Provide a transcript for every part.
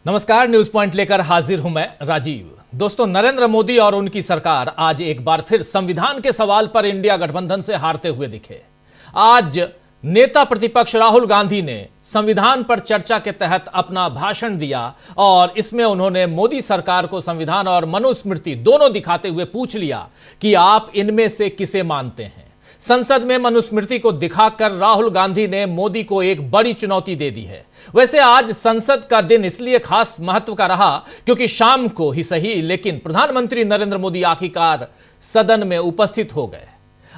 नमस्कार, news point लेकर हाजिर हूं मैं राजीव। दोस्तों, नरेंद्र मोदी और उनकी सरकार आज एक बार फिर संविधान के सवाल पर इंडिया गठबंधन से हारते हुए दिखे। आज नेता प्रतिपक्ष राहुल गांधी ने संविधान पर चर्चा के तहत अपना भाषण दिया और इसमें उन्होंने मोदी सरकार को संविधान और मनुस्मृति दोनों दिखाते हुए पूछ लिया कि आप इनमें से किसे मानते हैं। संसद में मनुस्मृति को दिखाकर राहुल गांधी ने मोदी को एक बड़ी चुनौती दे दी है। वैसे आज संसद का दिन इसलिए खास महत्व का रहा क्योंकि शाम को ही सही लेकिन प्रधानमंत्री नरेंद्र मोदी आखिरकार सदन में उपस्थित हो गए।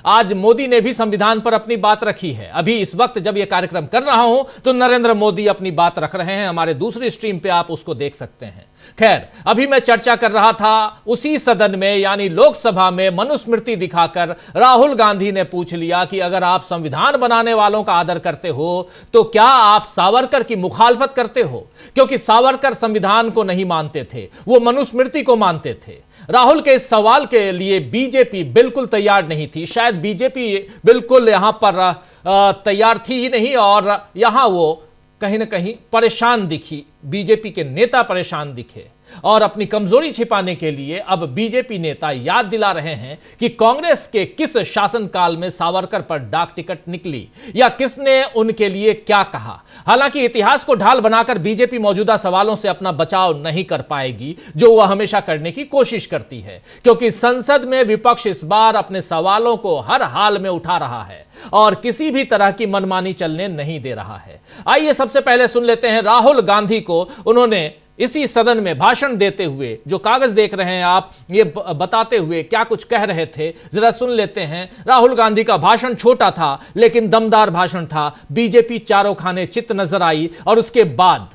आज मोदी ने भी संविधान पर अपनी बात रखी है। अभी इस वक्त जब यह कार्यक्रम कर रहा हूं तो नरेंद्र मोदी अपनी बात रख रहे हैं। हमारे दूसरी स्ट्रीम पे आप उसको देख सकते हैं। खैर, अभी मैं चर्चा कर रहा था उसी सदन में यानी लोकसभा में मनुस्मृति दिखाकर राहुल गांधी ने पूछ लिया कि अगर आप संविधान बनाने वालों का आदर करते हो तो क्या आप सावरकर की मुखालफत करते हो? क्योंकि सावरकर संविधान को नहीं मानते थे, वो मनुस्मृति को मानते थे। राहुल के इस सवाल के लिए बीजेपी बिल्कुल तैयार नहीं थी। शायद बीजेपी बिल्कुल यहां पर तैयार थी ही नहीं और यहां वो कहीं ना कहीं परेशान दिखी। बीजेपी के नेता परेशान दिखे और अपनी कमजोरी छिपाने के लिए अब बीजेपी नेता याद दिला रहे हैं कि कांग्रेस के किस शासनकाल में सावरकर पर डाक टिकट निकली या किसने उनके लिए क्या कहा। हालांकि इतिहास को ढाल बनाकर बीजेपी मौजूदा सवालों से अपना बचाव नहीं कर पाएगी, जो वह हमेशा करने की कोशिश करती है, क्योंकि संसद में विपक्ष इस बार अपने सवालों को हर हाल में उठा रहा है और किसी भी तरह की मनमानी चलने नहीं दे रहा है। आइए सबसे पहले सुन लेते हैं राहुल गांधी को। उन्होंने इसी सदन में भाषण देते हुए, जो कागज देख रहे हैं आप, ये बताते हुए क्या कुछ कह रहे थे, जरा सुन लेते हैं। राहुल गांधी का भाषण छोटा था लेकिन दमदार भाषण था। बीजेपी चारों खाने चित नजर आई और उसके बाद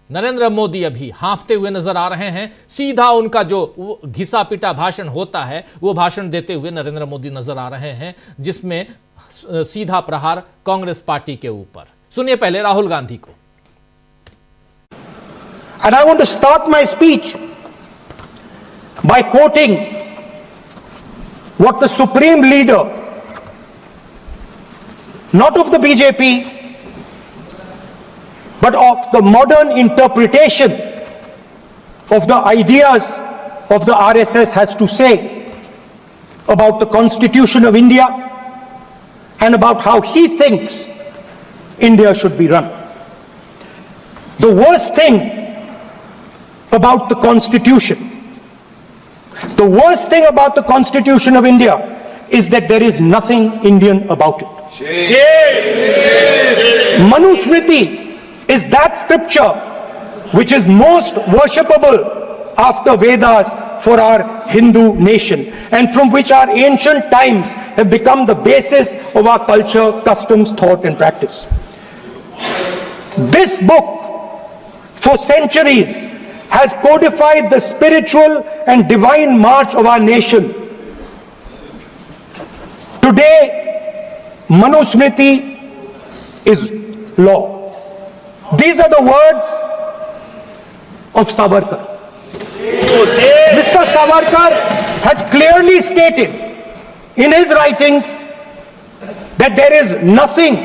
नरेंद्र मोदी अभी हांफते हुए नजर आ रहे हैं। सीधा उनका जो घिसा पिटा भाषण होता है वो भाषण देते हुए नरेंद्र मोदी नजर आ रहे हैं, जिसमें सीधा प्रहार कांग्रेस पार्टी के ऊपर। सुनिए पहले राहुल गांधी को। And I want to start my speech by quoting what the supreme leader, not of the BJP, but of the modern interpretation of the ideas of the RSS has to say about the Constitution of India and about how he thinks India should be run. The worst thing about the Constitution, the worst thing about the Constitution of India is that there is nothing Indian about it. Manusmriti is that scripture which is most worshipable after Vedas for our Hindu nation and from which our ancient times have become the basis of our culture, customs, thought and practice. This book for centuries has codified the spiritual and divine march of our nation. Today, Manusmriti is law. These are the words of Savarkar. Mr. Savarkar has clearly stated in his writings that there is nothing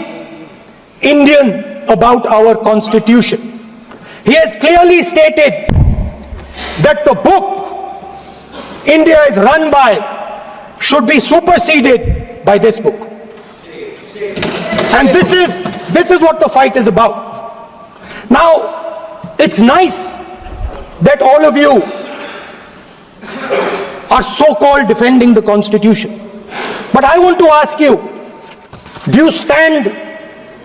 Indian about our Constitution. He has clearly stated that the book India is run by should be superseded by this book. And this is what the fight is about. Now, it's nice that all of you are so-called defending the Constitution. But I want to ask you, do you stand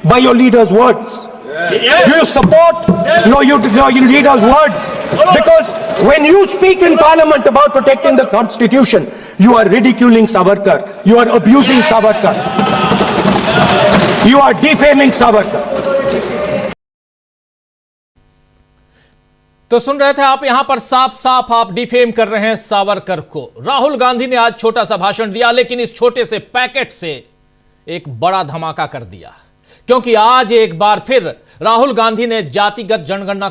by your leader's words? Yes. Do you support your leader's words? Because when you speak in Parliament about protecting the Constitution, you are ridiculing Savarkar. You are abusing Savarkar. You are defaming Savarkar. तो सुन रहे थे आप, यहां पर साफ साफ आप defame कर रहे हैं सावरकर को। राहुल गांधी ने आज छोटा सा भाषण दिया लेकिन इस छोटे से पैकेट से एक बड़ा धमाका कर दिया, क्योंकि आज एक बार फिर राहुल गांधी ने जातिगत जनगणना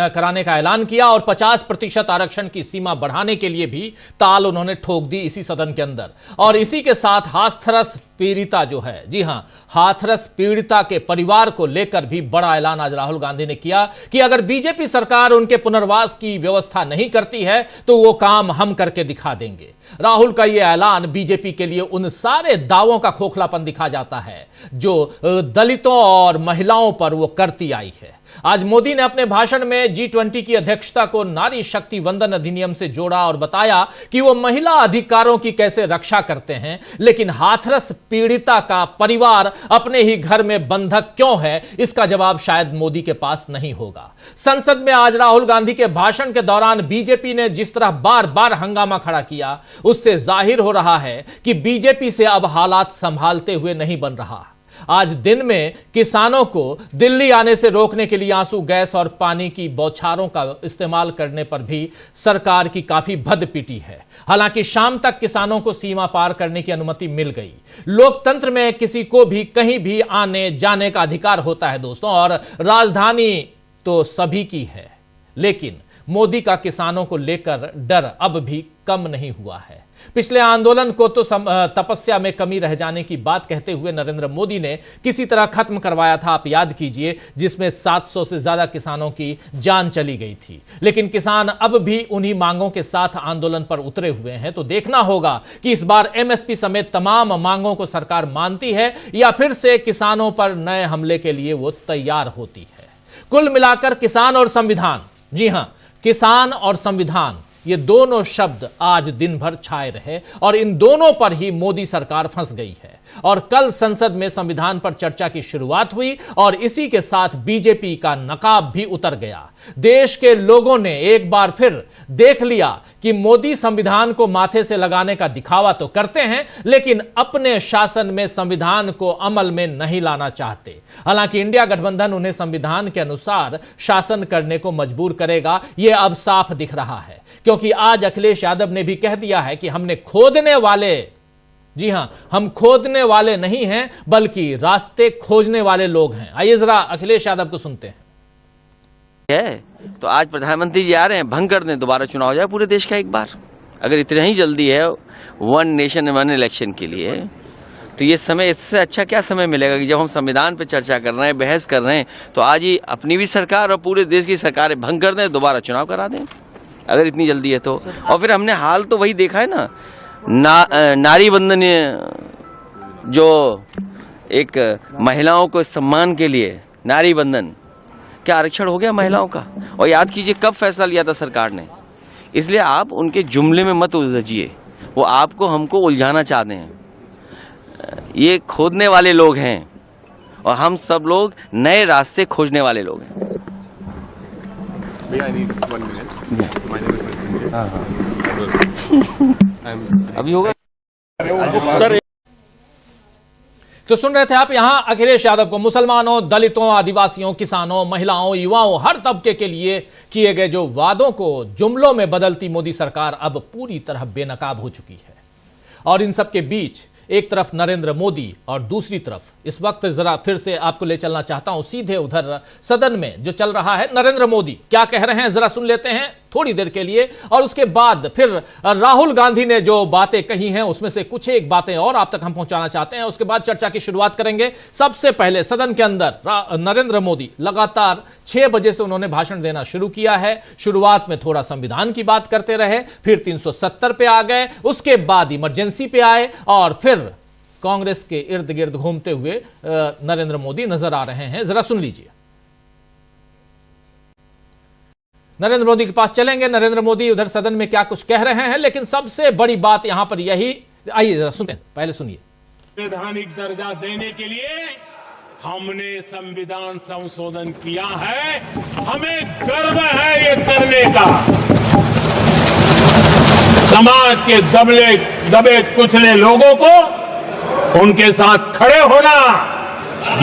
कराने का ऐलान किया और 50% आरक्षण की सीमा बढ़ाने के लिए भी ताल उन्होंने ठोक दी इसी सदन के अंदर। और इसी के साथ हाथरस पीड़िता जो है, जी हां, हाथरस पीड़िता के परिवार को लेकर भी बड़ा ऐलान आज राहुल गांधी ने किया कि अगर बीजेपी सरकार उनके पुनर्वास की व्यवस्था नहीं करती है तो वो काम हम करके दिखा देंगे। राहुल का यह ऐलान बीजेपी के लिए उन सारे दावों का खोखलापन दिखा जाता है जो दलितों और महिलाओं पर वो करती आई है। आज मोदी ने अपने भाषण में G20 की अध्यक्षता को नारी शक्ति वंदन अधिनियम से जोड़ा और बताया कि वो महिला अधिकारों की कैसे रक्षा करते हैं, लेकिन हाथरस पीड़िता का परिवार अपने ही घर में बंधक क्यों है, इसका जवाब शायद मोदी के पास नहीं होगा। संसद में आज राहुल गांधी के भाषण के दौरान बीजेपी ने जिस तरह बार बार हंगामा खड़ा किया, उससे जाहिर हो रहा है कि बीजेपी से अब हालात संभालते हुए नहीं बन रहा। आज दिन में किसानों को दिल्ली आने से रोकने के लिए आंसू गैस और पानी की बौछारों का इस्तेमाल करने पर भी सरकार की काफी भद पिटी है। हालांकि शाम तक किसानों को सीमा पार करने की अनुमति मिल गई। लोकतंत्र में किसी को भी कहीं भी आने जाने का अधिकार होता है दोस्तों, और राजधानी तो सभी की है। लेकिन मोदी का किसानों को लेकर डर अब भी कम नहीं हुआ है। पिछले आंदोलन को तो तपस्या में कमी रह जाने की बात कहते हुए नरेंद्र मोदी ने किसी तरह खत्म करवाया था, आप याद कीजिए, जिसमें 700 से ज्यादा किसानों की जान चली गई थी। लेकिन किसान अब भी उन्हीं मांगों के साथ आंदोलन पर उतरे हुए हैं। तो देखना होगा कि इस बार एमएसपी समेत तमाम मांगों को सरकार मानती है या फिर से किसानों पर नए हमले के लिए वो तैयार होती है। कुल मिलाकर किसान और संविधान, जी हां, किसान और संविधान, ये दोनों शब्द आज दिन भर छाए रहे और इन दोनों पर ही मोदी सरकार फंस गई है। और कल संसद में संविधान पर चर्चा की शुरुआत हुई और इसी के साथ बीजेपी का नकाब भी उतर गया। देश के लोगों ने एक बार फिर देख लिया कि मोदी संविधान को माथे से लगाने का दिखावा तो करते हैं, लेकिन अपने शासन में संविधान को अमल में नहीं लाना चाहते। हालांकि इंडिया गठबंधन उन्हें संविधान के अनुसार शासन करने को मजबूर करेगा, यह अब साफ दिख रहा है, क्योंकि आज अखिलेश यादव ने भी कह दिया है कि हमने खोदने वाले, जी हां, हम खोदने वाले नहीं हैं बल्कि रास्ते खोजने वाले लोग हैं। आइए जरा अखिलेश यादव को सुनते हैं। तो आज प्रधानमंत्री जी आ रहे हैं, भंग कर दें, दोबारा चुनाव हो जाए पूरे देश का एक बार। अगर इतना ही जल्दी है वन नेशन वन इलेक्शन के लिए, तो ये समय, इससे अच्छा क्या समय मिलेगा कि जब हम संविधान पे चर्चा कर रहे हैं, बहस कर रहे हैं, तो आज ही अपनी भी सरकार और पूरे देश की सरकारें भंग कर दें, दोबारा चुनाव करा दें, अगर इतनी जल्दी है तो। और फिर हमने हाल तो वही देखा है ना, नारी बंधन, जो एक महिलाओं को सम्मान के लिए नारी बंधन, क्या आरक्षण हो गया महिलाओं का? और याद कीजिए कब फैसला लिया था सरकार ने। इसलिए आप उनके जुमले में मत उलझिए, वो आपको हमको उलझाना चाहते हैं। ये खोदने वाले लोग हैं और हम सब लोग नए रास्ते खोजने वाले लोग हैं। अभी होगा। तो सुन रहे थे आप यहां अखिलेश यादव को मुसलमानों, दलितों, आदिवासियों, किसानों, महिलाओं, युवाओं, हर तबके के लिए किए गए जो वादों को जुमलों में बदलती मोदी सरकार अब पूरी तरह बेनकाब हो चुकी है। और इन सब के बीच एक तरफ नरेंद्र मोदी और दूसरी तरफ इस वक्त जरा फिर से आपको ले चलना चाहता हूं सीधे उधर सदन में जो चल रहा है। नरेंद्र मोदी क्या कह रहे हैं जरा सुन लेते हैं थोड़ी देर के लिए, और उसके बाद फिर राहुल गांधी ने जो बातें कही हैं उसमें से कुछ एक बातें और आप तक हम पहुंचाना चाहते हैं। उसके बाद चर्चा की शुरुआत करेंगे। सबसे पहले सदन के अंदर नरेंद्र मोदी लगातार 6 बजे से उन्होंने भाषण देना शुरू किया है। शुरुआत में थोड़ा संविधान की बात करते रहे, फिर 370 पे आ गए, उसके बाद इमरजेंसी पे आए और फिर कांग्रेस के इर्द गिर्द घूमते हुए नरेंद्र मोदी नजर आ रहे हैं। जरा सुन लीजिए। नरेंद्र मोदी के पास चलेंगे। नरेंद्र मोदी उधर सदन में क्या कुछ कह रहे हैं, लेकिन सबसे बड़ी बात यहां पर यही, आइए जरा सुनिए, पहले सुनिए। संवैधानिक दर्जा देने के लिए हमने संविधान संशोधन किया है, हमें गर्व है ये करने का। समाज के दबे कुचले लोगों को उनके साथ खड़े होना,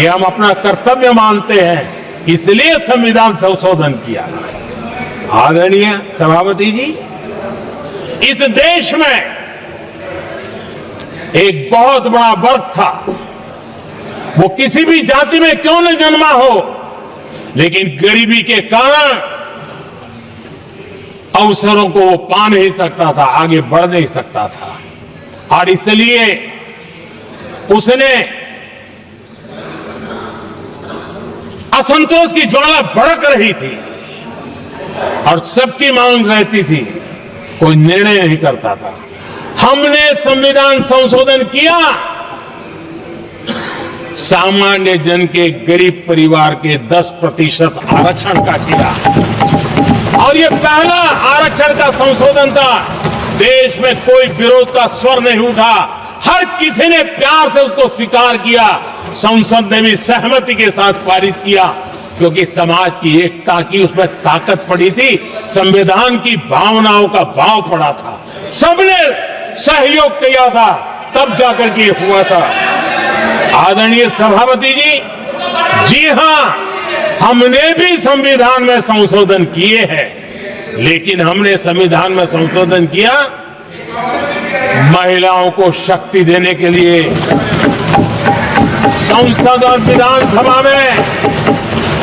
ये हम अपना कर्तव्य मानते हैं, इसलिए संविधान संशोधन किया। आदरणीय सभापति जी, इस देश में एक बहुत बड़ा वर्ग था, वो किसी भी जाति में क्यों न जन्मा हो, लेकिन गरीबी के कारण अवसरों को वो पा नहीं सकता था, आगे बढ़ नहीं सकता था, और इसलिए उसने असंतोष की ज्वाला भड़क रही थी और सबकी मांग रहती थी, कोई निर्णय नहीं करता था। हमने संविधान संशोधन किया, सामान्य जन के गरीब परिवार के 10% आरक्षण का किया, और ये पहला आरक्षण का संशोधन था। देश में कोई विरोध का स्वर नहीं उठा, हर किसी ने प्यार से उसको स्वीकार किया। संसद ने भी सहमति के साथ पारित किया, क्योंकि समाज की एकता की उसमें ताकत पड़ी थी, संविधान की भावनाओं का भाव पड़ा था, सबने सहयोग किया था, तब जाकर के हुआ था। आदरणीय सभापति जी, जी हां, हमने भी संविधान में संशोधन किए हैं, लेकिन हमने संविधान में संशोधन किया महिलाओं को शक्ति देने के लिए। संसद और विधानसभा में,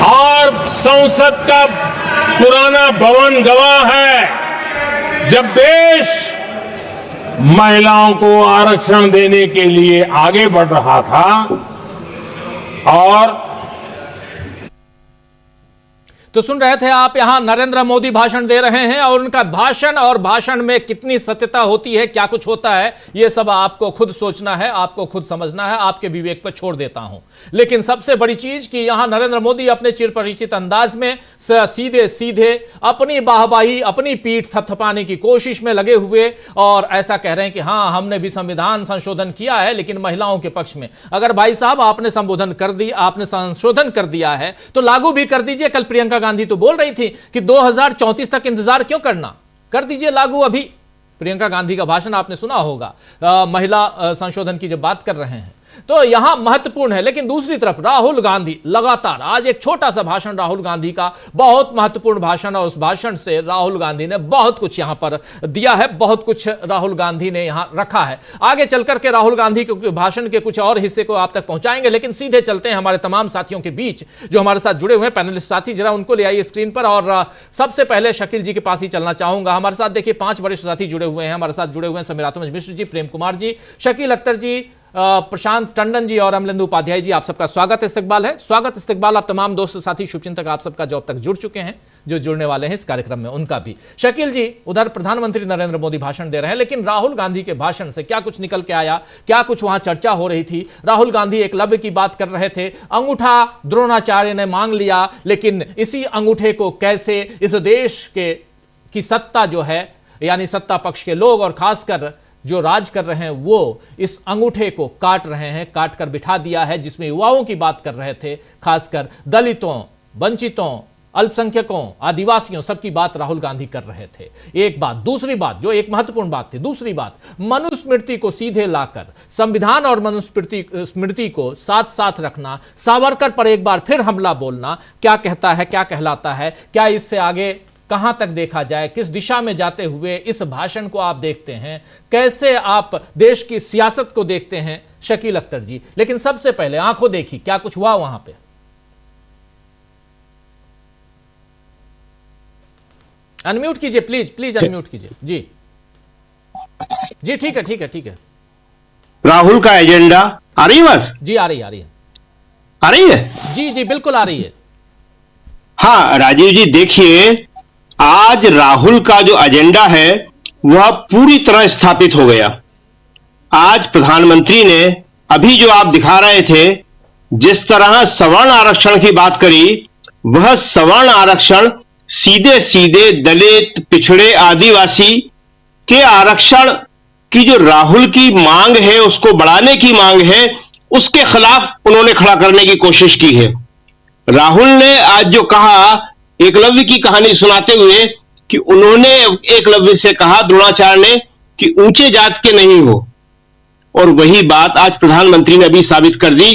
और संसद का पुराना भवन गवाह है, जब देश महिलाओं को आरक्षण देने के लिए आगे बढ़ रहा था, और तो सुन रहे थे आप, यहां नरेंद्र मोदी भाषण दे रहे हैं, और उनका भाषण और भाषण में कितनी सत्यता होती है, क्या कुछ होता है, यह सब आपको खुद सोचना है, आपको खुद समझना है, आपके विवेक पर छोड़ देता हूं। लेकिन सबसे बड़ी चीज कि यहां नरेंद्र मोदी अपने चिरपरिचित अंदाज में सीधे सीधे अपनी वाहवाही, अपनी पीठ थपथपाने की कोशिश में लगे हुए, और ऐसा कह रहे हैं कि हां, हमने भी संविधान संशोधन किया है, लेकिन महिलाओं के पक्ष में। अगर भाई साहब आपने संबोधन कर दिया, आपने संशोधन कर दिया है, तो लागू भी कर दीजिए। कल प्रियंका गांधी तो बोल रही थी कि 2034 तक इंतजार क्यों करना, कर दीजिए लागू अभी। प्रियंका गांधी का भाषण आपने सुना होगा, महिला संशोधन की जब बात कर रहे हैं, तो यहां महत्वपूर्ण है। लेकिन दूसरी तरफ राहुल गांधी लगातार, आज एक छोटा सा भाषण राहुल गांधी का, बहुत महत्वपूर्ण भाषण, और उस भाषण से राहुल गांधी ने बहुत कुछ यहां पर दिया है, बहुत कुछ राहुल गांधी ने यहां रखा है। आगे चलकर के राहुल गांधी के भाषण के कुछ और हिस्से को आप तक पहुंचाएंगे, लेकिन सीधे चलते हैं हमारे तमाम साथियों के बीच जो हमारे साथ जुड़े हुए हैं, पैनलिस्ट साथी, जरा उनको ले आइए स्क्रीन पर। और सबसे पहले शकील जी के पास ही चलना चाहूंगा। हमारे साथ देखिए 5 वरिष्ठ साथी जुड़े हुए हैं, हमारे साथ जुड़े हुए हैं समीरात्मज मिश्र जी, प्रेम कुमार जी, शकील अख्तर जी, प्रशांत टंडन जी और अमलेंदु उपाध्याय जी। आप सबका स्वागत इस्तकबाल है, स्वागत इस्तकबाल आप तमाम दोस्त साथी शुभचिंतक आप सबका जो अब तक जुड़ चुके हैं, जो जुड़ने वाले हैं इस कार्यक्रम में, उनका भी। शकील जी, उधर प्रधानमंत्री नरेंद्र मोदी भाषण दे रहे हैं, लेकिन राहुल गांधी के भाषण से क्या कुछ निकल के आया, क्या कुछ वहां चर्चा हो रही थी? राहुल गांधी एकलव्य की बात कर रहे थे, अंगूठा द्रोणाचार्य ने मांग लिया, लेकिन इसी अंगूठे को कैसे इस देश की सत्ता जो है, यानी सत्ता पक्ष के लोग और खासकर जो राज कर रहे हैं, वो इस अंगूठे को काट रहे हैं, काट कर बिठा दिया है, जिसमें युवाओं की बात कर रहे थे, खासकर दलितों, वंचितों, अल्पसंख्यकों, आदिवासियों, सबकी बात राहुल गांधी कर रहे थे। एक बात, दूसरी बात जो एक महत्वपूर्ण बात थी, दूसरी बात, मनुस्मृति को सीधे लाकर संविधान और मनुस्मृति को साथ साथ रखना, सावरकर पर एक बार फिर हमला बोलना, क्या कहता है, क्या कहलाता है, क्या इससे आगे कहां तक देखा जाए, किस दिशा में जाते हुए इस भाषण को आप देखते हैं, कैसे आप देश की सियासत को देखते हैं शकील अख्तर जी? लेकिन सबसे पहले आंखों देखी, क्या कुछ हुआ वहां पे? अनम्यूट कीजिए प्लीज, प्लीज अनम्यूट कीजिए जी। जी ठीक है, ठीक है, ठीक है। राहुल का एजेंडा आ रही है बस? जी आ रही है, आ रही है, आ रही है। जी जी बिल्कुल आ रही है। हाँ राजीव जी, देखिए आज राहुल का जो एजेंडा है वह पूरी तरह स्थापित हो गया। आज प्रधानमंत्री ने अभी जो आप दिखा रहे थे, जिस तरह सवर्ण आरक्षण की बात करी, वह सवर्ण आरक्षण सीधे सीधे दलित, पिछड़े, आदिवासी के आरक्षण की जो राहुल की मांग है, उसको बढ़ाने की मांग है, उसके खिलाफ उन्होंने खड़ा करने की कोशिश की है। राहुल ने आज जो कहा, एकलव्य की कहानी सुनाते हुए, कि उन्होंने एकलव्य से कहा, द्रोणाचार्य ने, कि ऊंचे जात के नहीं हो, और वही बात आज प्रधानमंत्री ने अभी साबित कर दी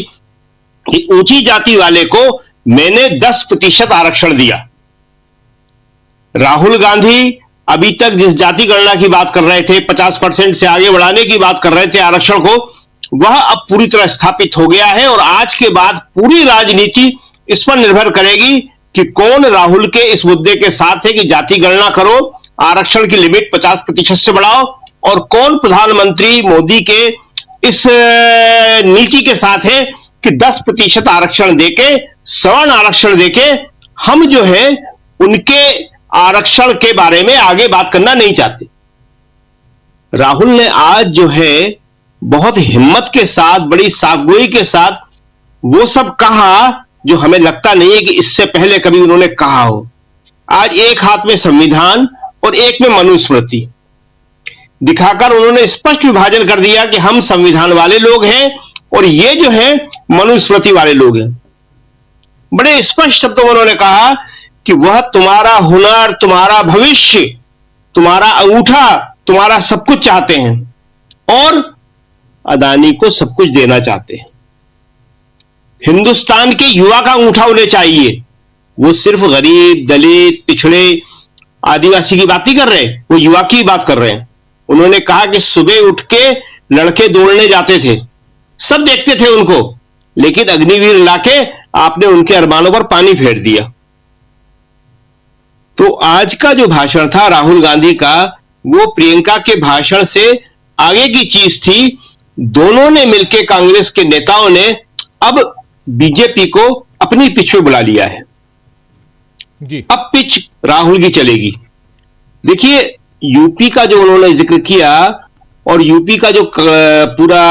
कि ऊंची जाति वाले को मैंने 10% आरक्षण दिया। राहुल गांधी अभी तक जिस जाति गणना की बात कर रहे थे, 50% से आगे बढ़ाने की बात कर रहे थे आरक्षण को, वह अब पूरी तरह स्थापित हो गया है। और आज के बाद पूरी राजनीति इस पर निर्भर करेगी कि कौन राहुल के इस मुद्दे के साथ है कि जाति गणना करो, आरक्षण की लिमिट 50% से बढ़ाओ, और कौन प्रधानमंत्री मोदी के इस नीति के साथ है कि 10% आरक्षण देके, सवर्ण आरक्षण देके हम जो है उनके आरक्षण के बारे में आगे बात करना नहीं चाहते। राहुल ने आज जो है बहुत हिम्मत के साथ, बड़ी साफगोई के साथ वो सब कहा जो हमें लगता नहीं है कि इससे पहले कभी उन्होंने कहा हो। आज एक हाथ में संविधान और एक में मनुस्मृति दिखाकर उन्होंने स्पष्ट विभाजन कर दिया कि हम संविधान वाले लोग हैं और ये जो है मनुस्मृति वाले लोग हैं। बड़े स्पष्ट शब्दों में उन्होंने कहा कि वह तुम्हारा हुनर, तुम्हारा भविष्य, तुम्हारा अंगूठा, तुम्हारा सब कुछ चाहते हैं और अदानी को सब कुछ देना चाहते हैं। हिंदुस्तान के युवा का अंगूठा उन्हें चाहिए। वो सिर्फ गरीब, दलित, पिछड़े, आदिवासी की बात नहीं कर रहे, वो युवा की बात कर रहे हैं। उन्होंने कहा कि सुबह उठ के लड़के दौड़ने जाते थे, सब देखते थे उनको, लेकिन अग्निवीर लाके आपने उनके अरमानों पर पानी फेर दिया। तो आज का जो भाषण था राहुल गांधी का, वो प्रियंका के भाषण से आगे की चीज थी। दोनों ने मिलकर, कांग्रेस के नेताओं ने अब बीजेपी को अपनी पिच पे बुला लिया है जी। अब पिच राहुल की चलेगी। देखिए, यूपी का जो उन्होंने जिक्र किया और यूपी का जो पूरा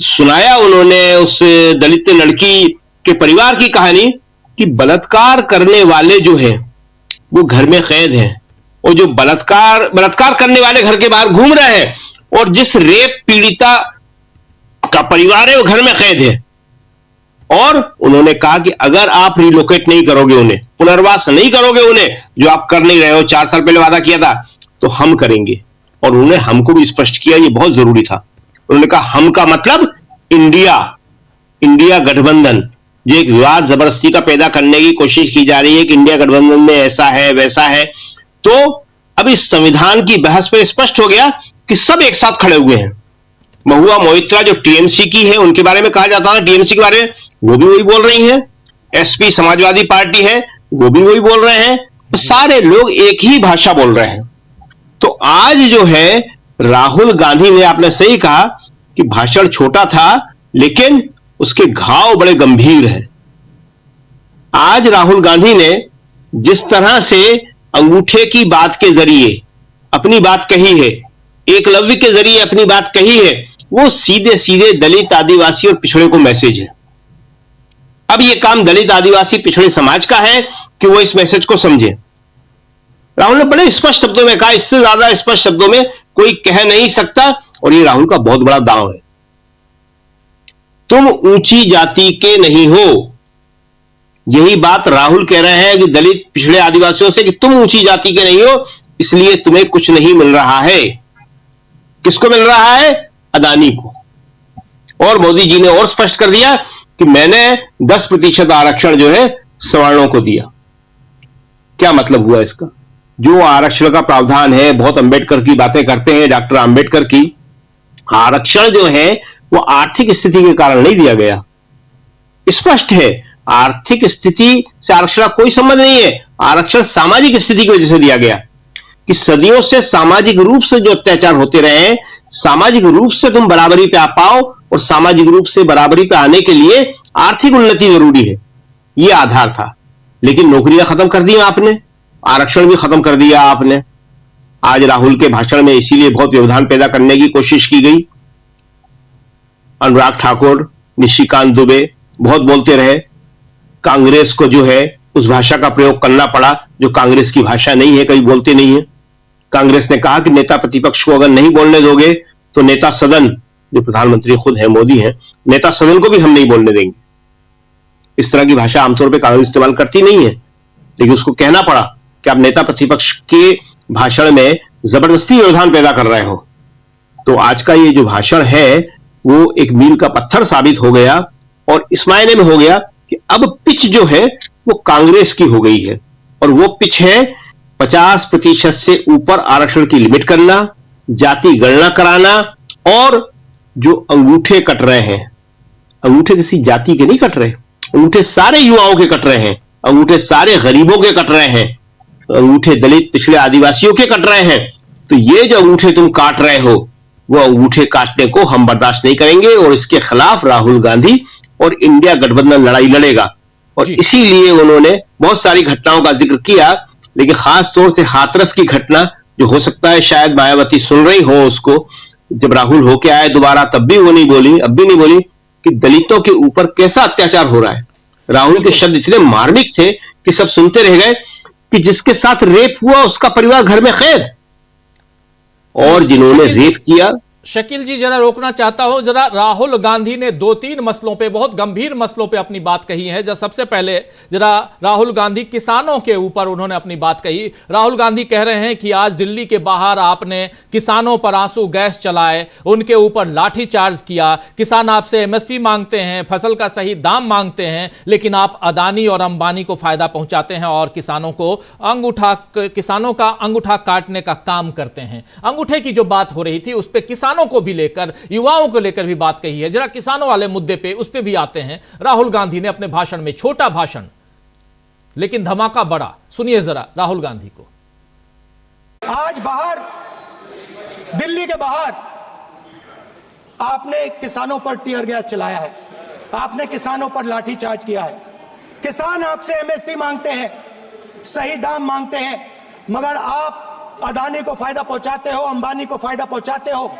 सुनाया उन्होंने उस दलित लड़की के परिवार की कहानी, कि बलात्कार करने वाले जो हैं वो घर में कैद हैं, और जो बलात्कार करने वाले घर के बाहर घूम रहे हैं, और जिस रेप पीड़िता का परिवार है वो घर में कैद है। और उन्होंने कहा कि अगर आप रिलोकेट नहीं करोगे, उन्हें पुनर्वास नहीं करोगे, उन्हें जो आप कर नहीं रहे हो, 4 साल पहले वादा किया था, तो हम करेंगे। और उन्होंने हमको भी स्पष्ट किया, ये बहुत जरूरी था। उन्होंने कहा हम का मतलब इंडिया गठबंधन, जो एक विवाद जबरदस्ती का पैदा करने की कोशिश की जा रही है कि इंडिया गठबंधन में ऐसा है वैसा है। तो अब इस संविधान की बहस में स्पष्ट हो गया कि सब एक साथ खड़े हुए हैं। महुआ मोइत्रा जो टीएमसी की है, उनके बारे में कहा जाता था टीएमसी के बारे में, वो भी वही बोल रही हैं। एसपी समाजवादी पार्टी है, वो भी वही बोल रहे हैं। तो सारे लोग एक ही भाषा बोल रहे हैं। तो आज जो है राहुल गांधी ने, आपने सही कहा कि भाषण छोटा था लेकिन उसके घाव बड़े गंभीर हैं। आज राहुल गांधी ने जिस तरह से अंगूठे की बात के जरिए अपनी बात कही है, एकलव्य के जरिए अपनी बात कही है, वो सीधे सीधे दलित, आदिवासी और पिछड़े को मैसेज है। अब ये काम दलित, आदिवासी, पिछड़े समाज का है कि वो इस मैसेज को समझे। राहुल ने बड़े स्पष्ट शब्दों में कहा, इससे ज्यादा स्पष्ट शब्दों में कोई कह नहीं सकता, और ये राहुल का बहुत बड़ा दांव है। तुम ऊंची जाति के नहीं हो, यही बात राहुल कह रहे हैं कि दलित, पिछड़े, आदिवासियों से, कि तुम ऊंची जाति के नहीं हो, इसलिए तुम्हें कुछ नहीं मिल रहा है। किसको मिल रहा है? अदानी को। और मोदी जी ने और स्पष्ट कर दिया कि मैंने 10% आरक्षण जो है सवर्णों को दिया। क्या मतलब हुआ इसका? जो आरक्षण का प्रावधान है, बहुत अंबेडकर की बातें करते हैं, डॉक्टर अंबेडकर की, आरक्षण जो है वो आर्थिक स्थिति के कारण नहीं दिया गया। स्पष्ट है, आर्थिक स्थिति से आरक्षण का कोई संबंध नहीं है। आरक्षण सामाजिक स्थिति की वजह से दिया गया कि सदियों से सामाजिक रूप से जो अत्याचार होते रहे, सामाजिक रूप से तुम बराबरी पे आ पाओ, और सामाजिक रूप से बराबरी पे आने के लिए आर्थिक उन्नति जरूरी है, यह आधार था। लेकिन नौकरियां खत्म कर दी आपने, आरक्षण भी खत्म कर दिया आपने। आज राहुल के भाषण में इसीलिए बहुत व्यवधान पैदा करने की कोशिश की गई। अनुराग ठाकुर, निशिकांत दुबे बहुत बोलते रहे, कांग्रेस को जो है उस भाषा का प्रयोग करना पड़ा जो कांग्रेस की भाषा नहीं है, कहीं बोलते नहीं है। कांग्रेस ने कहा कि नेता प्रतिपक्ष को अगर नहीं बोलने दोगे तो नेता सदन, जो प्रधानमंत्री खुद है, मोदी है, नेता सदन को भी हम नहीं बोलने देंगे। इस तरह की भाषा आमतौर पर कांग्रेस इस्तेमाल करती नहीं है, लेकिन उसको कहना पड़ा कि आप नेता प्रतिपक्ष के भाषण में जबरदस्ती व्यवधान पैदा कर रहे हो। तो आज का ये जो भाषण है वो एक मील का पत्थर साबित हो गया, और इस मायने में हो गया कि अब पिच जो है वो कांग्रेस की हो गई है, और वो पिच है 50% से ऊपर आरक्षण की लिमिट करना, जाति गणना कराना, और जो अंगूठे कट रहे हैं, अंगूठे किसी जाति के नहीं कट रहे, अंगूठे सारे युवाओं के कट रहे हैं। अंगूठे सारे गरीबों के कट रहे हैं, अंगूठे दलित पिछड़े आदिवासियों के कट रहे हैं। तो ये जो अंगूठे तुम काट रहे हो, वो अंगूठे काटने को हम बर्दाश्त नहीं करेंगे और इसके खिलाफ राहुल गांधी और इंडिया गठबंधन लड़ाई लड़ेगा। और इसीलिए उन्होंने बहुत सारी घटनाओं का जिक्र किया, लेकिन खास तौर से हाथरस की घटना, जो हो सकता है शायद मायावती सुन रही हो उसको, जब राहुल होके आए दोबारा तब भी वो नहीं बोली, अब भी नहीं बोली कि दलितों के ऊपर कैसा अत्याचार हो रहा है। राहुल के शब्द इतने मार्मिक थे कि सब सुनते रह गए कि जिसके साथ रेप हुआ उसका परिवार घर में कैद, और जिन्होंने रेप किया। शकील जी, जरा रोकना चाहता हूं, जरा राहुल गांधी ने 2-3 मसलों पे, बहुत गंभीर मसलों पे अपनी बात कही है। जब सबसे पहले जरा राहुल गांधी किसानों के ऊपर उन्होंने अपनी बात कही। राहुल गांधी कह रहे हैं कि आज दिल्ली के बाहर आपने किसानों पर आंसू गैस चलाए, उनके ऊपर लाठीचार्ज किया, किसान आपसे एमएसपी मांगते हैं, फसल का सही दाम मांगते हैं, लेकिन आप अदानी और अंबानी को फायदा पहुंचाते हैं और किसानों का अंगूठा काटने का काम करते हैं। अंगूठे की जो बात हो रही थी उस पर किसानों को भी लेकर, युवाओं को लेकर भी बात कही है। जरा किसानों वाले मुद्दे पे, उस पे भी आते हैं। राहुल गांधी ने अपने भाषण में, छोटा भाषण लेकिन धमाका बड़ा, सुनिए जरा राहुल गांधी को। आज बाहर, दिल्ली के बाहर आपने किसानों पर टीयर गैस चलाया है, आपने किसानों पर लाठीचार्ज किया है। किसान आपसे एमएसपी मांगते हैं, सही दाम मांगते हैं, मगर आप अदानी को फायदा पहुंचाते हो, अंबानी को फायदा पहुंचाते हो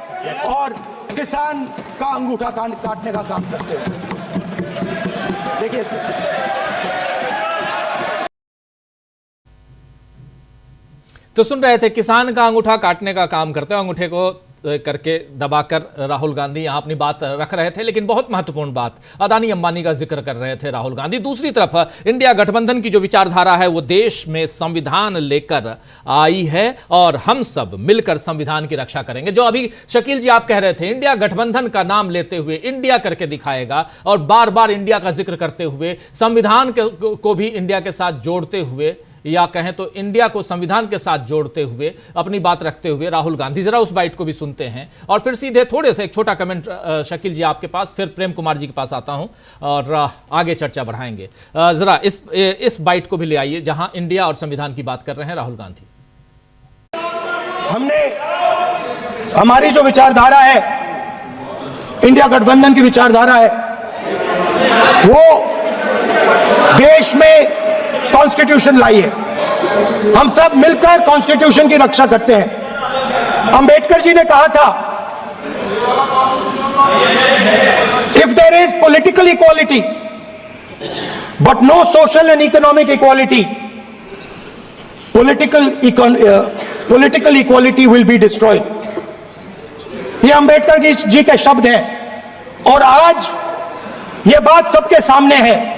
और किसान का अंगूठा काटने का काम करते हो। देखिए इसको, तो सुन रहे थे, किसान का अंगूठा काटने का काम करते हो, अंगूठे को करके दबाकर राहुल गांधी यहां अपनी बात रख रहे थे। लेकिन बहुत महत्वपूर्ण बात, अदानी अंबानी का जिक्र कर रहे थे राहुल गांधी। दूसरी तरफ इंडिया गठबंधन की जो विचारधारा है वो देश में संविधान लेकर आई है और हम सब मिलकर संविधान की रक्षा करेंगे। जो अभी शकील जी आप कह रहे थे, इंडिया गठबंधन का नाम लेते हुए इंडिया करके दिखाएगा और बार बार इंडिया का जिक्र करते हुए संविधान को भी इंडिया के साथ जोड़ते हुए, या कहें तो इंडिया को संविधान के साथ जोड़ते हुए अपनी बात रखते हुए राहुल गांधी। जरा उस बाइट को भी सुनते हैं और फिर सीधे थोड़े से एक छोटा कमेंट शकील जी आपके पास, फिर प्रेम कुमार जी के पास आता हूं और आगे चर्चा बढ़ाएंगे। जरा इस बाइट को भी ले आइए जहां इंडिया और संविधान की बात कर रहे हैं राहुल गांधी। हमारी जो विचारधारा है, इंडिया गठबंधन की विचारधारा है, वो देश में कॉन्स्टिट्यूशन लाई है। हम सब मिलकर कॉन्स्टिट्यूशन की रक्षा करते हैं। अंबेडकर जी ने कहा था, if there is political equality but no social and economic equality, political equality will be destroyed. ये अंबेडकर जी के शब्द हैं और आज ये बात सबके सामने है।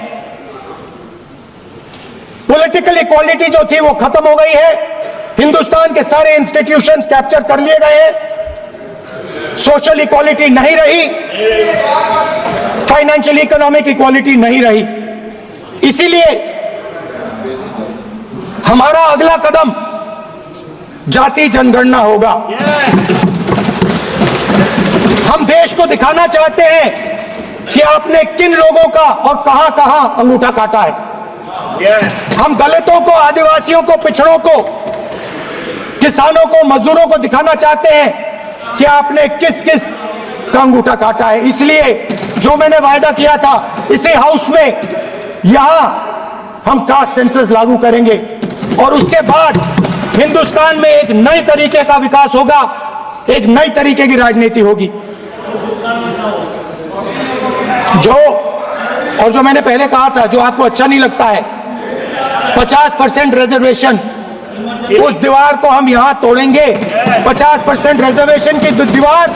पॉलिटिकल इक्वालिटी जो थी वो खत्म हो गई है, हिंदुस्तान के सारे इंस्टीट्यूशंस कैप्चर कर लिए गए हैं, सोशल इक्वालिटी नहीं रही, फाइनेंशियल इकोनॉमिक इक्वालिटी नहीं रही। इसीलिए हमारा अगला कदम जाति जनगणना होगा। हम देश को दिखाना चाहते हैं कि आपने किन लोगों का और कहां कहां अंगूठा काटा है। हम दलितों को, आदिवासियों को, पिछड़ों को, किसानों को, मजदूरों को दिखाना चाहते हैं कि आपने किस किस का अंगूठा काटा है। इसलिए जो मैंने वायदा किया था, इसी हाउस में यहां हम कास्ट सेंसस लागू करेंगे और उसके बाद हिंदुस्तान में एक नए तरीके का विकास होगा, एक नई तरीके की राजनीति होगी। जो मैंने पहले कहा था, जो आपको अच्छा नहीं लगता है, 50% रिजर्वेशन, उस दीवार को हम यहां तोड़ेंगे। 50% रिजर्वेशन की दीवार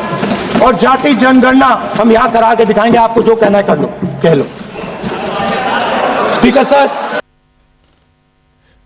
और जाति जनगणना हम यहां करा के दिखाएंगे। आपको जो कहना है कर लो, कह लो। Speaker sir.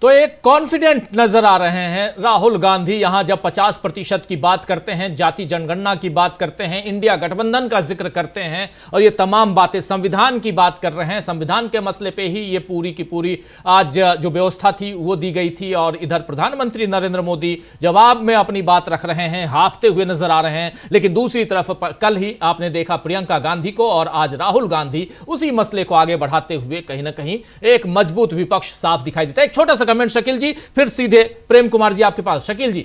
तो एक कॉन्फिडेंट नजर आ रहे हैं राहुल गांधी। यहां जब 50% की बात करते हैं, जाति जनगणना की बात करते हैं, इंडिया गठबंधन का जिक्र करते हैं और ये तमाम बातें संविधान की बात कर रहे हैं। संविधान के मसले पे ही ये पूरी की पूरी आज जो व्यवस्था थी वो दी गई थी और इधर प्रधानमंत्री नरेंद्र मोदी जवाब में अपनी बात रख रहे हैं, हाफते हुए नजर आ रहे हैं। लेकिन दूसरी तरफ कल ही आपने देखा प्रियंका गांधी को और आज राहुल गांधी उसी मसले को आगे बढ़ाते हुए कहीं ना कहीं एक मजबूत विपक्ष साफ दिखाई देता है। एक छोटा सा कमेंट शकील जी, फिर सीधे प्रेम कुमार जी आपके पास। शकील जी,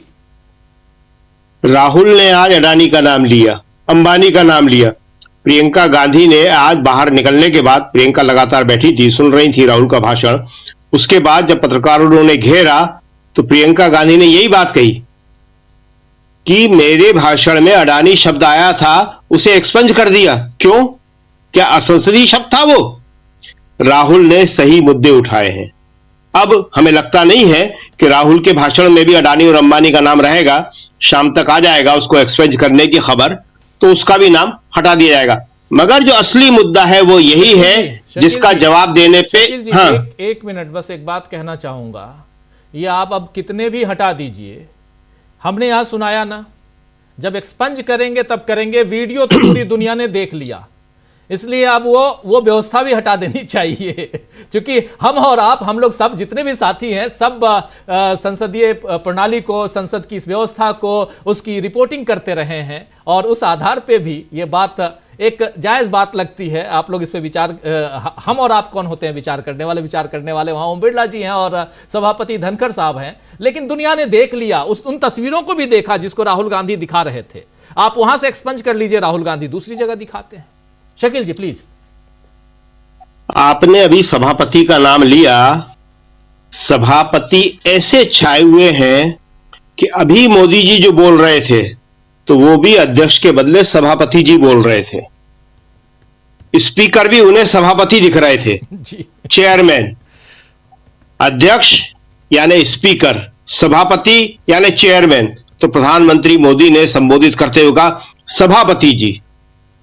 राहुल ने आज अडानी का नाम लिया, अंबानी का नाम लिया। प्रियंका गांधी ने आज बाहर निकलने के बाद, प्रियंका लगातार बैठी थी, सुन रही थी राहुल का भाषण। उसके बाद जब पत्रकारों ने घेरा तो प्रियंका गांधी ने यही बात कही कि मेरे भाषण में अडानी शब्द आया था, उसे एक्सपंज कर दिया। क्यों? क्या असंसदीय शब्द था वो? राहुल ने सही मुद्दे उठाए हैं। अब हमें लगता नहीं है कि राहुल के भाषण में भी अडानी और अंबानी का नाम रहेगा। शाम तक आ जाएगा उसको एक्सपेंज करने की खबर, तो उसका भी नाम हटा दिया जाएगा। मगर जो असली मुद्दा है वो यही है जिसका जवाब देने पे हाँ एक मिनट बस एक बात कहना चाहूंगा। ये आप अब कितने भी हटा दीजिए, हमने यहां सुनाया ना, जब एक्सपंज करेंगे तब करेंगे। वीडियो तो पूरी दुनिया ने देख लिया, इसलिए अब वो व्यवस्था भी हटा देनी चाहिए। क्योंकि हम और आप, हम लोग सब जितने भी साथी हैं, सब संसदीय प्रणाली को, संसद की इस व्यवस्था को, उसकी रिपोर्टिंग करते रहे हैं और उस आधार पे भी ये बात एक जायज बात लगती है। आप लोग इस पे विचार, हम और आप कौन होते हैं विचार करने वाले? विचार करने वाले वहां ओम बिरला जी हैं और सभापति धनखड़ साहब हैं। लेकिन दुनिया ने देख लिया, उन तस्वीरों को भी देखा जिसको राहुल गांधी दिखा रहे थे। आप वहां से एक्सपंज कर लीजिए, राहुल गांधी दूसरी जगह दिखाते हैं। शकील जी प्लीज। आपने अभी सभापति का नाम लिया। सभापति ऐसे छाए हुए हैं कि अभी मोदी जी जो बोल रहे थे तो वो भी अध्यक्ष के बदले सभापति जी बोल रहे थे। स्पीकर भी उन्हें सभापति दिख रहे थे जी। चेयरमैन, अध्यक्ष यानी स्पीकर, सभापति यानी चेयरमैन। तो प्रधानमंत्री मोदी ने संबोधित करते हुए कहा सभापति जी।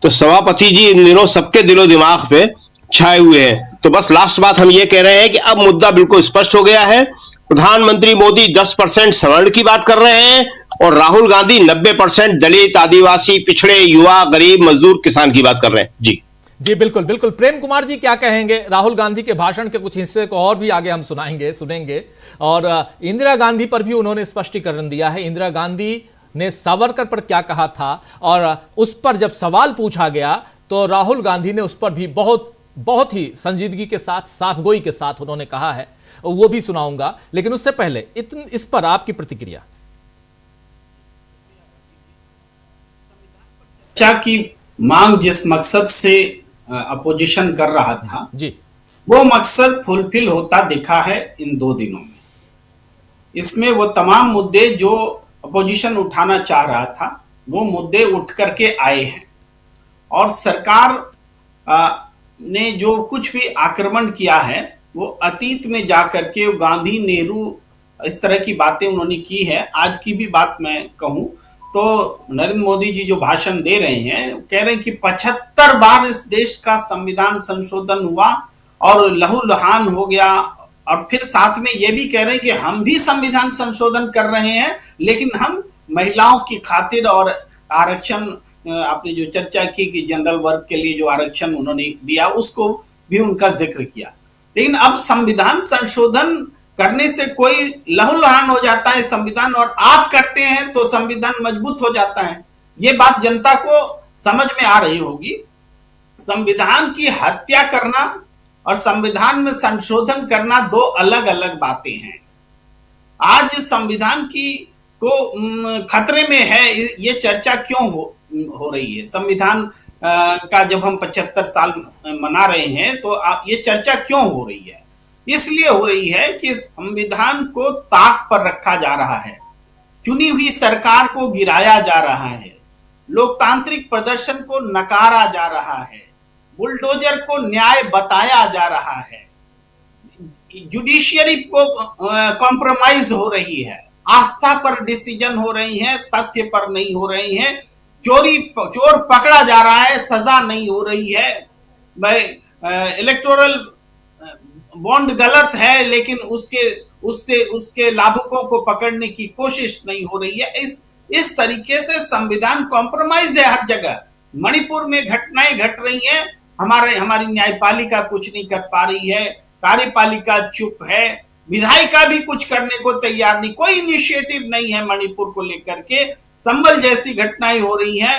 तो सभापति जी इन दिनों सबके दिलो दिमाग पे छाए हुए हैं। तो बस लास्ट बात हम ये कह रहे हैं कि अब मुद्दा बिल्कुल स्पष्ट हो गया है। प्रधानमंत्री मोदी 10% सवर्ण की बात कर रहे हैं और राहुल गांधी 90% दलित, आदिवासी, पिछड़े, युवा, गरीब, मजदूर, किसान की बात कर रहे हैं। जी जी बिल्कुल बिल्कुल। प्रेम कुमार जी क्या कहेंगे? राहुल गांधी के भाषण के कुछ हिस्से को और भी आगे हम सुनेंगे और इंदिरा गांधी पर भी उन्होंने स्पष्टीकरण दिया है। इंदिरा गांधी ने सावरकर पर क्या कहा था और उस पर जब सवाल पूछा गया तो राहुल गांधी ने उस पर भी बहुत ही संजीदगी के साथ, साफगोई के साथ उन्होंने कहा है, वो भी सुनाऊंगा। लेकिन उससे पहले इस पर आपकी प्रतिक्रिया। चर्चा की मांग जिस मकसद से अपोजिशन कर रहा था जी, वो मकसद फुलफिल होता दिखा है इन 2 दिनों में। इसमें वो तमाम मुद्दे जो अपोजिशन उठाना चाह रहा था वो मुद्दे उठ करके आए हैं और सरकार ने जो कुछ भी आक्रमण किया है वो अतीत में जाकर के गांधी, नेहरू, इस तरह की बातें उन्होंने की है। आज की भी बात मैं कहूं तो नरेंद्र मोदी जी जो भाषण दे रहे हैं, कह रहे हैं कि 75 बार इस देश का संविधान संशोधन हुआ और लहूलुहान हो गया। और फिर साथ में ये भी कह रहे हैं कि हम भी संविधान संशोधन कर रहे हैं, लेकिन हम महिलाओं की खातिर और आरक्षण, आपने जो चर्चा की कि जनरल वर्ग के लिए जो आरक्षण उन्होंने दिया उसको भी उनका जिक्र किया। लेकिन अब संविधान संशोधन करने से कोई लहूलुहान हो जाता है संविधान, और आप करते हैं तो संविधान मजबूत हो जाता है। ये बात जनता को समझ में आ रही होगी। संविधान की हत्या करना और संविधान में संशोधन करना 2 अलग अलग बातें हैं। आज संविधान की को खतरे में है, ये चर्चा क्यों हो रही है? संविधान का जब हम 75 साल मना रहे हैं तो ये चर्चा क्यों हो रही है? इसलिए हो रही है कि संविधान को ताक पर रखा जा रहा है, चुनी हुई सरकार को गिराया जा रहा है, लोकतांत्रिक प्रदर्शन को नकारा जा रहा है, बुलडोजर को न्याय बताया जा रहा है, जुडिशियरी को कॉम्प्रोमाइज हो रही है, आस्था पर डिसीजन हो रही है, तथ्य पर नहीं हो रही है, चोर पकड़ा जा रहा है, सजा नहीं हो रही है, इलेक्टोरल बॉन्ड गलत है, लेकिन उसके लाभुकों को पकड़ने की कोशिश नहीं हो रही है। इस तरीके से संविधान कॉम्प्रोमाइज्ड है हर जगह। मणिपुर में घटनाएं घट रही हैं, हमारी न्यायपालिका कुछ नहीं कर पा रही है, कार्यपालिका चुप है, विधायिका भी कुछ करने को तैयार नहीं, कोई इनिशिएटिव नहीं है मणिपुर को लेकर के। संभल जैसी घटनाएं हो रही हैं,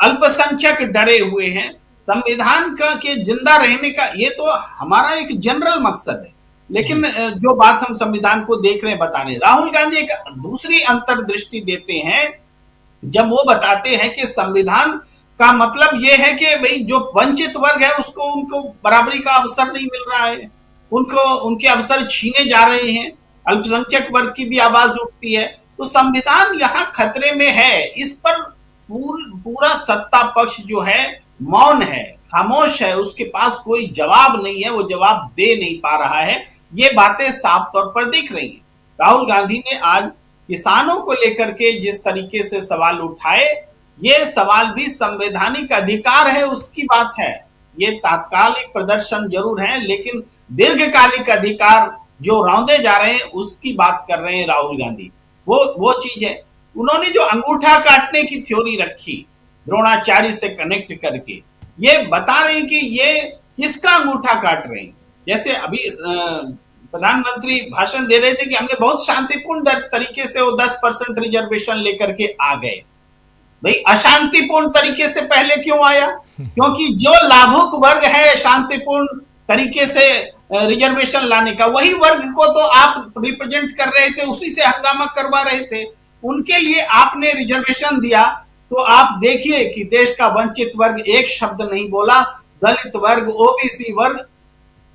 अल्पसंख्यक डरे हुए हैं। संविधान का के जिंदा रहने का ये तो हमारा एक जनरल मकसद है, लेकिन जो बात हम संविधान को देख रहे हैं, बता रहे हैं, राहुल गांधी एक दूसरी अंतर्दृष्टि देते हैं जब वो बताते हैं कि संविधान का मतलब ये है कि भाई जो वंचित वर्ग है उनको बराबरी का अवसर नहीं मिल रहा है, उनके अवसर छीने जा रहे हैं, अल्पसंख्यक वर्ग की भी आवाज उठती है। तो संविधान यहाँ खतरे में है। इस पर पूरा सत्ता पक्ष जो है मौन है, खामोश है, उसके पास कोई जवाब नहीं है, वो जवाब दे नहीं पा रहा है। ये बातें साफ तौर पर दिख रही हैं। राहुल गांधी ने आज किसानों को लेकर के जिस तरीके से सवाल उठाए, ये सवाल भी संवैधानिक अधिकार है, उसकी बात है। ये तात्कालिक प्रदर्शन जरूर है, लेकिन दीर्घकालिक अधिकार जो रौंदे जा रहे हैं उसकी बात कर रहे हैं राहुल गांधी। वो चीज है। उन्होंने जो अंगूठा काटने की थ्योरी रखी द्रोणाचार्य से कनेक्ट करके, ये बता रहे हैं कि ये किसका अंगूठा काट रहे हैं। जैसे अभी प्रधानमंत्री भाषण दे रहे थे कि हमने बहुत शांतिपूर्ण तरीके से वो 10% रिजर्वेशन लेकर के आ गए। भाई अशांतिपूर्ण तरीके से पहले क्यों आया? क्योंकि जो लाभुक वर्ग है शांतिपूर्ण तरीके से रिजर्वेशन लाने का, वही वर्ग को तो आप रिप्रेजेंट कर रहे थे, उसी से हंगामा करवा रहे थे, उनके लिए आपने रिजर्वेशन दिया। तो आप देखिए कि देश का वंचित वर्ग एक शब्द नहीं बोला। दलित वर्ग, ओबीसी वर्ग,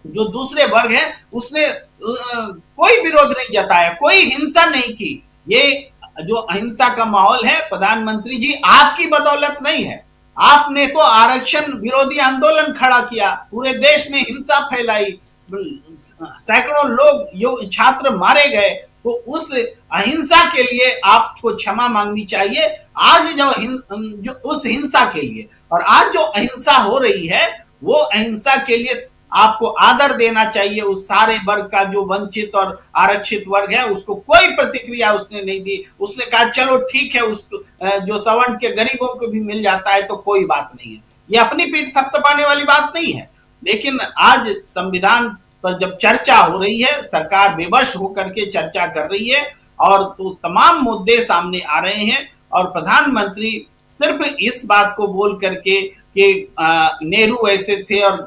जो दूसरे वर्ग है, उसने कोई विरोध नहीं जताया, कोई हिंसा नहीं की। ये जो अहिंसा का माहौल है, प्रधानमंत्री जी आपकी बदौलत नहीं है। आपने तो आरक्षण विरोधी आंदोलन खड़ा किया, पूरे देश में हिंसा फैलाई, सैकड़ों लोग छात्र मारे गए। तो उस अहिंसा के लिए आपको क्षमा मांगनी चाहिए। आज जो उस हिंसा के लिए, और आज जो अहिंसा हो रही है, वो अहिंसा के लिए आपको आदर देना चाहिए। उस सारे वर्ग का जो वंचित और आरक्षित वर्ग है, उसको कोई प्रतिक्रिया उसने नहीं दी। उसने कहा चलो ठीक है, उसको जो सवर्ण के गरीबों को भी मिल जाता है तो कोई बात नहीं है। ये अपनी पीठ थपथपाने वाली बात नहीं है। लेकिन आज संविधान पर जब चर्चा हो रही है, सरकार विवश होकर के चर्चा कर रही है, और तो तमाम मुद्दे सामने आ रहे हैं, और प्रधानमंत्री सिर्फ इस बात को बोल करके कि नेहरू ऐसे थे और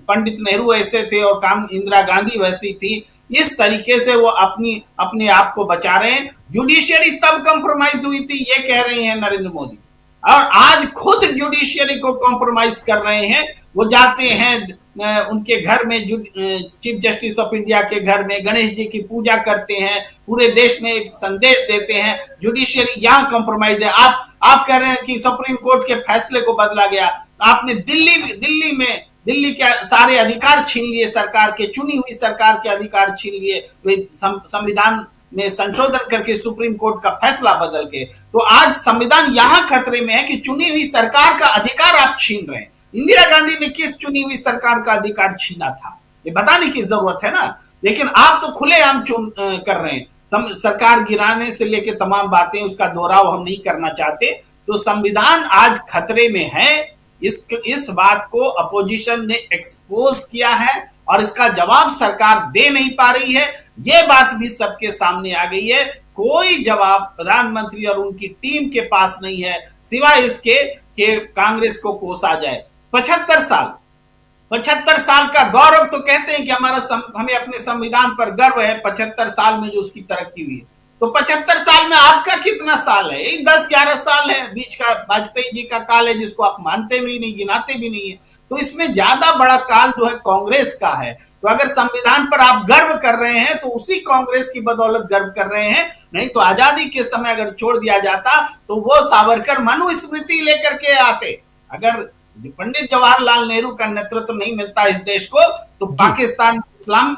पंडित नेहरू ऐसे थे और इंदिरा गांधी वैसी थी, इस तरीके से वो अपने आप को बचा रहे हैं। जुडिशियरी तब कॉम्प्रोमाइज हुई थी, ये कह रहे हैं नरेंद्र मोदी, और आज खुद जुडिशियरी को कॉम्प्रोमाइज कर रहे हैं। वो जाते हैं उनके घर में, चीफ जस्टिस ऑफ इंडिया के घर में गणेश जी की पूजा करते हैं, पूरे देश में एक संदेश देते हैं। जुडिशियरी यहाँ कॉम्प्रोमाइज है। आप कह रहे हैं कि सुप्रीम कोर्ट के फैसले को बदला गया। आपने दिल्ली के सारे अधिकार छीन लिए, सरकार के, चुनी हुई सरकार के अधिकार छीन लिए, संविधान में संशोधन करके सुप्रीम कोर्ट का फैसला बदल के। तो आज संविधान यहां खतरे में है कि चुनी हुई सरकार का अधिकार आप छीन रहे हैं। इंदिरा गांधी ने किस चुनी हुई सरकार का अधिकार छीना था, ये बताने की जरूरत है ना। लेकिन आप तो खुलेआम कर रहे हैं। सरकार गिराने से लेके तमाम बातें, उसका दोहराव हम नहीं करना चाहते। तो संविधान आज खतरे में है। इस बात को अपोजिशन ने एक्सपोज किया है, और इसका जवाब सरकार दे नहीं पा रही है। ये बात भी सबके सामने आ गई है। कोई जवाब प्रधानमंत्री और उनकी टीम के पास नहीं है, सिवाय इसके कि कांग्रेस को कोसा जाए। 75 साल का गौरव तो कहते हैं कि हमें अपने संविधान पर गर्व है, 75 साल में जो उसकी तरक्की हुई है। तो 75 साल में आपका कितना साल है? यही 10-11 साल है, बीच का वाजपेयी जी का काल है, जिसको आप मानते भी नहीं, गिनाते भी नहीं है। तो इसमें ज्यादा बड़ा काल जो है कांग्रेस का है। तो अगर संविधान पर आप गर्व कर रहे हैं तो उसी कांग्रेस की बदौलत गर्व कर रहे हैं। नहीं तो आजादी के समय अगर छोड़ दिया जाता तो वो सावरकर मनुस्मृति लेकर के आते। अगर पंडित जवाहरलाल नेहरू का नेतृत्व नहीं मिलता इस देश को, तो पाकिस्तान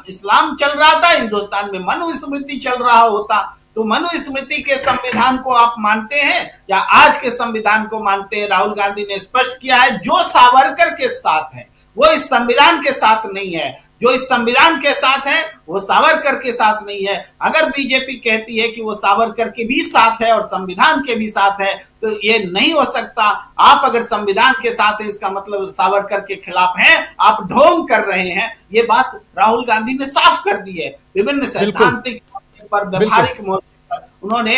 इस्लाम चल रहा था, हिंदुस्तान में मनुस्मृति चल रहा होता। तो मनुस्मृति के संविधान को आप मानते हैं या आज के संविधान को मानते हैं? राहुल गांधी ने स्पष्ट किया है, जो सावरकर के साथ है वो इस संविधान के साथ नहीं है। जो इस संविधान के साथ है वो सावरकर के साथ नहीं है। अगर बीजेपी कहती है कि वो सावरकर के भी साथ है और संविधान के भी साथ है तो ये नहीं हो सकता। आप अगर संविधान के साथ है इसका मतलब सावरकर के खिलाफ हैं, आप ढोंग कर रहे हैं। ये बात राहुल गांधी ने साफ कर दी है। विभिन्न सैद्धांतिक पर व्यवहारिक मोर्चे पर उन्होंने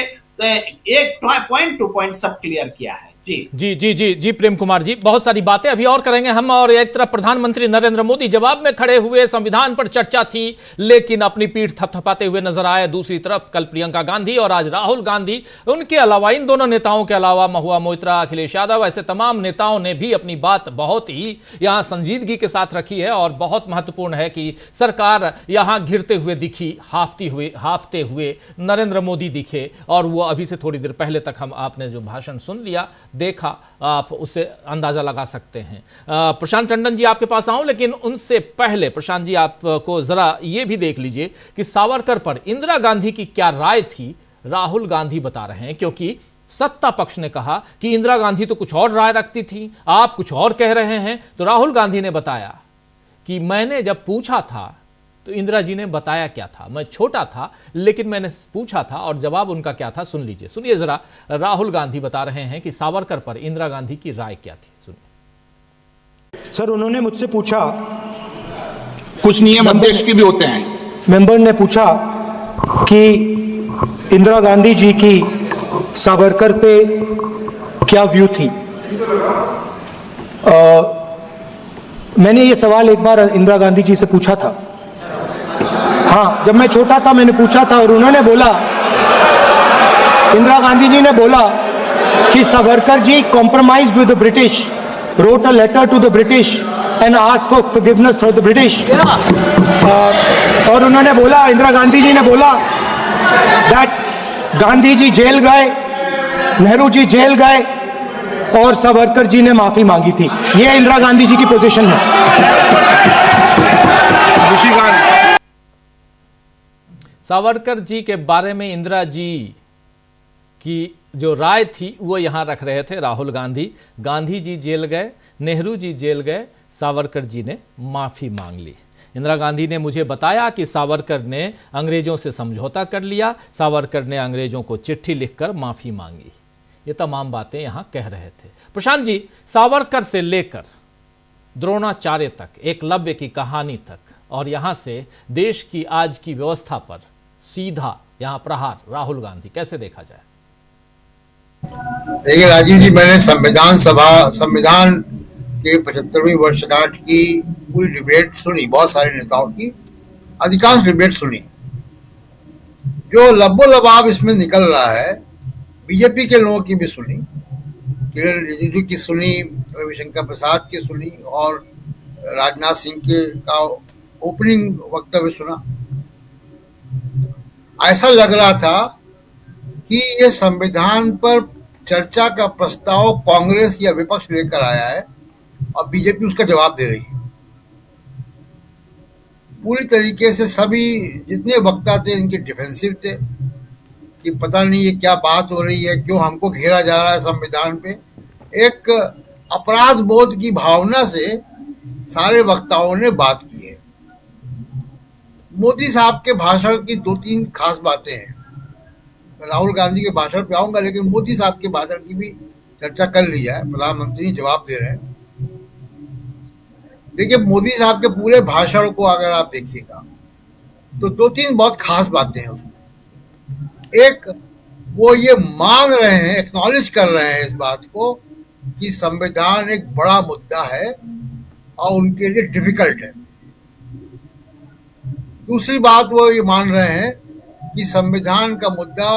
एक पॉइंट टू पॉइंट सब क्लियर किया है। जी जी जी जी जी प्रेम कुमार जी, बहुत सारी बातें अभी और करेंगे हम। और एक तरफ प्रधानमंत्री नरेंद्र मोदी जवाब में खड़े हुए, संविधान पर चर्चा थी लेकिन अपनी पीठ थपथपाते हुए नजर आए। दूसरी तरफ कल प्रियंका गांधी और आज राहुल गांधी, उनके अलावा इन दोनों नेताओं के अलावा महुआ मोइत्रा, अखिलेश यादव, ऐसे तमाम नेताओं ने भी अपनी बात बहुत ही यहां संजीदगी के साथ रखी है। और बहुत महत्वपूर्ण है कि सरकार यहां घिरते हुए दिखी, हाफते हुए नरेंद्र मोदी दिखे। और वो अभी से थोड़ी देर पहले तक आपने जो भाषण सुन लिया, देखा, आप उससे अंदाजा लगा सकते हैं। प्रशांत टंडन जी आपके पास आऊं, लेकिन उनसे पहले प्रशांत जी आपको जरा ये भी देख लीजिए कि सावरकर पर इंदिरा गांधी की क्या राय थी। राहुल गांधी बता रहे हैं, क्योंकि सत्ता पक्ष ने कहा कि इंदिरा गांधी तो कुछ और राय रखती थी, आप कुछ और कह रहे हैं। तो राहुल गांधी ने बताया कि मैंने जब पूछा था तो इंदिरा जी ने बताया क्या था, मैं छोटा था लेकिन मैंने पूछा था और जवाब उनका क्या था। सुन लीजिए, सुनिए जरा। राहुल गांधी बता रहे हैं कि सावरकर पर इंदिरा गांधी की राय क्या थी, सुनिए। सर, उन्होंने मुझसे पूछा, कुछ नियम अध्यक्ष के भी होते हैं। मेंबर ने पूछा कि इंदिरा गांधी जी की सावरकर पे क्या व्यू थी। मैंने ये सवाल एक बार इंदिरा गांधी जी से पूछा था। हाँ, जब मैं छोटा था मैंने पूछा था और उन्होंने बोला, इंदिरा गांधी जी ने बोला कि Savarkar ji compromised with the British, wrote a letter to the British and asked for forgiveness for the British. और उन्होंने बोला, इंदिरा गांधी जी ने बोला that गांधी जी जेल गए, नेहरू जी जेल गए और सावरकर जी ने माफी मांगी थी। ये इंदिरा गांधी जी की पोजीशन है। सावरकर जी के बारे में इंदिरा जी की जो राय थी वो यहां रख रहे थे राहुल गांधी। गांधी जी जेल गए, नेहरू जी जेल गए, सावरकर जी ने माफी मांग ली। इंदिरा गांधी ने मुझे बताया कि सावरकर ने अंग्रेजों से समझौता कर लिया, सावरकर ने अंग्रेजों को चिट्ठी लिखकर माफी मांगी। ये तमाम बातें यहां कह रहे थे। प्रशांत जी, सावरकर से लेकर द्रोणाचार्य तक, एकलव्य की कहानी तक, और यहां से देश की आज की व्यवस्था पर सीधा यहां प्रहार राहुल गांधी, कैसे देखा जाए? देखिए राजीव जी, मैंने संविधान के 75वीं वर्षगांठ की पूरी डिबेट सुनी, बहुत सारे नेताओं की, अधिकांश डिबेट सुनी। जो लबो-लबाब इसमें निकल रहा है, बीजेपी के लोगों की भी सुनी, किरण रिजिजू की सुनी, रविशंकर प्रसाद की सुनी और राजनाथ सिंह के का ओपनिंग वक्तव्य सुना। ऐसा लग रहा था कि ये संविधान पर चर्चा का प्रस्ताव कांग्रेस या विपक्ष लेकर आया है और बीजेपी उसका जवाब दे रही है। पूरी तरीके से सभी जितने वक्ता थे इनके डिफेंसिव थे कि पता नहीं ये क्या बात हो रही है, क्यों हमको घेरा जा रहा है संविधान पे। एक अपराध बोध की भावना से सारे वक्ताओं ने बात की है। मोदी साहब के भाषण की 2-3 खास बातें हैं। राहुल गांधी के भाषण पे आऊंगा, लेकिन मोदी साहब के भाषण की भी चर्चा कर ली है। प्रधानमंत्री जवाब दे रहे हैं। देखिए, मोदी साहब के पूरे भाषण को अगर आप देखिएगा तो 2-3 बहुत खास बातें हैं उसमें। एक, वो ये मान रहे हैं, एक्नॉलेज कर रहे हैं इस बात को कि संविधान एक बड़ा मुद्दा है और उनके लिए डिफिकल्ट है। दूसरी बात, वो ये मान रहे हैं कि संविधान का मुद्दा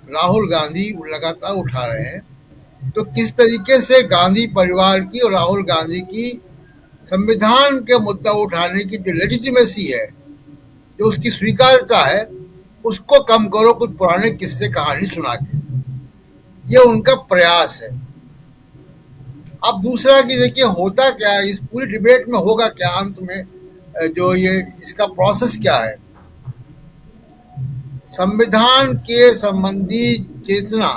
राहुल गांधी लगातार उठा रहे हैं, तो किस तरीके से गांधी परिवार की और राहुल गांधी की संविधान के मुद्दा उठाने की जो लेजिटिमेसी है, जो उसकी स्वीकार्यता है, उसको कम करो कुछ पुराने किस्से कहानी सुना के। ये उनका प्रयास है। अब दूसरा कि देखिए होता क्या है इस पूरी डिबेट में, होगा क्या अंत में, जो ये इसका प्रोसेस क्या है। संविधान के संबंधी चेतना,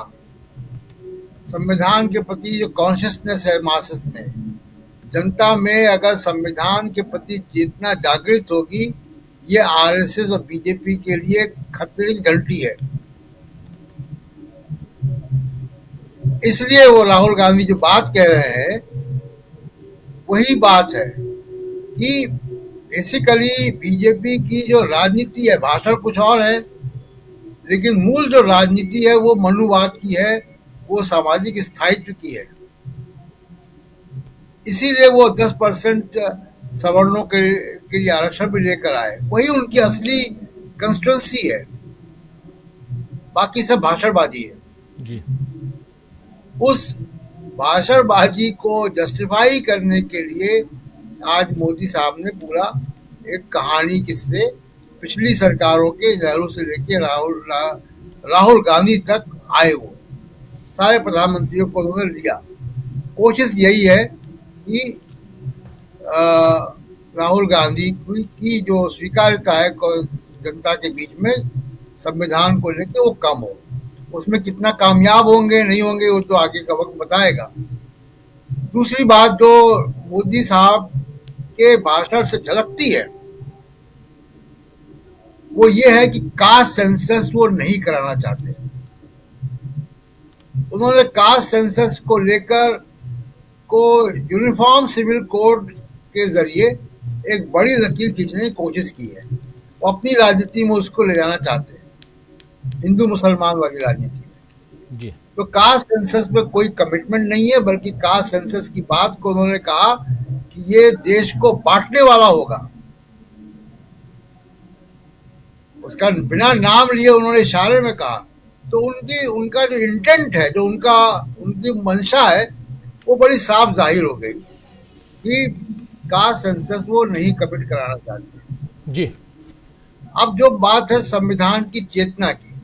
संविधान के प्रति जो कॉन्शियसनेस है मासेस में, जनता में अगर संविधान के प्रति चेतना जागृत होगी, ये आरएसएस और बीजेपी के लिए खतरे की घंटी है। इसलिए वो राहुल गांधी जो बात कह रहे हैं वही बात है कि बेसिकली बीजेपी की जो राजनीति है, भाषण कुछ और है, लेकिन मूल जो राजनीति है वो मनुवाद की है, वो सामाजिक स्थायित्व की है। इसीलिए वो 10% सवर्णों के लिए आरक्षण भी लेकर आए, वही उनकी असली कंस्टिट्यूंसी है, बाकी सब भाषणबाजी है जी। उस भाषणबाजी को जस्टिफाई करने के लिए आज मोदी साहब ने पूरा एक कहानी किस्से पिछली सरकारों के नेहरू से लेके राहुल गांधी तक आए, वो सारे प्रधानमंत्रियों को उन्होंने लिया। कोशिश यही है कि राहुल गांधी की जो स्वीकार्यता है जनता के बीच में संविधान को लेकर वो कम हो। उसमें कितना कामयाब होंगे नहीं होंगे वो तो आगे का वक्त बताएगा। दूसरी बात जो मोदी साहब के भाषण से झलकती है वो ये है कि कास्ट सेंसस वो नहीं कराना चाहते। उन्होंने कास्ट सेंसस को लेकर को यूनिफॉर्म सिविल कोड के जरिए एक बड़ी लकीर खींचने की कोशिश की है। वो अपनी राजनीति में उसको ले जाना चाहते हैं, हिंदू मुसलमान वाली राजनीति में जी। तो कास्ट सेंसस में कोई कमिटमेंट नहीं है, बल्कि कास्ट सेंसस की बात को उन्होंने कहा कि ये देश को बांटने वाला होगा। उसका बिना नाम लिए उन्होंने इशारे में कहा। तो उनका जो इंटेंट है, जो उनकी मंशा है, वो बड़ी साफ जाहिर हो गई कि कास्ट सेंसस वो नहीं कमिट कराना चाहते जी। अब जो बात है संविधान की चेतना की,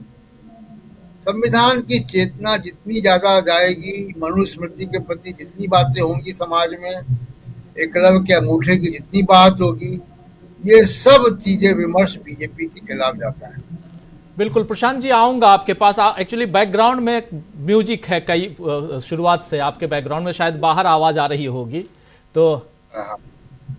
संविधान की चेतना जितनी ज्यादा जाएगी, मनुस्मृति के प्रति जितनी बातें होंगी समाज में, एकलव्य के अंगूठे की जितनी बात होगी, ये सब चीजें विमर्श बीजेपी के खिलाफ जाता है। बिल्कुल प्रशांत जी, आऊंगा आपके पास। एक्चुअली बैकग्राउंड में म्यूजिक है, कई शुरुआत से आपके बैकग्राउंड में शायद बाहर आवाज आ रही होगी, तो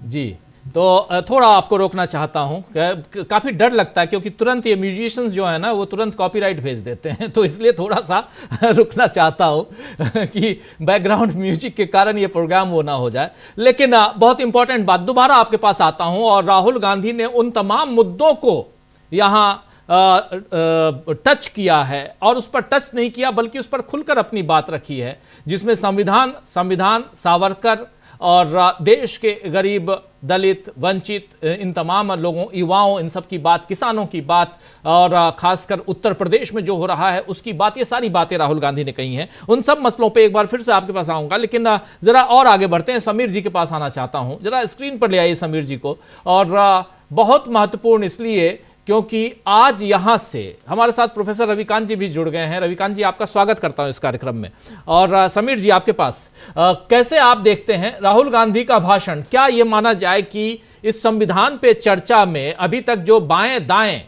जी, तो थोड़ा आपको रोकना चाहता हूं। काफी डर लगता है क्योंकि तुरंत ये म्यूजिशियंस जो है ना वो तुरंत कॉपीराइट भेज देते हैं, तो इसलिए थोड़ा सा रुकना चाहता हूं कि बैकग्राउंड म्यूजिक के कारण ये प्रोग्राम वो ना हो जाए। लेकिन बहुत इंपॉर्टेंट बात, दोबारा आपके पास आता हूं। और राहुल गांधी ने उन तमाम मुद्दों को यहाँ टच किया है, और उस पर टच नहीं किया बल्कि उस पर खुलकर अपनी बात रखी है, जिसमें संविधान, सावरकर और देश के गरीब, दलित, वंचित, इन तमाम लोगों, युवाओं, इन सब की बात, किसानों की बात, और खासकर उत्तर प्रदेश में जो हो रहा है उसकी बात, ये सारी बातें राहुल गांधी ने कही हैं। उन सब मसलों पे एक बार फिर से आपके पास आऊंगा, लेकिन जरा और आगे बढ़ते हैं। समीर जी के पास आना चाहता हूं, जरा स्क्रीन पर ले आइए समीर जी को। और बहुत महत्वपूर्ण इसलिए क्योंकि आज यहां से हमारे साथ प्रोफेसर रविकांत जी भी जुड़ गए हैं। रविकांत जी, आपका स्वागत करता हूं इस कार्यक्रम में। और समीर जी, आपके पास कैसे आप देखते हैं राहुल गांधी का भाषण? क्या यह माना जाए कि इस संविधान पे चर्चा में अभी तक जो बाएं दाएं,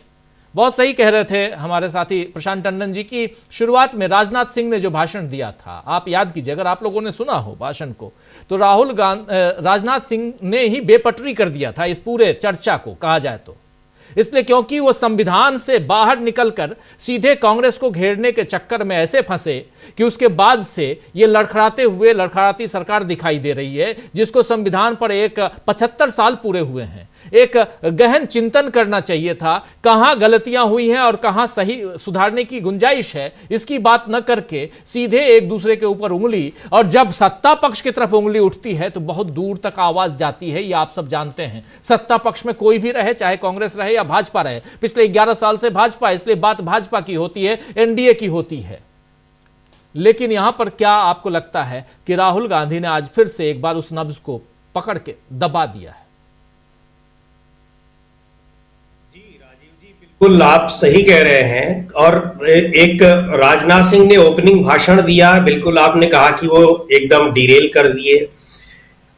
बहुत सही कह रहे थे हमारे साथी प्रशांत टंडन जी की शुरुआत में राजनाथ सिंह ने जो भाषण दिया था, आप याद कीजिए अगर आप लोगों ने सुना हो भाषण को, तो राजनाथ सिंह ने ही बेपटरी कर दिया था इस पूरे चर्चा को, कहा जाए तो। इसलिए क्योंकि वो संविधान से बाहर निकलकर सीधे कांग्रेस को घेरने के चक्कर में ऐसे फंसे कि उसके बाद से ये लड़खड़ाती सरकार दिखाई दे रही है, जिसको संविधान पर एक 75 साल पूरे हुए हैं। एक गहन चिंतन करना चाहिए था, कहां गलतियां हुई हैं और कहां सही सुधारने की गुंजाइश है, इसकी बात न करके सीधे एक दूसरे के ऊपर उंगली। और जब सत्ता पक्ष की तरफ उंगली उठती है तो बहुत दूर तक आवाज जाती है, ये आप सब जानते हैं। सत्ता पक्ष में कोई भी रहे, चाहे कांग्रेस रहे या भाजपा रहे, पिछले 11 साल से भाजपा, इसलिए बात भाजपा की होती है, एनडीए की होती है। लेकिन यहां पर क्या आपको लगता है कि राहुल गांधी ने आज फिर से एक बार उस नब्ज को पकड़ के दबा दिया है? बिल्कुल आप सही कह रहे हैं। और एक राजनाथ सिंह ने ओपनिंग भाषण दिया, बिल्कुल आपने कहा कि वो एकदम डिरेल कर दिए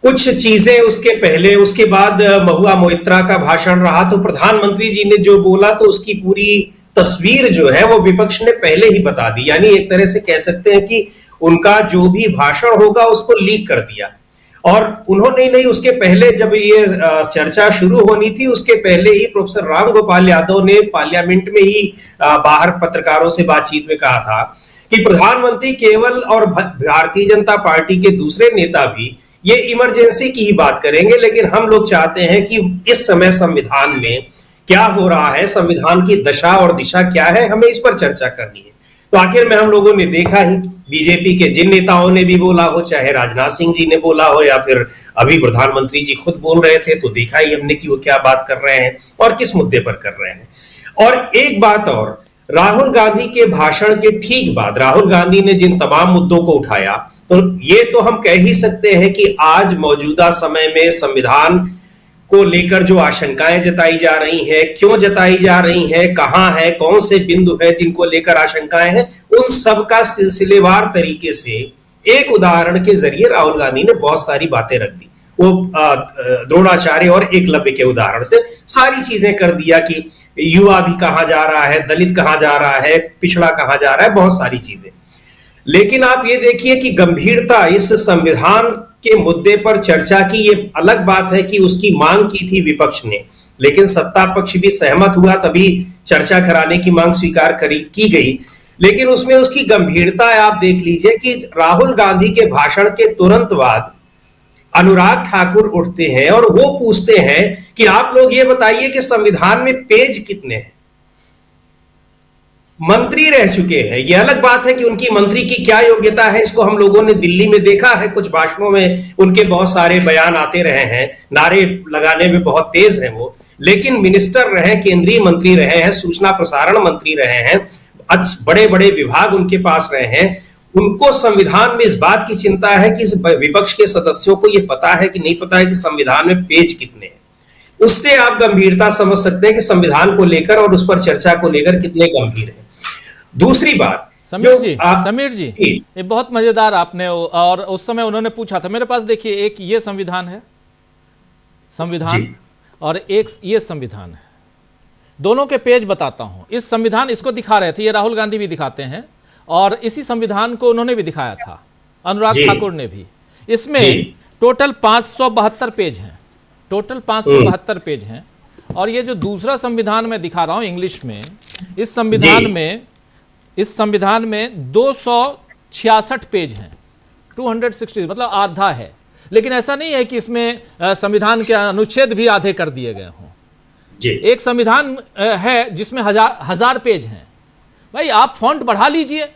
कुछ चीजें उसके पहले। उसके बाद महुआ मोइत्रा का भाषण रहा, तो प्रधानमंत्री जी ने जो बोला तो उसकी पूरी तस्वीर जो है वो विपक्ष ने पहले ही बता दी। यानी एक तरह से कह सकते हैं कि उनका जो भी भाषण होगा उसको लीक कर दिया। और उन्होंने नहीं, उसके पहले जब ये चर्चा शुरू होनी थी उसके पहले ही प्रोफेसर राम गोपाल यादव ने पार्लियामेंट में ही बाहर पत्रकारों से बातचीत में कहा था कि प्रधानमंत्री केवल और भारतीय जनता पार्टी के दूसरे नेता भी ये इमरजेंसी की ही बात करेंगे, लेकिन हम लोग चाहते हैं कि इस समय संविधान में क्या हो रहा है, संविधान की दशा और दिशा क्या है, हमें इस पर चर्चा करनी है। तो आखिर में हम लोगों ने देखा ही, बीजेपी के जिन नेताओं ने भी बोला हो, चाहे राजनाथ सिंह जी ने बोला हो या फिर अभी प्रधानमंत्री जी खुद बोल रहे थे, तो देखा ही हमने कि वो क्या बात कर रहे हैं और किस मुद्दे पर कर रहे हैं। और एक बात और, राहुल गांधी के भाषण के ठीक बाद राहुल गांधी ने जिन तमाम मुद्दों को उठाया, तो ये तो हम कह ही सकते हैं कि आज मौजूदा समय में संविधान को लेकर जो आशंकाएं जताई जा रही हैं, क्यों जताई जा रही हैं, कहां है, कौन से बिंदु है जिनको लेकर आशंकाएं हैं, उन सब का सिलसिलेवार तरीके से एक उदाहरण के जरिए राहुल गांधी ने बहुत सारी बातें रख दी। वो द्रोणाचार्य और एकलव्य के उदाहरण से सारी चीजें कर दिया कि युवा भी कहां जा रहा है, दलित कहां जा रहा है, पिछड़ा कहां जा रहा है, बहुत सारी चीजें। लेकिन आप ये देखिए कि गंभीरता इस संविधान के मुद्दे पर चर्चा की, ये अलग बात है कि उसकी मांग की थी विपक्ष ने, लेकिन सत्ता पक्ष भी सहमत हुआ, तभी चर्चा कराने की मांग स्वीकार की गई। लेकिन उसमें उसकी गंभीरता आप देख लीजिए कि राहुल गांधी के भाषण के तुरंत बाद अनुराग ठाकुर उठते हैं और वो पूछते हैं कि आप लोग ये बताइए कि संविधान में पेज कितने हैं। मंत्री रह चुके हैं, ये अलग बात है कि उनकी मंत्री की क्या योग्यता है, इसको हम लोगों ने दिल्ली में देखा है, कुछ भाषणों में उनके बहुत सारे बयान आते रहे हैं, नारे लगाने में बहुत तेज हैं वो, लेकिन मिनिस्टर रहे, केंद्रीय मंत्री रहे हैं, सूचना प्रसारण मंत्री रहे हैं, बड़े बड़े विभाग उनके पास रहे हैं। उनको संविधान में इस बात की चिंता है कि विपक्ष के सदस्यों को यह पता है कि नहीं पता है कि संविधान में पेज कितने हैं। उससे आप गंभीरता समझ सकते हैं कि संविधान को लेकर और उस पर चर्चा को लेकर कितने गंभीर है। दूसरी बात, समीर जी ये बहुत मजेदार आपने, और उस समय उन्होंने पूछा था, मेरे पास देखिए एक ये संविधान है, संविधान और एक ये संविधान है, दोनों के पेज बताता हूं। इस संविधान, इसको दिखा रहे थे, ये राहुल गांधी भी दिखाते हैं, और इसी संविधान को उन्होंने भी दिखाया था, अनुराग ठाकुर ने भी। इसमें टोटल 572 पेज हैं, टोटल 572 पेज हैं। और ये जो दूसरा संविधान मैं दिखा रहा हूं इंग्लिश में, इस संविधान में 266 पेज हैं, 260, मतलब आधा है। लेकिन ऐसा नहीं है कि इसमें संविधान के अनुच्छेद भी आधे कर दिए गए हों। एक संविधान है जिसमें हजार पेज हैं। भाई आप फॉन्ट बढ़ा लीजिए।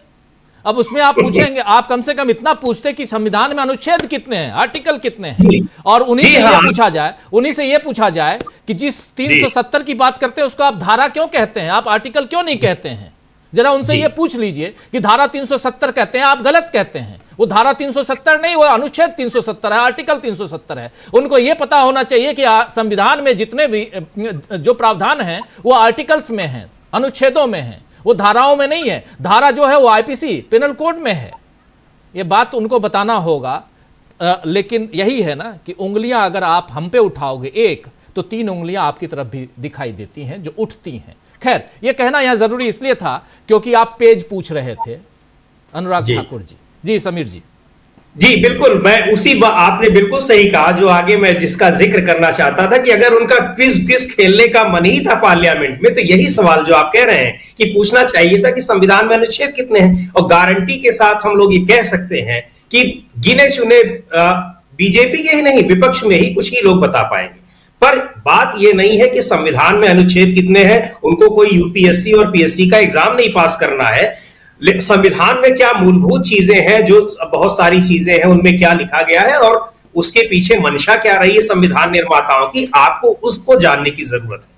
अब उसमें आप पूछेंगे, आप कम से कम इतना पूछते कि संविधान में अनुच्छेद कितने हैं, आर्टिकल कितने हैं, और उन्हीं से ये पूछा जाए कि जिस 370 की बात करते हैं उसको आप धारा क्यों कहते हैं, आप आर्टिकल क्यों नहीं कहते हैं। जरा उनसे ये पूछ लीजिए कि धारा 370 कहते हैं, आप गलत कहते हैं। वो धारा 370 नहीं, वो अनुच्छेद 370 है, आर्टिकल 370 है। उनको ये पता होना चाहिए कि संविधान में जितने भी जो प्रावधान हैं वो आर्टिकल्स में हैं, अनुच्छेदों में हैं, वो धाराओं में नहीं है। धारा जो है वो आईपीसी पेनल कोड में है। ये बात उनको बताना होगा। लेकिन यही है ना कि उंगलियां अगर आप हम पे उठाओगे एक, तो 3 उंगलियां आपकी तरफ भी दिखाई देती हैं जो उठती हैं। खैर, ये कहना यहां जरूरी इसलिए था क्योंकि आप पेज पूछ रहे थे अनुराग ठाकुर जी। जी समीर जी। जी बिल्कुल, मैं आपने बिल्कुल सही कहा। जो आगे मैं जिसका जिक्र करना चाहता था कि अगर उनका क्विज खेलने का मन ही था पार्लियामेंट में, तो यही सवाल जो आप कह रहे हैं कि पूछना चाहिए था कि संविधान में अनुच्छेद कितने हैं। और गारंटी के साथ हम लोग ये कह सकते हैं कि गिने चुने बीजेपी के ही नहीं, विपक्ष में ही कुछ ही लोग बता पाएंगे। पर बात यह नहीं है कि संविधान में अनुच्छेद कितने हैं, उनको कोई यूपीएससी और पीएससी का एग्जाम नहीं पास करना है। संविधान में क्या मूलभूत चीजें हैं, जो बहुत सारी चीजें हैं, उनमें क्या लिखा गया है और उसके पीछे मंशा क्या रही है संविधान निर्माताओं की, आपको उसको जानने की जरूरत है।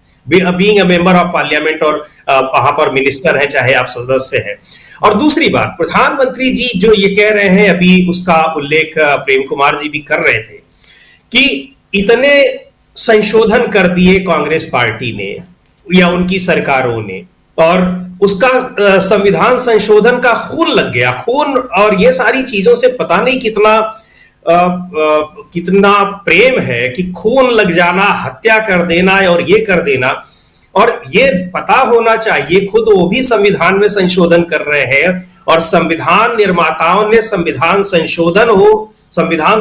Being a member of parliament, और वहां पर मिनिस्टर है चाहे आप सदस्य हैं। और दूसरी बात, प्रधानमंत्री जी जो ये कह रहे हैं, अभी उसका उल्लेख प्रेम कुमार जी भी कर रहे थे कि इतने संशोधन कर दिए कांग्रेस पार्टी ने या उनकी सरकारों ने, और उसका संविधान संशोधन का खून लग गया, खून और ये सारी चीजों से पता नहीं कितना प्रेम है कि खून लग जाना, हत्या कर देना और ये कर देना। और ये पता होना चाहिए, खुद वो भी संविधान में संशोधन कर रहे हैं और संविधान निर्माताओं ने संविधान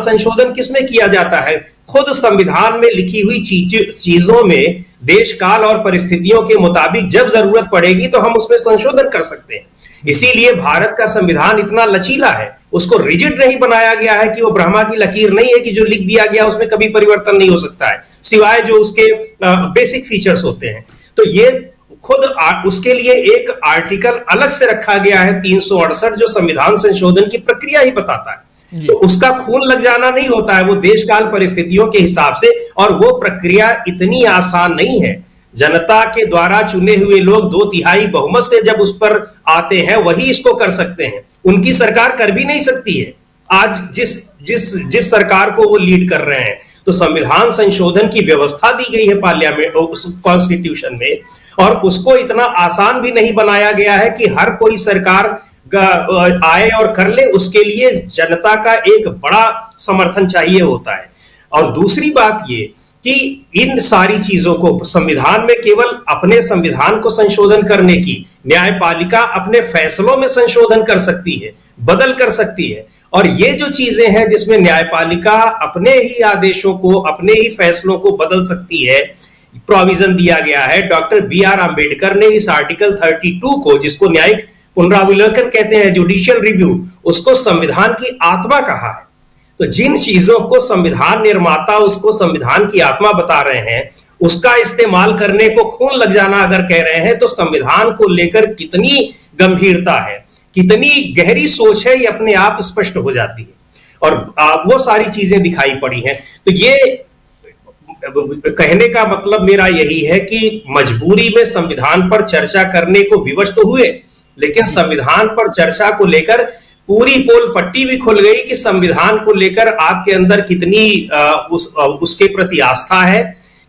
संशोधन किसमें किया जाता है? खुद संविधान में लिखी हुई चीजों में देश काल और परिस्थितियों के मुताबिक जब जरूरत पड़ेगी तो हम उसमें संशोधन कर सकते हैं। इसीलिए भारत का संविधान इतना लचीला है, उसको रिजिड नहीं बनाया गया है कि वो ब्रह्मा की लकीर नहीं है कि जो लिख दिया गया उसमें कभी परिवर्तन नहीं हो सकता है, सिवाय जो उसके बेसिक फीचर्स होते हैं। तो ये खुद उसके लिए एक आर्टिकल अलग से रखा गया है 368 जो संविधान संशोधन की प्रक्रिया ही बताता है। तो उसका खून लग जाना नहीं होता है, वो देश काल परिस्थितियों के हिसाब से, और वो प्रक्रिया इतनी आसान नहीं है। जनता के द्वारा चुने हुए लोग 2/3 बहुमत से जब उस पर आते हैं वही इसको कर सकते हैं, उनकी सरकार कर भी नहीं सकती है आज जिस सरकार को वो लीड कर रहे हैं। तो संविधान संशोधन की व्यवस्था दी गई है पार्लियामेंट कॉन्स्टिट्यूशन में, और उसको इतना आसान भी नहीं बनाया गया है कि हर कोई सरकार आए और कर ले, उसके लिए जनता का एक बड़ा समर्थन चाहिए होता है। और दूसरी बात ये कि इन सारी चीजों को संविधान में केवल अपने संविधान को संशोधन करने की, न्यायपालिका अपने फैसलों में संशोधन कर सकती है, बदल कर सकती है। और ये जो चीजें हैं जिसमें न्यायपालिका अपने ही आदेशों को, अपने ही फैसलों को बदल सकती है, प्रोविजन दिया गया है। डॉक्टर BR आंबेडकर ने इस आर्टिकल 32 को, जिसको न्यायिक पुनरावलोकन कहते हैं, जुडिशियल रिव्यू, उसको संविधान की आत्मा कहा है। तो जिन चीजों को संविधान निर्माता उसको संविधान की आत्मा बता रहे हैं, उसका इस्तेमाल करने को खून लग जाना अगर कह रहे हैं, तो संविधान को लेकर कितनी गंभीरता है, कितनी गहरी सोच है, ये अपने आप स्पष्ट हो जाती है। और वो सारी चीजें दिखाई पड़ी हैं। तो ये कहने का मतलब मेरा यही है कि मजबूरी में संविधान पर चर्चा करने को विवश तो हुए, लेकिन संविधान पर चर्चा को लेकर पूरी पोल पट्टी भी खुल गई कि संविधान को लेकर आपके अंदर कितनी उसके प्रति आस्था है,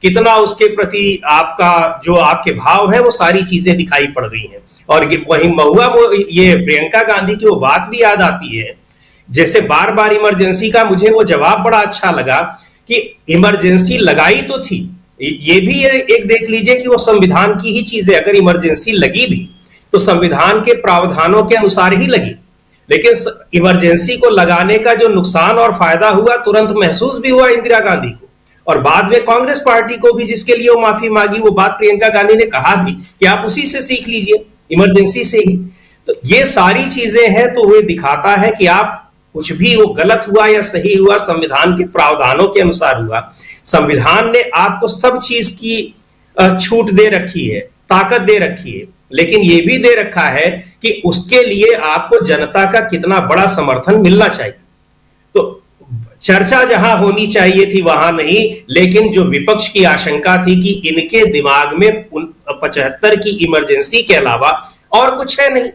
कितना उसके प्रति आपका जो आपके भाव है, वो सारी चीजें दिखाई पड़ गई हैं। और वही महुआ वो ये प्रियंका गांधी की वो बात भी याद आती है, जैसे बार बार इमरजेंसी का मुझे वो जवाब बड़ा अच्छा लगा कि इमरजेंसी लगाई तो थी, ये भी एक देख लीजिए कि वो संविधान की ही चीज है। अगर इमरजेंसी लगी भी तो संविधान के प्रावधानों के अनुसार ही लगी, लेकिन इमरजेंसी को लगाने का जो नुकसान और फायदा हुआ तुरंत महसूस भी हुआ इंदिरा गांधी को, और बाद में कांग्रेस पार्टी को भी, जिसके लिए वो माफी मांगी। वो बात प्रियंका गांधी ने कहा भी कि आप उसी से सीख लीजिए, इमरजेंसी से ही। तो ये सारी चीजें हैं, तो वो दिखाता है कि आप कुछ भी वो गलत हुआ या सही हुआ, संविधान के प्रावधानों के अनुसार हुआ। संविधान ने आपको सब चीज की छूट दे रखी है, ताकत दे रखी है, लेकिन ये भी दे रखा है कि उसके लिए आपको जनता का कितना बड़ा समर्थन मिलना चाहिए। तो चर्चा जहां होनी चाहिए थी वहां नहीं, लेकिन जो विपक्ष की आशंका थी कि इनके दिमाग में 75 की इमरजेंसी के अलावा और कुछ है नहीं।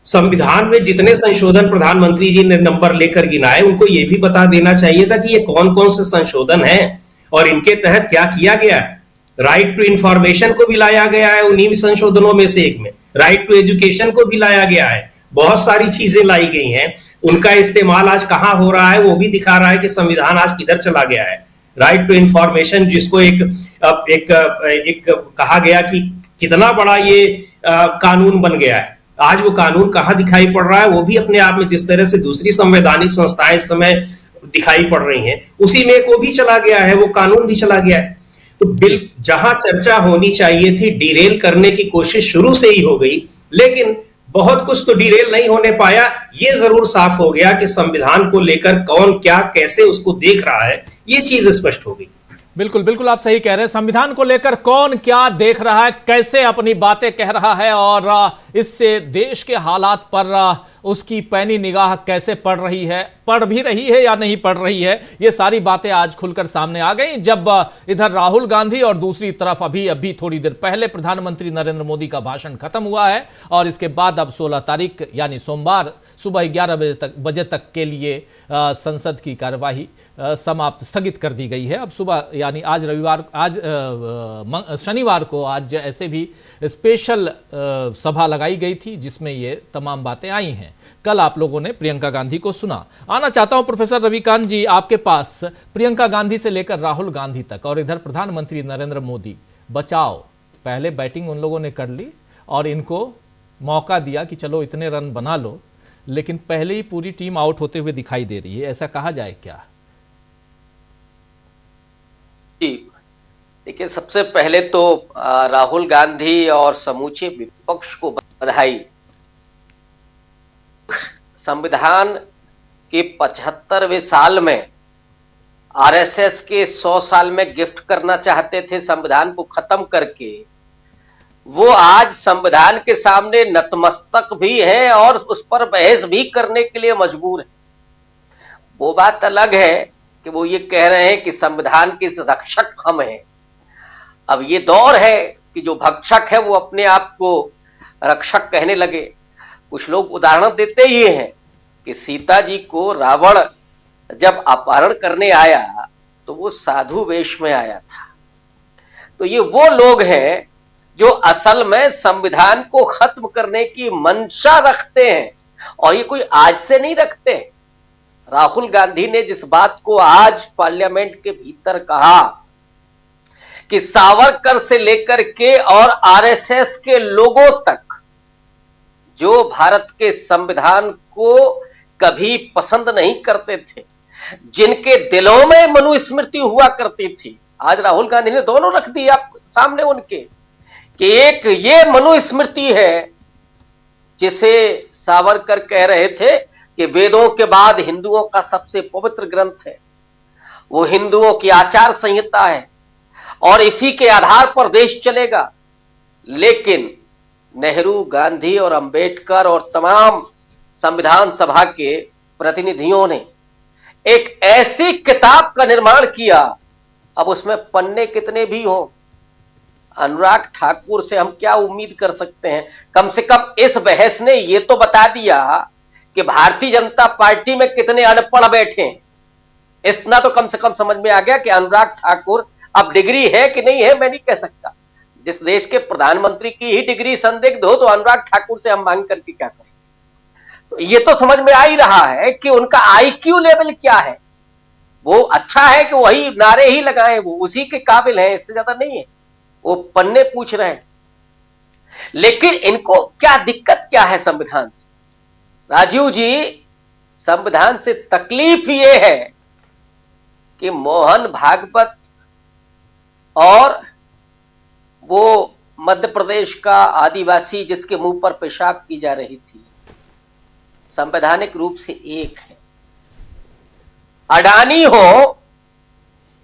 संविधान में जितने संशोधन प्रधानमंत्री जी ने नंबर लेकर गिनाए, उनको यह भी बता देना चाहिए था कि ये कौन कौन से संशोधन हैं और इनके तहत क्या किया गया है। राइट टू इंफॉर्मेशन को भी लाया गया है उन्हीं संशोधनों में से एक में, राइट टू एजुकेशन को भी लाया गया है, बहुत सारी चीजें लाई गई हैं। उनका इस्तेमाल आज कहां हो रहा है वो भी दिखा रहा है कि संविधान आज किधर चला गया है। राइट टू इंफॉर्मेशन, जिसको एक कहा गया कि कितना बड़ा ये कानून बन गया है, आज वो कानून कहां दिखाई पड़ रहा है, वो भी अपने आप में जिस तरह से दूसरी संवैधानिक संस्थाएं इस समय दिखाई पड़ रही हैं, उसी में वो भी चला गया है, वो कानून भी चला गया है। तो बिल जहां चर्चा होनी चाहिए थी, डिरेल करने की कोशिश शुरू से ही हो गई, लेकिन बहुत कुछ तो डिरेल नहीं होने पाया। ये जरूर साफ हो गया कि संविधान को लेकर कौन क्या कैसे उसको देख रहा है, ये चीज स्पष्ट हो गई। बिल्कुल बिल्कुल आप सही कह रहे हैं। संविधान को लेकर कौन क्या देख रहा है, कैसे अपनी बातें कह रहा है, और इससे देश के हालात पर उसकी पैनी निगाह कैसे पड़ रही है, पड़ भी रही है या नहीं पड़ रही है, ये सारी बातें आज खुलकर सामने आ गई। जब इधर राहुल गांधी और दूसरी तरफ अभी थोड़ी देर पहले प्रधानमंत्री नरेंद्र मोदी का भाषण खत्म हुआ है, और इसके बाद अब 16 तारीख यानी सोमवार सुबह 11 बजे तक के लिए संसद की कार्यवाही समाप्त स्थगित कर दी गई है। अब सुबह यानी आज शनिवार को आज ऐसे भी स्पेशल सभा लगाई गई थी जिसमें ये तमाम बातें आई हैं। कल आप लोगों ने प्रियंका गांधी को सुना। आना चाहता हूं प्रोफेसर रविकांत जी आपके पास, प्रियंका गांधी से लेकर राहुल गांधी तक, और इधर प्रधानमंत्री नरेंद्र मोदी, बचाओ, पहले बैटिंग उन लोगों ने कर ली और इनको मौका दिया कि चलो इतने रन बना लो, लेकिन पहले ही पूरी टीम आउट होते हुए दिखाई दे रही है, ऐसा कहा जाए क्या? जी देखिए, सबसे पहले तो राहुल गांधी और समूचे विपक्ष को बधाई। संविधान के 75वें साल में आरएसएस के 100 साल में गिफ्ट करना चाहते थे संविधान को खत्म करके, वो आज संविधान के सामने नतमस्तक भी है और उस पर बहस भी करने के लिए मजबूर है। वो बात अलग है कि वो ये कह रहे हैं कि संविधान के रक्षक हम हैं। अब ये दौर है कि जो भक्षक है वो अपने आप को रक्षक कहने लगे। कुछ लोग उदाहरण देते ही हैं कि सीता जी को रावण जब अपहरण करने आया तो वो साधु वेश में आया था। तो ये वो लोग हैं जो असल में संविधान को खत्म करने की मंशा रखते हैं, और ये कोई आज से नहीं रखते। राहुल गांधी ने जिस बात को आज पार्लियामेंट के भीतर कहा कि सावरकर से लेकर के और आरएसएस के लोगों तक जो भारत के संविधान को कभी पसंद नहीं करते थे, जिनके दिलों में मनुस्मृति हुआ करती थी, आज राहुल गांधी ने दोनों रख दी आप सामने उनके कि एक ये मनुस्मृति है जिसे सावरकर कह रहे थे कि वेदों के बाद हिंदुओं का सबसे पवित्र ग्रंथ है, वो हिंदुओं की आचार संहिता है और इसी के आधार पर देश चलेगा। लेकिन नेहरू, गांधी और अंबेडकर और तमाम संविधान सभा के प्रतिनिधियों ने एक ऐसी किताब का निर्माण किया, अब उसमें पन्ने कितने भी हों, अनुराग ठाकुर से हम क्या उम्मीद कर सकते हैं? कम से कम इस बहस ने यह तो बता दिया कि भारतीय जनता पार्टी में कितने अनपढ़ बैठे हैं। इतना तो कम से कम समझ में आ गया कि अनुराग ठाकुर अब डिग्री है कि नहीं है मैं नहीं कह सकता। जिस देश के प्रधानमंत्री की ही डिग्री संदिग्ध हो तो अनुराग ठाकुर से हम मांग करके क्या करें? तो ये तो समझ में आ ही रहा है कि उनका आईक्यू लेवल क्या है। वो अच्छा है कि वही नारे ही लगाएं, वो उसी के काबिल है, इससे ज्यादा नहीं है। वो पन्ने पूछ रहे हैं। लेकिन इनको क्या दिक्कत क्या है संविधान से? राजीव जी, संविधान से तकलीफ ये है कि मोहन भागवत और वो मध्य प्रदेश का आदिवासी जिसके मुंह पर पेशाब की जा रही थी, संवैधानिक रूप से एक है। अडानी हो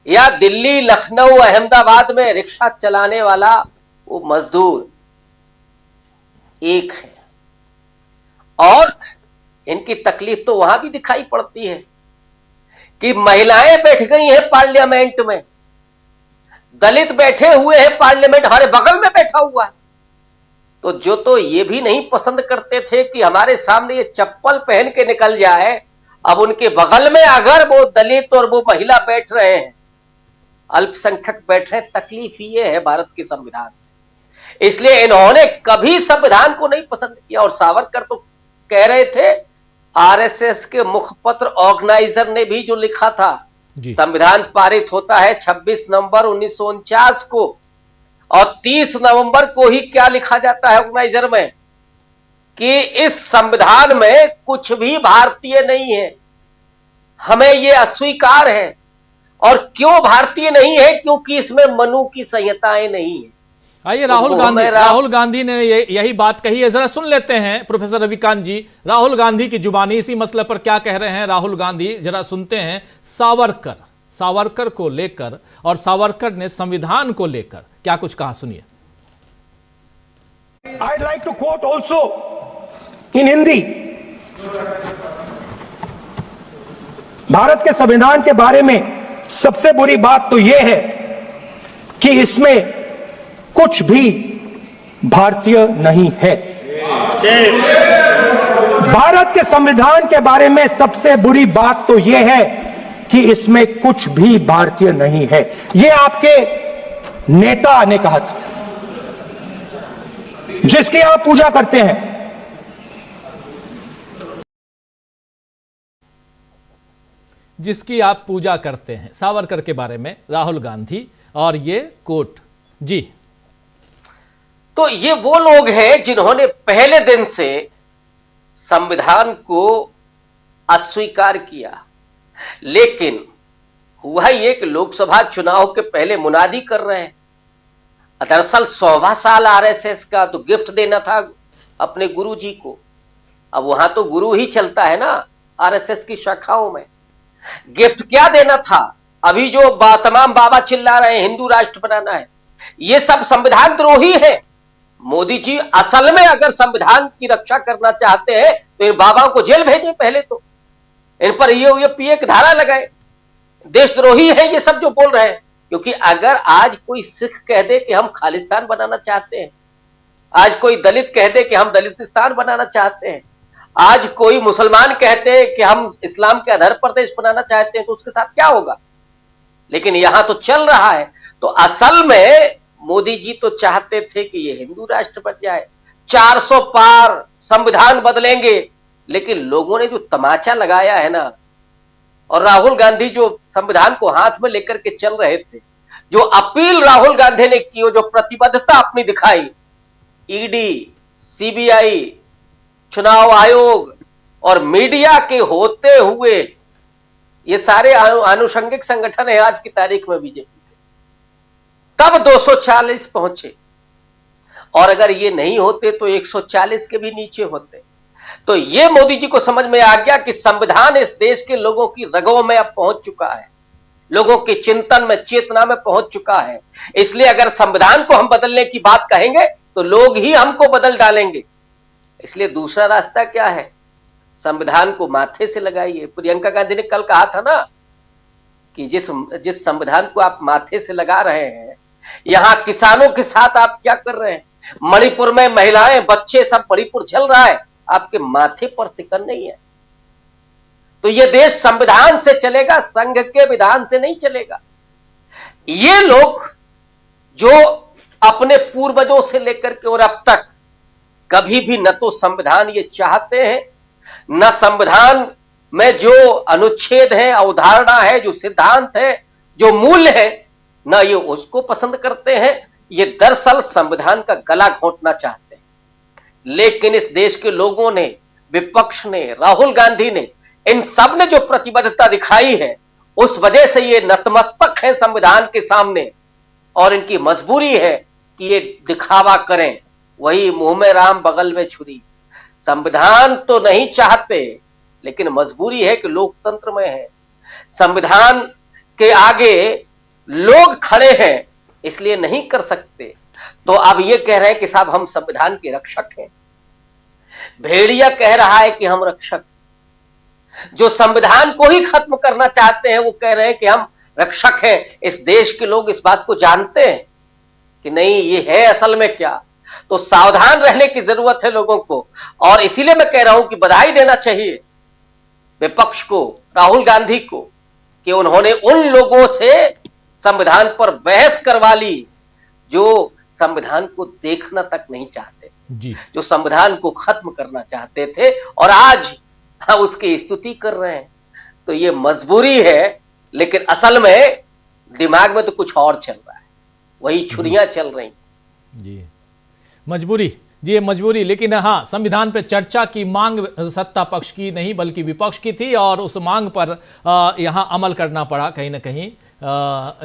या दिल्ली, लखनऊ, अहमदाबाद में रिक्शा चलाने वाला वो मजदूर, एक है। और इनकी तकलीफ तो वहां भी दिखाई पड़ती है कि महिलाएं बैठ गई हैं पार्लियामेंट में, दलित बैठे हुए हैं पार्लियामेंट, हमारे बगल में बैठा हुआ है। तो जो तो ये भी नहीं पसंद करते थे कि हमारे सामने ये चप्पल पहन के निकल जाए, अब उनके बगल में अगर वो दलित और वो महिला बैठ रहे हैं, अल्पसंख्यक बैठ रहे हैं, तकलीफ ये है भारत के संविधान से। इसलिए इन्होंने कभी संविधान को नहीं पसंद किया। और सावरकर तो कह रहे थे, आरएसएस के मुखपत्र ऑर्गेनाइजर ने भी जो लिखा था, संविधान पारित होता है 26 नवंबर 1949 को, और 30 नवंबर को ही क्या लिखा जाता है ऑर्गेनाइजर में कि इस संविधान में कुछ भी भारतीय नहीं है, हमें ये अस्वीकार है। और क्यों भारतीय नहीं है? क्योंकि इसमें मनु की संहिताएं नहीं है। आइए, राहुल गांधी ने यही बात कही है, जरा सुन लेते हैं प्रोफेसर रविकांत जी, राहुल गांधी की जुबानी इसी मसले पर क्या कह रहे हैं राहुल गांधी, जरा सुनते हैं। सावरकर को लेकर और सावरकर ने संविधान को लेकर क्या कुछ कहा, सुनिए। I'd like to quote also in Hindi. Bharat के संविधान के बारे में सबसे बुरी बात तो यह है कि इसमें कुछ भी भारतीय नहीं है। भारत के संविधान के बारे में सबसे बुरी बात तो यह है कि इसमें कुछ भी भारतीय नहीं है। यह आपके नेता ने कहा था, जिसकी आप पूजा करते हैं। जिसकी आप पूजा करते हैं, सावरकर के बारे में राहुल गांधी, और ये कोट जी। देखिए, सावरकर के बारे में राहुल गांधी ने कहा कि वो एक भारतीय नहीं है, वो एक भारतीय नहीं है। और ये भारत के संविधान से तकलीफ ये है कि संविधान के 75वें साल में आरएसएस के 100 साल में गिफ्ट करना चाहते थे संविधान को खत्म करके, वो आज संविधान के सामने नतमस्तक भी है और उसी के काबिल है। लेकिन इन्होंने कभी संविधान को नहीं पसंद किया। और सावरकर तो कह रहे थे कि एक ये मनुस्मृति है जिसे वेदों के बाद हिंदुओं का सबसे पवित्र ग्रंथ है, वो हिंदुओं की आचार संहिता है और इसी के आधार पर देश चलेगा। लेकिन तो ये वो लोग हैं जिन्होंने पहले दिन से संविधान को अस्वीकार किया। लेकिन हुआ ये कि लोकसभा चुनाव के पहले मुनादी कर रहे हैं। दरअसल 100वां साल आरएसएस का, तो गिफ्ट देना था अपने गुरु जी को। अब वहां तो गुरु ही चलता है ना आरएसएस की शाखाओं में। गिफ्ट क्या देना था? अभी जो तमाम बाबा चिल्ला रहे हैं हिंदू राष्ट्र बनाना है, ये सब संविधान द्रोही है। मोदी जी असल में अगर संविधान की रक्षा करना चाहते हैं तो इन बाबाओं को जेल भेजें, पहले तो इन पर ये पीए की धारा लगाए। देशद्रोही है ये सब जो बोल रहे हैं। क्योंकि अगर आज कोई सिख कह दे कि हम खालिस्तान बनाना चाहते हैं, आज कोई दलित कह दे कि हम दलितिस्तान बनाना चाहते हैं, आज कोई मुसलमान कहते हैं कि हम इस्लाम के आधार प्रदेश बनाना चाहते हैं, तो उसके साथ क्या होगा? लेकिन यहां तो चल रहा है। तो असल में मोदी जी तो चाहते थे कि ये हिंदू राष्ट्र बन जाए, 400 पार संविधान बदलेंगे। लेकिन लोगों ने जो तमाचा लगाया है ना, और राहुल गांधी जो संविधान को हाथ में लेकर के चल रहे थे, जो अपील राहुल गांधी ने की, जो प्रतिबद्धता अपनी दिखाई, ईडी, सीबीआई, चुनाव आयोग और मीडिया के होते हुए, ये सारे आनुषंगिक संगठन है आज की तारीख में बीजेपी के, तब 240 पहुंचे। और अगर ये नहीं होते तो 140 के भी नीचे होते। तो ये मोदी जी को समझ में आ गया कि संविधान इस देश के लोगों की रगों में अब पहुंच चुका है, लोगों के चिंतन में, चेतना में पहुंच चुका है। इसलिए अगर संविधान को हम बदलने की बात कहेंगे तो लोग ही हमको बदल डालेंगे। इसलिए दूसरा रास्ता क्या है? संविधान को माथे से लगाइए। प्रियंका गांधी ने कल कहा था ना कि जिस संविधान को आप माथे से लगा रहे हैं, यहां किसानों के साथ आप क्या कर रहे हैं? मणिपुर में महिलाएं, बच्चे सब मणिपुर चल रहा है, आपके माथे पर सिकन नहीं है। तो ये देश संविधान से चलेगा, संघ के विधान से नहीं चलेगा। ये लोग जो अपने पूर्वजों से लेकर के और अब तक कभी भी न तो संविधान ये चाहते हैं, न संविधान में जो अनुच्छेद है, अवधारणा है, जो सिद्धांत है, जो मूल्य है, न ये उसको पसंद करते हैं। ये दरअसल संविधान का गला घोंटना चाहते हैं। लेकिन इस देश के लोगों ने, विपक्ष ने, राहुल गांधी ने, इन सब ने जो प्रतिबद्धता दिखाई है, उस वजह से ये नतमस्तक है संविधान के सामने। और इनकी मजबूरी है कि ये दिखावा करें, वही मुंह में राम बगल में छुरी। संविधान तो नहीं चाहते, लेकिन मजबूरी है कि लोकतंत्र में है, संविधान के आगे लोग खड़े हैं, इसलिए नहीं कर सकते। तो अब ये कह रहे हैं कि साहब हम संविधान के रक्षक हैं। भेड़िया कह रहा है कि हम रक्षक। जो संविधान को ही खत्म करना चाहते हैं वो कह रहे हैं कि हम रक्षक हैं। इस देश के लोग इस बात को जानते हैं कि नहीं, ये है असल में क्या। तो सावधान रहने की जरूरत है लोगों को। और इसीलिए मैं कह रहा हूं कि बधाई देना चाहिए विपक्ष को, राहुल गांधी को, कि उन्होंने उन लोगों से संविधान पर बहस करवा ली जो संविधान को देखना तक नहीं चाहते जी, जो संविधान को खत्म करना चाहते थे, और आज हम उसकी स्तुति कर रहे हैं। तो ये मजबूरी है, लेकिन असल में दिमाग में तो कुछ और चल रहा है, वही छुरियां चल रही जी। मजबूरी जी, ये मजबूरी। लेकिन हाँ, संविधान पे चर्चा की मांग सत्ता पक्ष की नहीं बल्कि विपक्ष की थी, और उस मांग पर यहाँ अमल करना पड़ा कहीं ना कहीं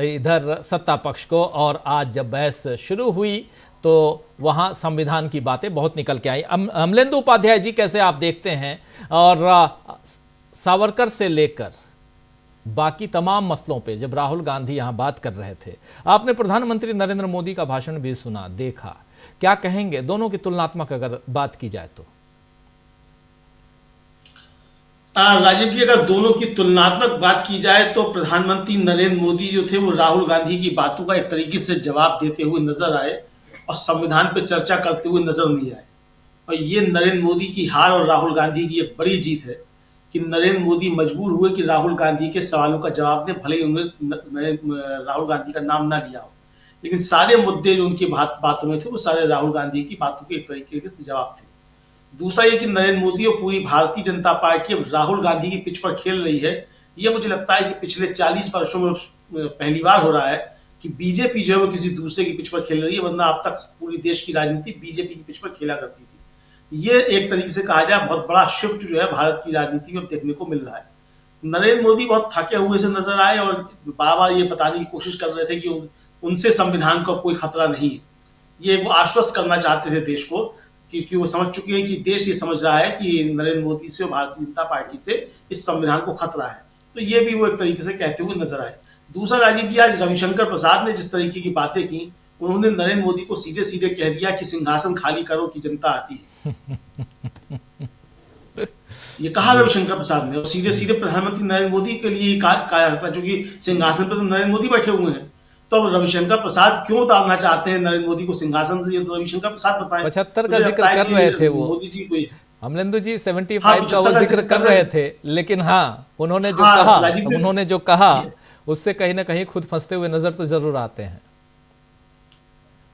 इधर सत्ता पक्ष को। और आज जब बहस शुरू हुई तो वहाँ संविधान की बातें बहुत निकल के आई। अमलेंदु उपाध्याय जी, कैसे आप देखते हैं? और सावरकर से लेकर बाकी तमाम मसलों पे जब राहुल गांधी यहाँ बात कर रहे थे, आपने प्रधानमंत्री नरेंद्र मोदी का भाषण भी सुना, देखा, क्या कहेंगे दोनों की तुलनात्मक अगर बात की जाए तो? राजीव जी, अगर दोनों की तुलनात्मक बात की जाए तो प्रधानमंत्री नरेंद्र मोदी जो थे वो राहुल गांधी की बातों का एक तरीके से जवाब देते हुए नजर आए और संविधान पे चर्चा करते हुए नजर नहीं आए। और ये नरेंद्र मोदी की हार और राहुल गांधी की एक बड़ी जीत है कि नरेंद्र मोदी मजबूर हुए कि राहुल गांधी के सवालों का जवाब दें, भले ही उन्होंने राहुल गांधी का नाम ना लिया हो, लेकिन सारे मुद्दे जो उनकी बातों में थे वो सारे राहुल गांधी की बातों के एक तरीके से जवाब थे। दूसरा ये कि नरेंद्र मोदी और पूरी भारतीय जनता पार्टी अब राहुल गांधी की पिच पर खेल रही है। ये मुझे लगता है कि पिछले 40 वर्षों में पहली बार हो रहा है कि बीजेपी जो है वो किसी दूसरे की पिच पर खेल रही है, वरना अब तक पूरी देश की राजनीति बीजेपी की पिच पर खेला करती थी। ये एक तरीके से कहा जाए बहुत बड़ा शिफ्ट जो है भारत की राजनीति में देखने को मिल रहा है। नरेंद्र मोदी बहुत थके हुए से नजर आए और बार बार ये बताने की कोशिश कर रहे थे कि उनसे संविधान को कोई खतरा नहीं है। ये वो आश्वस्त करना चाहते थे देश को, क्योंकि वो समझ चुके हैं कि देश ये समझ रहा है कि नरेंद्र मोदी से और भारतीय जनता पार्टी से इस संविधान को खतरा है। तो ये भी वो एक तरीके से कहते हुए नजर आए। दूसरा राजीव जी, आज रविशंकर प्रसाद ने जिस तरीके की बातें की, उन्होंने नरेंद्र मोदी को सीधे सीधे कह दिया कि सिंहासन खाली करो कि जनता आती है। ये कहा रविशंकर प्रसाद ने, और सीधे सीधे प्रधानमंत्री नरेंद्र मोदी के लिए कहा था, क्योंकि सिंहासन पर तो नरेंद्र मोदी बैठे हुए हैं। तो रविशंकर प्रसाद क्यों उतारना चाहते हैं नरेंद्र मोदी को सिंहासन से, ये तो रविशंकर प्रसाद बताएं। 75 का जिक्र कर रहे थे वो मोदी जी को, अमलेंदु जी 75 का वो जिक्र कर रहे थे, लेकिन उन्होंने जो कहा उससे कहीं ना कहीं खुद फंसते हुए नजर तो जरूर आते हैं।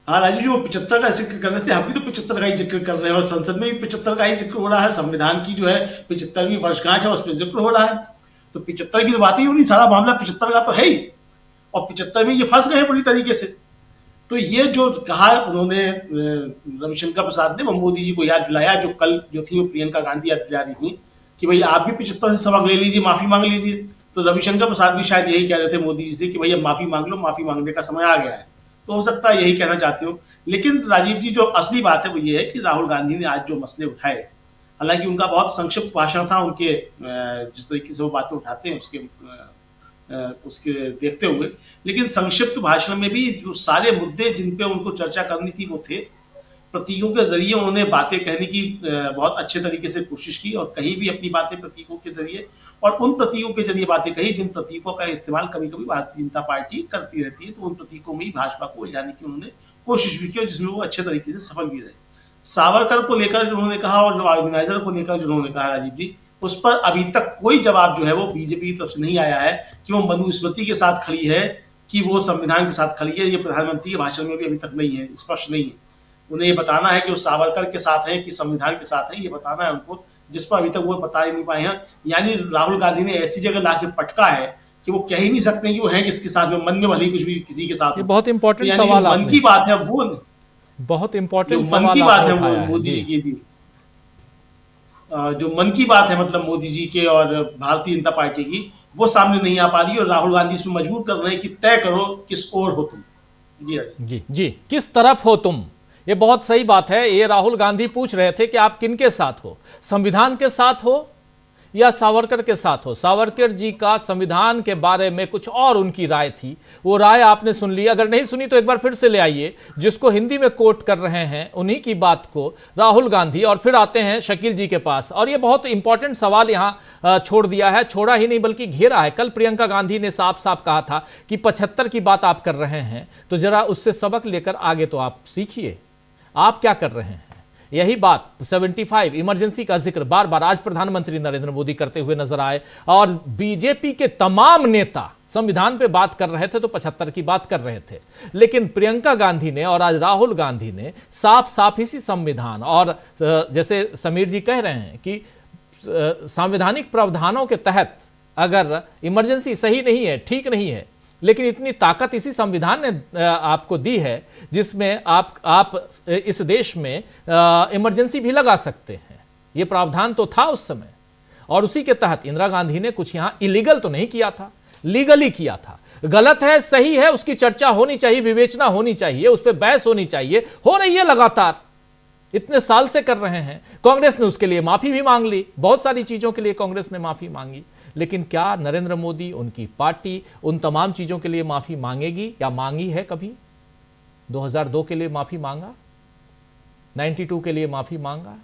हाँ राजीव जी, वो 75 का जिक्र कर रहे थे, हम भी तो 75 का ही जिक्र कर रहे हैं, और संसद में भी 75 का ही जिक्र हो रहा है। संविधान की जो है 75वीं वर्षगांठ है, उस पर जिक्र हो रहा है। तो 75 की तो बात ही हो नहीं, सारा मामला 75 का तो है ही, और 75 में ये फंस गए बुरी तरीके से। तो ये जो कहा उन्होंने रविशंकर प्रसाद ने, वो मोदी जी को याद दिलाया, जो कल जो थी वो प्रियंका गांधी याद दिला रही थी कि भाई आप भी 75 से सबक ले लीजिए, माफी मांग लीजिए। तो रविशंकर प्रसाद भी शायद यही कह रहे थे मोदी जी से कि भैया माफी मांग लो, माफी मांगने का समय आ गया है। तो हो सकता है यही कहना चाहते हो। लेकिन राजीव जी, जो असली बात है वो ये है कि राहुल गांधी ने आज जो मसले उठाए, हालांकि उनका बहुत संक्षिप्त भाषण था, उनके जिस तरीके से वो बातें उठाते हैं उसके देखते हुए, लेकिन संक्षिप्त भाषण में भी जो सारे मुद्दे जिन पे उनको चर्चा करनी थी वो थे। प्रतीकों के जरिए उन्होंने बातें कहने की बहुत अच्छे तरीके से कोशिश की, और कहीं भी अपनी बातें प्रतीकों के जरिए, और उन प्रतीकों के जरिए बातें कही जिन प्रतीकों का इस्तेमाल कभी कभी भारतीय जनता पार्टी करती रहती है। तो उन प्रतीकों में ही भाजपा को उलझाने की उन्होंने कोशिश भी की, और जिसमें वो अच्छे तरीके से सफल भी रहे। सावरकर को लेकर जो उन्होंने कहा, और जो ऑर्गेनाइजर को लेकर जो उन्होंने कहा राजीव जी, उस पर अभी तक कोई जवाब जो है वो बीजेपी की तरफ से नहीं आया है कि वो मनुस्मृति के साथ खड़ी है कि वो संविधान के साथ खड़ी है। ये प्रधानमंत्री के भाषण में भी अभी तक नहीं है, स्पष्ट नहीं है। उन्हें ये बताना है कि वो सावरकर के साथ हैं कि संविधान के साथ हैं, ये बताना है उनको, जिस पर अभी तक वो बता ही नहीं पाए हैं। यानी राहुल गांधी ने ऐसी जगह लाके पटका है कि वो कह ही नहीं सकते कि वो हैं किसके साथ में, मन में भले कुछ भी किसी के साथ। ये बहुत इंपॉर्टेंट सवाल, मन की बात है वो, बहुत इंपॉर्टेंट मन की बात है वो मोदी जी की, जो मन की बात है मतलब मोदी जी के और भारतीय जनता पार्टी की, वो सामने नहीं आ पा रही, और राहुल गांधी इसमें मजबूर कर रहे हैं कि तय करो किस ओर हो तुम। जी, किस तरफ हो तुम, ये बहुत सही बात है। ये राहुल गांधी पूछ रहे थे कि आप किन के साथ हो, संविधान के साथ हो या सावरकर के साथ हो। सावरकर जी का संविधान के बारे में कुछ और उनकी राय थी, वो राय आपने सुन ली। अगर नहीं सुनी तो एक बार फिर से ले आइए, जिसको हिंदी में कोट कर रहे हैं उन्हीं की बात को राहुल गांधी, और फिर आते हैं शकील जी के पास। और ये बहुत इंपॉर्टेंट सवाल यहाँ छोड़ दिया है, छोड़ा ही नहीं बल्कि घेरा है। कल प्रियंका गांधी ने साफ साफ कहा था कि 75 की बात आप कर रहे हैं, तो जरा उससे सबक लेकर आगे तो आप सीखिए, आप क्या कर रहे हैं। यही बात 75 इमरजेंसी का जिक्र बार बार आज प्रधानमंत्री नरेंद्र मोदी करते हुए नजर आए, और बीजेपी के तमाम नेता संविधान पे बात कर रहे थे तो 75 की बात कर रहे थे। लेकिन प्रियंका गांधी ने और आज राहुल गांधी ने साफ साफ इसी संविधान, और जैसे समीर जी कह रहे हैं कि संवैधानिक प्रावधानों के तहत अगर इमरजेंसी सही नहीं है, ठीक नहीं है, लेकिन इतनी ताकत इसी संविधान ने आपको दी है जिसमें आप इस देश में इमरजेंसी भी लगा सकते हैं। ये प्रावधान तो था उस समय, और उसी के तहत इंदिरा गांधी ने कुछ यहां इलीगल तो नहीं किया था, लीगली किया था। गलत है सही है उसकी चर्चा होनी चाहिए, विवेचना होनी चाहिए, उस पर बहस होनी चाहिए, हो रही है लगातार, इतने साल से कर रहे हैं। कांग्रेस ने उसके लिए माफी भी मांग ली, बहुत सारी चीजों के लिए कांग्रेस ने माफी मांगी, लेकिन क्या नरेंद्र मोदी, उनकी पार्टी उन तमाम चीजों के लिए माफी मांगेगी या मांगी है कभी? 2002 के लिए माफी मांगा, 92 के लिए माफी मांगा,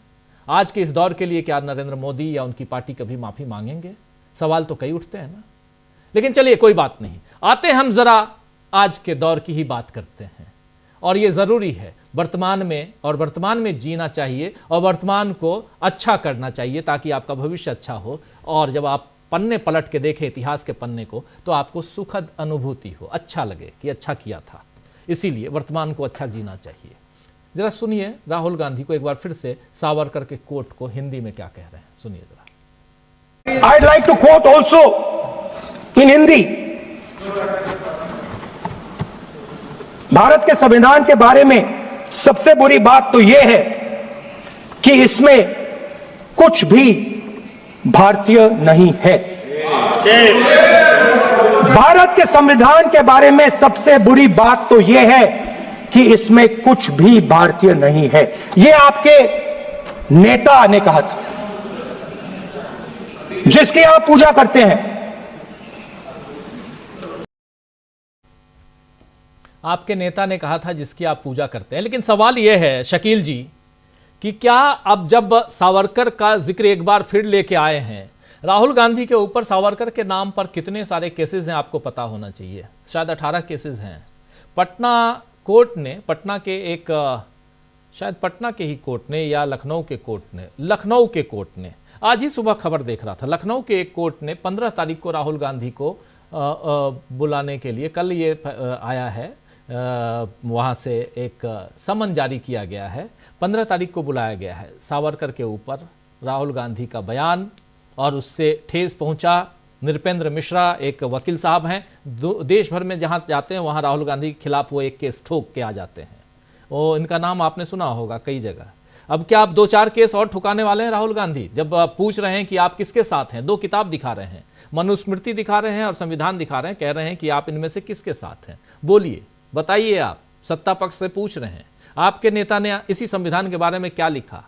आज के इस दौर के लिए क्या नरेंद्र मोदी या उनकी पार्टी कभी माफी मांगेंगे? सवाल तो कई उठते हैं ना। लेकिन चलिए कोई बात नहीं, आते हम जरा आज के दौर की ही बात करते हैं। और ये जरूरी है वर्तमान में, और वर्तमान में जीना चाहिए और वर्तमान को अच्छा करना चाहिए ताकि आपका भविष्य अच्छा हो। और जब आप पन्ने पलट के देखें इतिहास के पन्ने को, तो आपको सुखद अनुभूति हो, अच्छा लगे कि अच्छा किया था। इसीलिए वर्तमान को अच्छा जीना चाहिए। जरा सुनिए राहुल गांधी को एक बार फिर से सावरकर के कोट को हिंदी में क्या कह रहे हैं, सुनिए जरा। I'd like to quote also in Hindi Bharat के संविधान के बारे में सबसे बुरी बात तो यह है कि इसमें कुछ भी भारतीय नहीं है। भारत के संविधान के बारे में सबसे बुरी बात तो यह है कि इसमें कुछ भी भारतीय नहीं है। यह आपके नेता ने कहा था, जिसकी आप पूजा करते हैं। आपके नेता ने कहा था जिसकी आप पूजा करते हैं। लेकिन सवाल यह है शकील जी कि क्या अब जब सावरकर का जिक्र एक बार फिर लेके आए हैं, राहुल गांधी के ऊपर सावरकर के नाम पर कितने सारे केसेस हैं आपको पता होना चाहिए, शायद 18 केसेस हैं। पटना कोर्ट ने, पटना के एक, शायद पटना के ही कोर्ट ने या लखनऊ के कोर्ट ने आज ही सुबह खबर देख रहा था, लखनऊ के एक कोर्ट ने 15 तारीख को राहुल गांधी को बुलाने के लिए, कल ये आया है, वहाँ से एक समन जारी किया गया है, 15 तारीख को बुलाया गया है। सावरकर के ऊपर राहुल गांधी का बयान और उससे ठेस पहुंचा। नृपेंद्र मिश्रा एक वकील साहब हैं, देश भर में जहाँ जाते हैं वहाँ राहुल गांधी के खिलाफ वो एक केस ठोक के आ जाते हैं। वो इनका नाम आपने सुना होगा कई जगह। अब क्या आप 2-4 केस और ठुकाने वाले हैं राहुल गांधी? जब आप पूछ रहे हैं कि आप किसके साथ हैं, 2 किताब दिखा रहे हैं, मनुस्मृति दिखा रहे हैं और संविधान दिखा रहे हैं, कह रहे हैं कि आप इनमें से किसके साथ हैं? बोलिए, बताइए। आप सत्ता पक्ष से पूछ रहे हैं, आपके नेता ने इसी संविधान के बारे में क्या लिखा,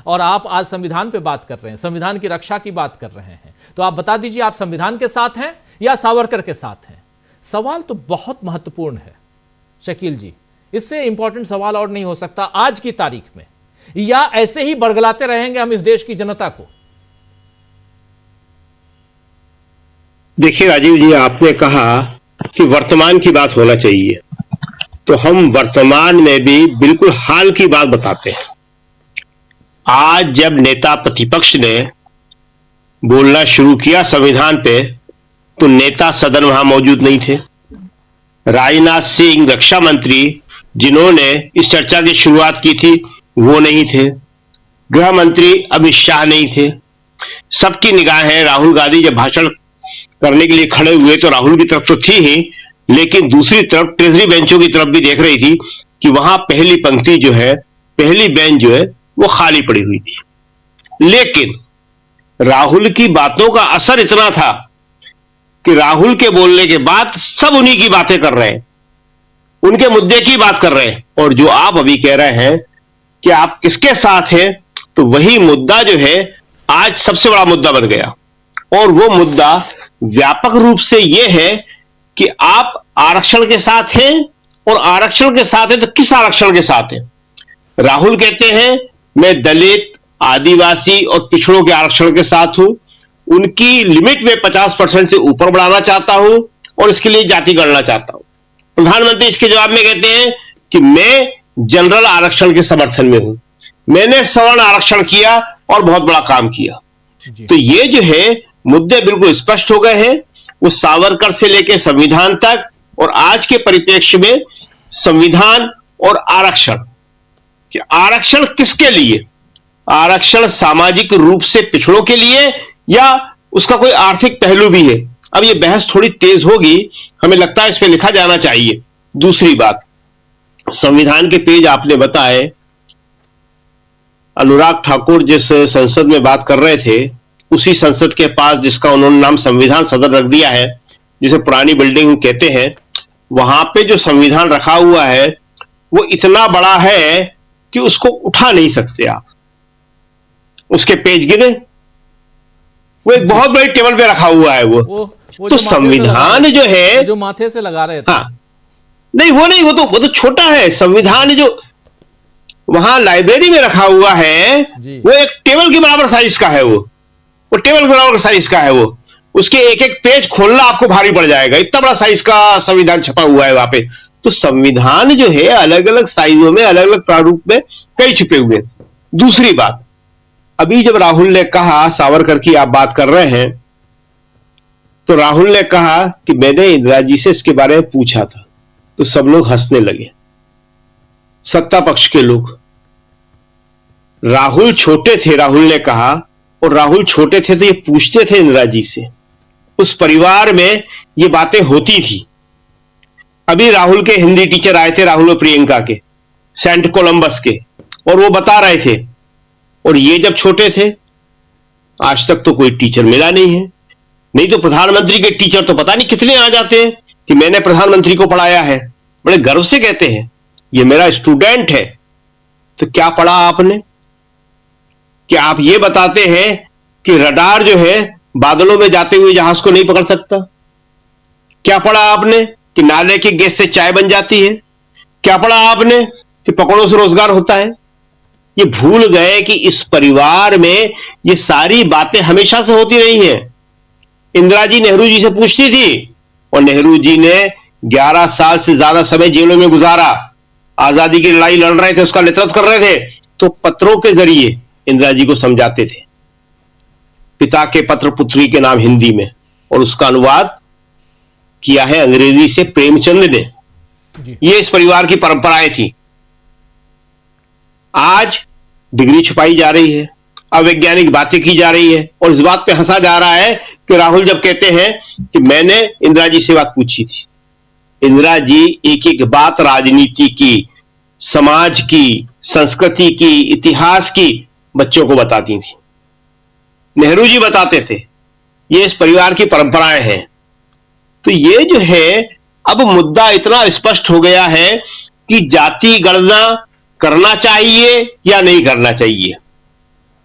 और आप आज संविधान पे बात कर रहे हैं, संविधान की रक्षा की बात कर रहे हैं। तो आप बता दीजिए, आप संविधान के साथ हैं या सावरकर के साथ हैं? सवाल तो बहुत महत्वपूर्ण है शकील जी, इससे इंपॉर्टेंट सवाल और नहीं हो सकता आज की तारीख में। या ऐसे ही बरगलाते रहेंगे हम इस देश की जनता को? देखिए राजीव जी, आपने कहा कि वर्तमान की बात होना चाहिए, तो हम वर्तमान में भी बिल्कुल हाल की बात बताते हैं। आज जब नेता प्रतिपक्ष ने बोलना शुरू किया संविधान पे, तो नेता सदन वहां मौजूद नहीं थे। राजनाथ सिंह रक्षा मंत्री, जिन्होंने इस चर्चा की शुरुआत की थी, वो नहीं थे। गृह मंत्री अमित शाह नहीं थे। सबकी निगाहें राहुल गांधी जब भाषण करने के लिए खड़े हुए तो राहुल की तरफ तो थी ही, लेकिन दूसरी तरफ ट्रेजरी बेंचों की तरफ भी देख रही थी कि वहां पहली पंक्ति जो है, पहली बेंच जो है वो खाली पड़ी हुई थी। लेकिन राहुल की बातों का असर इतना था कि राहुल के बोलने के बाद सब उन्हीं की बातें कर रहे हैं, उनके मुद्दे की बात कर रहे हैं। और जो आप अभी कह रहे हैं कि आप किसके साथ हैं, तो वही मुद्दा जो है आज सबसे बड़ा मुद्दा बन गया। और वो मुद्दा व्यापक रूप से यह है कि आप आरक्षण के साथ हैं, और आरक्षण के साथ हैं तो किस आरक्षण के साथ हैं? राहुल कहते हैं मैं दलित, आदिवासी और पिछड़ों के आरक्षण के साथ हूं, उनकी लिमिट में 50% से ऊपर बढ़ाना चाहता हूं और इसके लिए जाति गणना चाहता हूं। प्रधानमंत्री इसके जवाब में कहते हैं कि मैं जनरल आरक्षण के समर्थन में हूं, मैंने सवर्ण आरक्षण किया और बहुत बड़ा काम किया। तो ये जो है मुद्दे बिल्कुल स्पष्ट हो गए हैं, वो सावरकर से लेकर संविधान तक, और आज के परिप्रेक्ष्य में संविधान और आरक्षण, कि आरक्षण किसके लिए? आरक्षण सामाजिक रूप से पिछड़ों के लिए या उसका कोई आर्थिक पहलू भी है? अब ये बहस थोड़ी तेज होगी, हमें लगता है इस पे लिखा जाना चाहिए। दूसरी बात, संविधान के पेज आपने बताए, अनुराग ठाकुर जिस संसद में बात कर रहे थे, उसी संसद के पास जिसका उन्होंने नाम संविधान सदन रख दिया है, जिसे पुरानी बिल्डिंग कहते हैं, वहां पे जो संविधान रखा हुआ है वो इतना बड़ा है कि उसको उठा नहीं सकते आप। उसके पेज गिने, वो एक बहुत बड़ी टेबल पे रखा हुआ है वो तो संविधान जो है, जो माथे से लगा रहे थे, हाँ नहीं वो नहीं, वो तो छोटा है। संविधान जो वहां लाइब्रेरी में रखा हुआ है वो एक टेबल के बराबर साइज का है, वो टेबल के बराबर साइज का है। वो उसके एक एक पेज खोलना आपको भारी पड़ जाएगा, इतना बड़ा साइज का संविधान छपा हुआ है वहां पे। तो संविधान जो है अलग अलग साइजों में, अलग अलग प्रारूप में कई छुपे हुए। दूसरी बात, अभी जब राहुल ने कहा, सावरकर की आप बात कर रहे हैं, तो राहुल ने कहा कि मैंने इंदिरा जी से इसके बारे में पूछा था, तो सब लोग हंसने लगे, सत्ता पक्ष के लोग। राहुल छोटे थे, राहुल ने कहा, और राहुल छोटे थे तो ये पूछते थे इंदिरा जी से, उस परिवार में ये बातें होती थी। अभी राहुल के हिंदी टीचर आए थे, राहुल और प्रियंका के, सेंट कोलंबस के, और वो बता रहे थे, और ये जब छोटे थे आज तक तो कोई टीचर मिला नहीं है। नहीं तो प्रधानमंत्री के टीचर तो पता नहीं कितने आ जाते हैं कि मैंने प्रधानमंत्री को पढ़ाया है, बड़े गर्व से कहते हैं ये मेरा स्टूडेंट है। तो क्या पढ़ा आपने? क्या आप ये बताते हैं कि रडार जो है बादलों में जाते हुए जहाज को नहीं पकड़ सकता? क्या पढ़ा आपने कि नाले की गैस से चाय बन जाती है? क्या पढ़ा आपने कि पकौड़ों से रोजगार होता है? ये भूल गए कि इस परिवार में ये सारी बातें हमेशा से होती रही हैं। इंदिरा जी नेहरू जी से पूछती थी, और नेहरू जी ने 11 साल से ज्यादा समय जेलों में गुजारा, आजादी की लड़ाई लड़ रहे थे, उसका नेतृत्व कर रहे थे, तो पत्रों के जरिए इंदिरा जी को समझाते थे, पिता के पत्र पुत्री के नाम हिंदी में, और उसका अनुवाद किया है अंग्रेजी से प्रेमचंद ने। ये इस परिवार की परंपराएं थी। आज डिग्री छुपाई जा रही है, अवैज्ञानिक बातें की जा रही है, और इस बात पे हंसा जा रहा है कि राहुल जब कहते हैं कि मैंने इंदिरा जी से बात पूछी थी। इंदिरा जी एक एक बात राजनीति की, समाज की, संस्कृति की, इतिहास की बच्चों को बताती थी। नेहरू जी बताते थे। ये इस परिवार की परंपराएं हैं। तो ये जो है अब मुद्दा इतना स्पष्ट हो गया है कि जाति गणना करना चाहिए या नहीं करना चाहिए।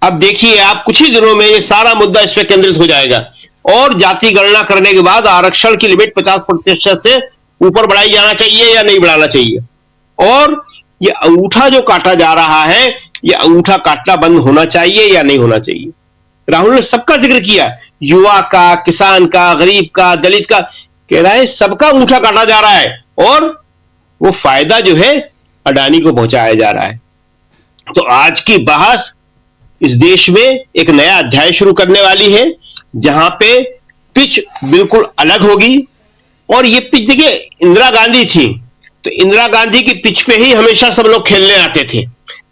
अब देखिए आप, कुछ ही दिनों में ये सारा मुद्दा इस पर केंद्रित हो जाएगा, और जाति गणना करने के बाद आरक्षण की लिमिट 50% से ऊपर बढ़ाई जाना चाहिए या नहीं बढ़ाना चाहिए। और ये अंगूठा जो काटा जा रहा है, ये अंगूठा काटना बंद होना चाहिए या नहीं होना चाहिए। राहुल ने सबका जिक्र किया, युवा का, किसान का, गरीब का, दलित का, कह रहा है सबका अंगूठा काटा जा रहा है, और वो फायदा जो है अडानी को पहुंचाया जा रहा है। तो आज की बहस इस देश में एक नया अध्याय शुरू करने वाली है, जहां पे पिच बिल्कुल अलग होगी। और ये पिच देखिए, इंदिरा गांधी थी, तो इंदिरा गांधी की पिच पे ही हमेशा सब लोग खेलने आते थे।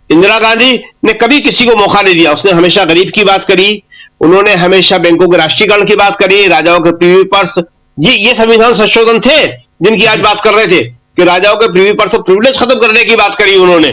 इंदिरा गांधी ने कभी किसी को मौका नहीं दिया, उसने हमेशा गरीब की बात करी, उन्होंने हमेशा बैंकों के राष्ट्रीयकरण की बात करी, राजाओं के प्रीवी पर्स, ये संविधान संशोधन थे जिनकी आज बात कर रहे थे कि राजाओं के प्रीवी पर्स, प्रिविलेज खत्म करने की बात करी उन्होंने।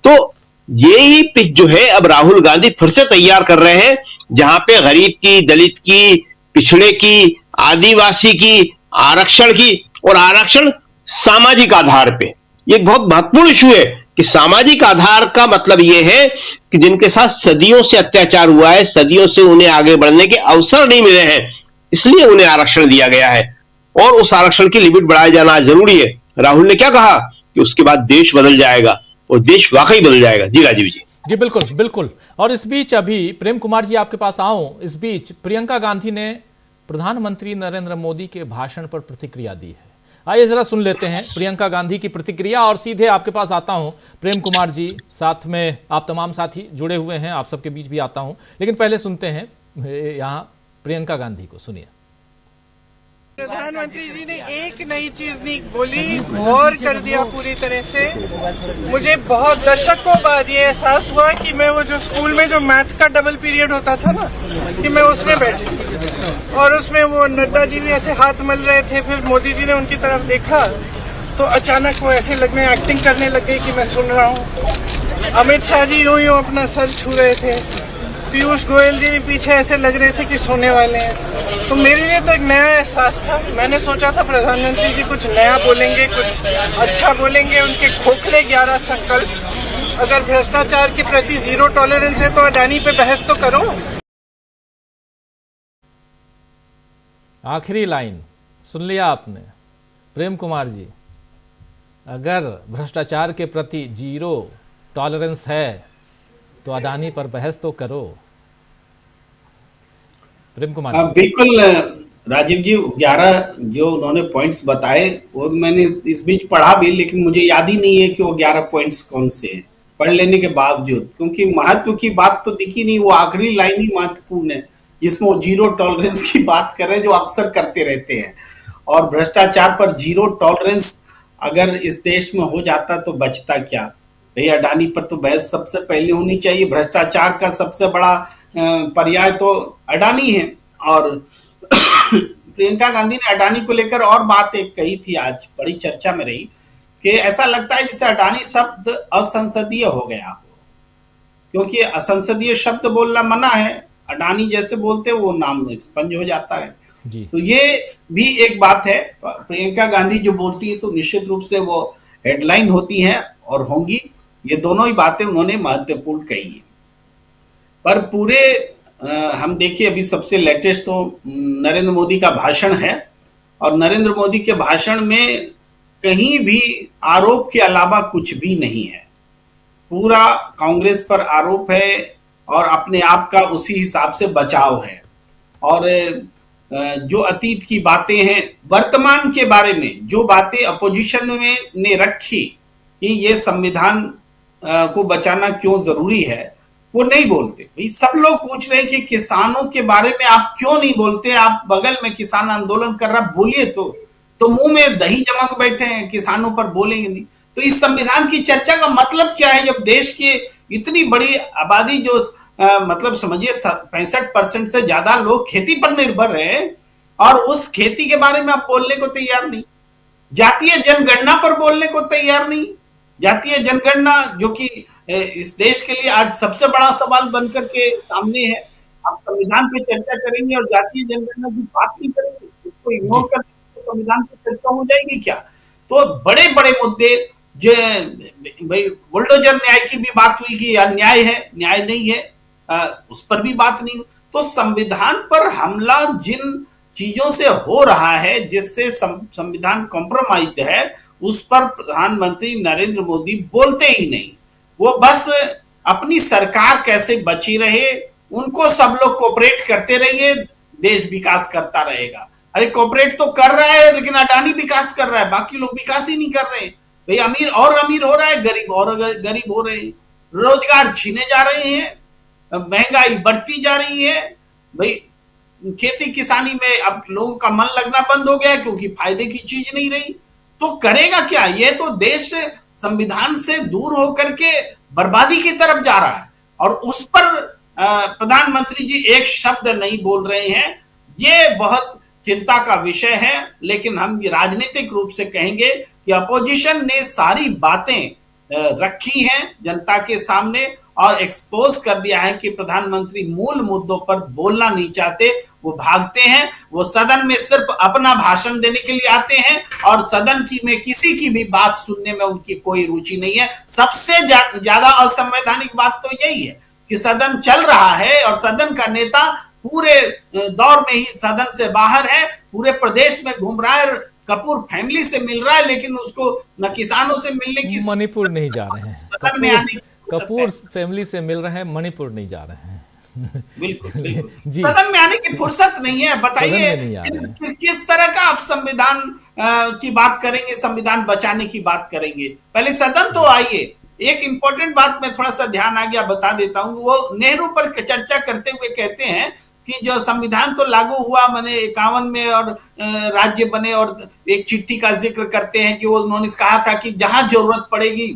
तो यही पिच जो है अब राहुल गांधी फिर से तैयार कर रहे हैं, जहां पे गरीब की, दलित की, पिछड़े की, आदिवासी की, आरक्षण की, और आरक्षण सामाजिक आधार पे। ये बहुत महत्वपूर्ण इशू है कि सामाजिक आधार का मतलब यह है कि जिनके साथ सदियों से अत्याचार हुआ है, सदियों से उन्हें आगे बढ़ने के अवसर नहीं मिले हैं, इसलिए उन्हें आरक्षण दिया गया है, और उस आरक्षण की लिमिट बढ़ाया जाना जरूरी है। राहुल ने क्या कहा कि उसके बाद देश बदल जाएगा, और देश वाकई बदल जाएगा। जी राजीव जी। जी बिल्कुल बिल्कुल। और इस बीच अभी प्रेम कुमार जी आपके पास आऊं, इस बीच प्रियंका गांधी ने प्रधानमंत्री नरेंद्र मोदी के भाषण पर प्रतिक्रिया दी है। आइए जरा सुन लेते हैं प्रियंका गांधी की प्रतिक्रिया, और सीधे आपके पास आता हूं प्रेम कुमार जी, साथ में आप तमाम साथी जुड़े हुए हैं, आप सबके बीच भी आता हूं, लेकिन पहले सुनते हैं यहां प्रियंका गांधी को। सुनिए। प्रधानमंत्री जी ने एक नई चीज नहीं बोली, और कर दिया पूरी तरह से। मुझे बहुत दशकों बाद ये एहसास हुआ कि मैं वो जो स्कूल में जो मैथ का डबल पीरियड होता था ना, कि मैं उसमें बैठी, और उसमें वो नड्डा जी भी ऐसे हाथ मल रहे थे, फिर मोदी जी ने उनकी तरफ देखा तो अचानक वो ऐसे लगने, एक्टिंग करने लग गई कि मैं सुन रहा हूँ। अमित शाह जी यूं यूं अपना सर छू रहे थे, पीयूष गोयल जी भी पीछे ऐसे लग रहे थे कि सोने वाले हैं। तो मेरे लिए तो एक नया एहसास था। मैंने सोचा था प्रधानमंत्री जी कुछ नया बोलेंगे, कुछ अच्छा बोलेंगे, उनके खोखले 11 संकल्प। अगर भ्रष्टाचार के प्रति जीरो टॉलरेंस है तो अडानी पे बहस तो करो। आखिरी लाइन सुन लिया आपने प्रेम कुमार जी, अगर भ्रष्टाचार के प्रति जीरो टॉलरेंस है तो अडानी पर बहस तो करो। प्रेम कुमार। बिल्कुल राजीव जी, 11 जो उन्होंने पॉइंट्स बताए वो मैंने इस बीच पढ़ा भी, लेकिन मुझे याद ही नहीं है कि वो 11 पॉइंट्स कौन से हैं, पढ़ लेने के बावजूद, क्योंकि महत्व की बात तो दिखी नहीं। वो आखिरी लाइन ही महत्वपूर्ण है जिसमें वो जीरो टॉलरेंस की बात कर रहे हैं, जो अक्सर करते रहते हैं। और भ्रष्टाचार पर जीरो टॉलरेंस अगर इस देश में हो जाता तो बचता क्या भैया। अडानी पर तो बहस सबसे पहले होनी चाहिए। भ्रष्टाचार का सबसे बड़ा पर्याय तो अडानी है, और प्रियंका गांधी ने अडानी को लेकर और बात एक कही थी, आज बड़ी चर्चा में रही कि ऐसा लगता है जैसे अडानी शब्द असंसदीय हो गया हो, क्योंकि असंसदीय शब्द बोलना मना है, अडानी जैसे बोलते वो नाम एक्सपंज हो जाता है जी। तो ये भी एक बात है। प्रियंका गांधी जो बोलती है तो निश्चित रूप से वो हेडलाइन होती हैं और होंगी, ये दोनों ही बातें उन्होंने महत्वपूर्ण कही है। पर पूरे हम देखिए अभी सबसे लेटेस्ट तो नरेंद्र मोदी का भाषण है, और नरेंद्र मोदी के भाषण में कहीं भी आरोप के अलावा कुछ भी नहीं है, पूरा कांग्रेस पर आरोप है और अपने आप का उसी हिसाब से बचाव है। और जो अतीत की बातें हैं, वर्तमान के बारे में जो बातें अपोजिशन में ने रखी कि ये संविधान को बचाना क्यों जरूरी है, वो नहीं बोलते। भाई सब लोग पूछ रहे हैं कि किसानों के बारे में आप क्यों नहीं बोलते, आप बगल में किसान आंदोलन कर रहा, बोलिए तो मुंह में दही जमक बैठे हैं, किसानों पर बोलेंगे नहीं। तो इस संविधान की चर्चा का मतलब क्या है, जब देश की इतनी बड़ी आबादी जो मतलब समझिए 65% से ज्यादा लोग खेती पर निर्भर रहे और उस खेती के बारे में आप बोलने को तैयार नहीं, जातीय जनगणना पर बोलने को तैयार नहीं। जातीय जनगणना जो कि इस देश के लिए आज सबसे बड़ा सवाल बनकर के सामने है, आप संविधान पे चर्चा करेंगे और जातीय जनगणना की बात नहीं करेंगे, उसको इग्नोर कर संविधान पे चर्चा हो जाएगी क्या? तो बड़े बड़े मुद्दे जो भाई बुलडोजर न्याय की भी बात हुई कि अन्याय है, न्याय नहीं है, उस पर भी बात नहीं। तो संविधान पर हमला जिन चीजों से हो रहा है, जिससे संविधान कॉम्प्रोमाइज्ड है, उस पर प्रधानमंत्री नरेंद्र मोदी बोलते ही नहीं। वो बस अपनी सरकार कैसे बची रहे उनको सब लोग कोऑपरेट करते रहिए, देश विकास करता रहेगा। अरे कोऑपरेट तो कर रहा है, लेकिन अडानी विकास कर रहा है, बाकी लोग विकास ही नहीं कर रहे। भाई अमीर और अमीर हो रहा है, गरीब और गरीब हो रहे हैं, रोजगार छीने जा रहे हैं, महंगाई बढ़ती जा रही है। भाई खेती किसानी में अब लोगों का मन लगना बंद हो गया क्योंकि फायदे की चीज नहीं रही। तो करेगा क्या? ये तो देश संविधान से दूर होकर के बर्बादी की तरफ जा रहा है, और उस पर प्रधानमंत्री जी एक शब्द नहीं बोल रहे हैं। ये बहुत चिंता का विषय है, लेकिन हम राजनीतिक रूप से कहेंगे कि अपोजिशन ने सारी बातें रखी हैं जनता के सामने और एक्सपोज कर दिया है कि प्रधानमंत्री मूल मुद्दों पर बोलना नहीं चाहते, वो भागते हैं, वो सदन में सिर्फ अपना भाषण देने के लिए आते हैं और सदन की में किसी की भी बात सुनने में उनकी कोई रुचि नहीं है। सबसे ज्यादा असंवैधानिक बात तो यही है कि सदन चल रहा है और सदन का नेता पूरे दौर में ही सदन से बाहर है, पूरे प्रदेश में घूम रहा है, कपूर फैमिली से मिल रहा है, लेकिन उसको न किसानों से मिलने की, मणिपुर नहीं जा रहे हैं, सदन में आने कपूर फैमिली से मिल रहे हैं, मणिपुर नहीं जा रहे हैं। बिल्कुल सदन में आने की फुर्सत नहीं है। बताइए किस तरह का आप संविधान की बात करेंगे, संविधान बचाने की बात करेंगे? पहले सदन तो आइए। एक इंपॉर्टेंट बात में थोड़ा सा ध्यान आ गया, बता देता हूं। वो नेहरू पर चर्चा करते हुए कहते हैं कि जो संविधान तो लागू हुआ मैंने 51 में और राज्य बने, और एक चिट्ठी का जिक्र करते हैं कि वो उन्होंने कहा था कि जहां जरूरत पड़ेगी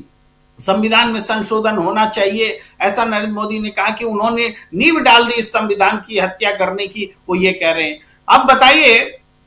संविधान में संशोधन होना चाहिए। ऐसा नरेंद्र मोदी ने कहा कि उन्होंने नींव डाल दी इस संविधान की हत्या करने की, वो ये कह रहे हैं। अब बताइए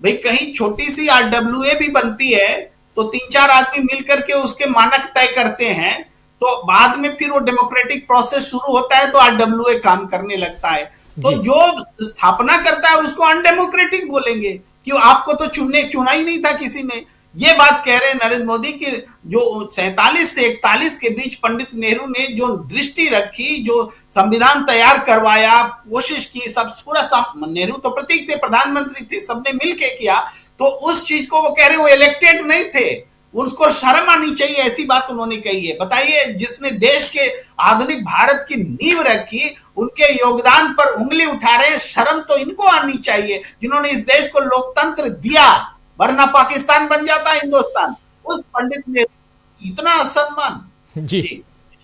भाई, कहीं छोटी सी RWA भी बनती है तो 3-4 आदमी मिलकर के उसके मानक तय करते हैं, तो बाद में फिर वो डेमोक्रेटिक प्रोसेस शुरू होता है तो RWA काम करने लगता है। तो जो स्थापना करता है उसको अनडेमोक्रेटिक बोलेंगे कि आपको तो चुना ही नहीं था किसी ने। ये बात कह रहे हैं नरेंद्र मोदी की जो 47 से 41 के बीच पंडित नेहरू ने जो दृष्टि रखी, जो संविधान तैयार करवाया, कोशिश की, सब पूरा नेहरू तो प्रतीक थे, प्रधानमंत्री थे, सबने मिलके किया, तो उस चीज को वो कह रहे हैं वो इलेक्टेड नहीं थे, उसको शर्म आनी चाहिए, ऐसी बात उन्होंने कही है। बताइए, जिसने देश के आधुनिक भारत की नींव रखी, उनके योगदान पर उंगली उठा रहे हैं, शर्म तो इनको आनी चाहिए जिन्होंने इस देश को लोकतंत्र दिया, वरना पाकिस्तान बन जाता हिंदुस्तान। उस पंडित ने इतना असम्मान। जी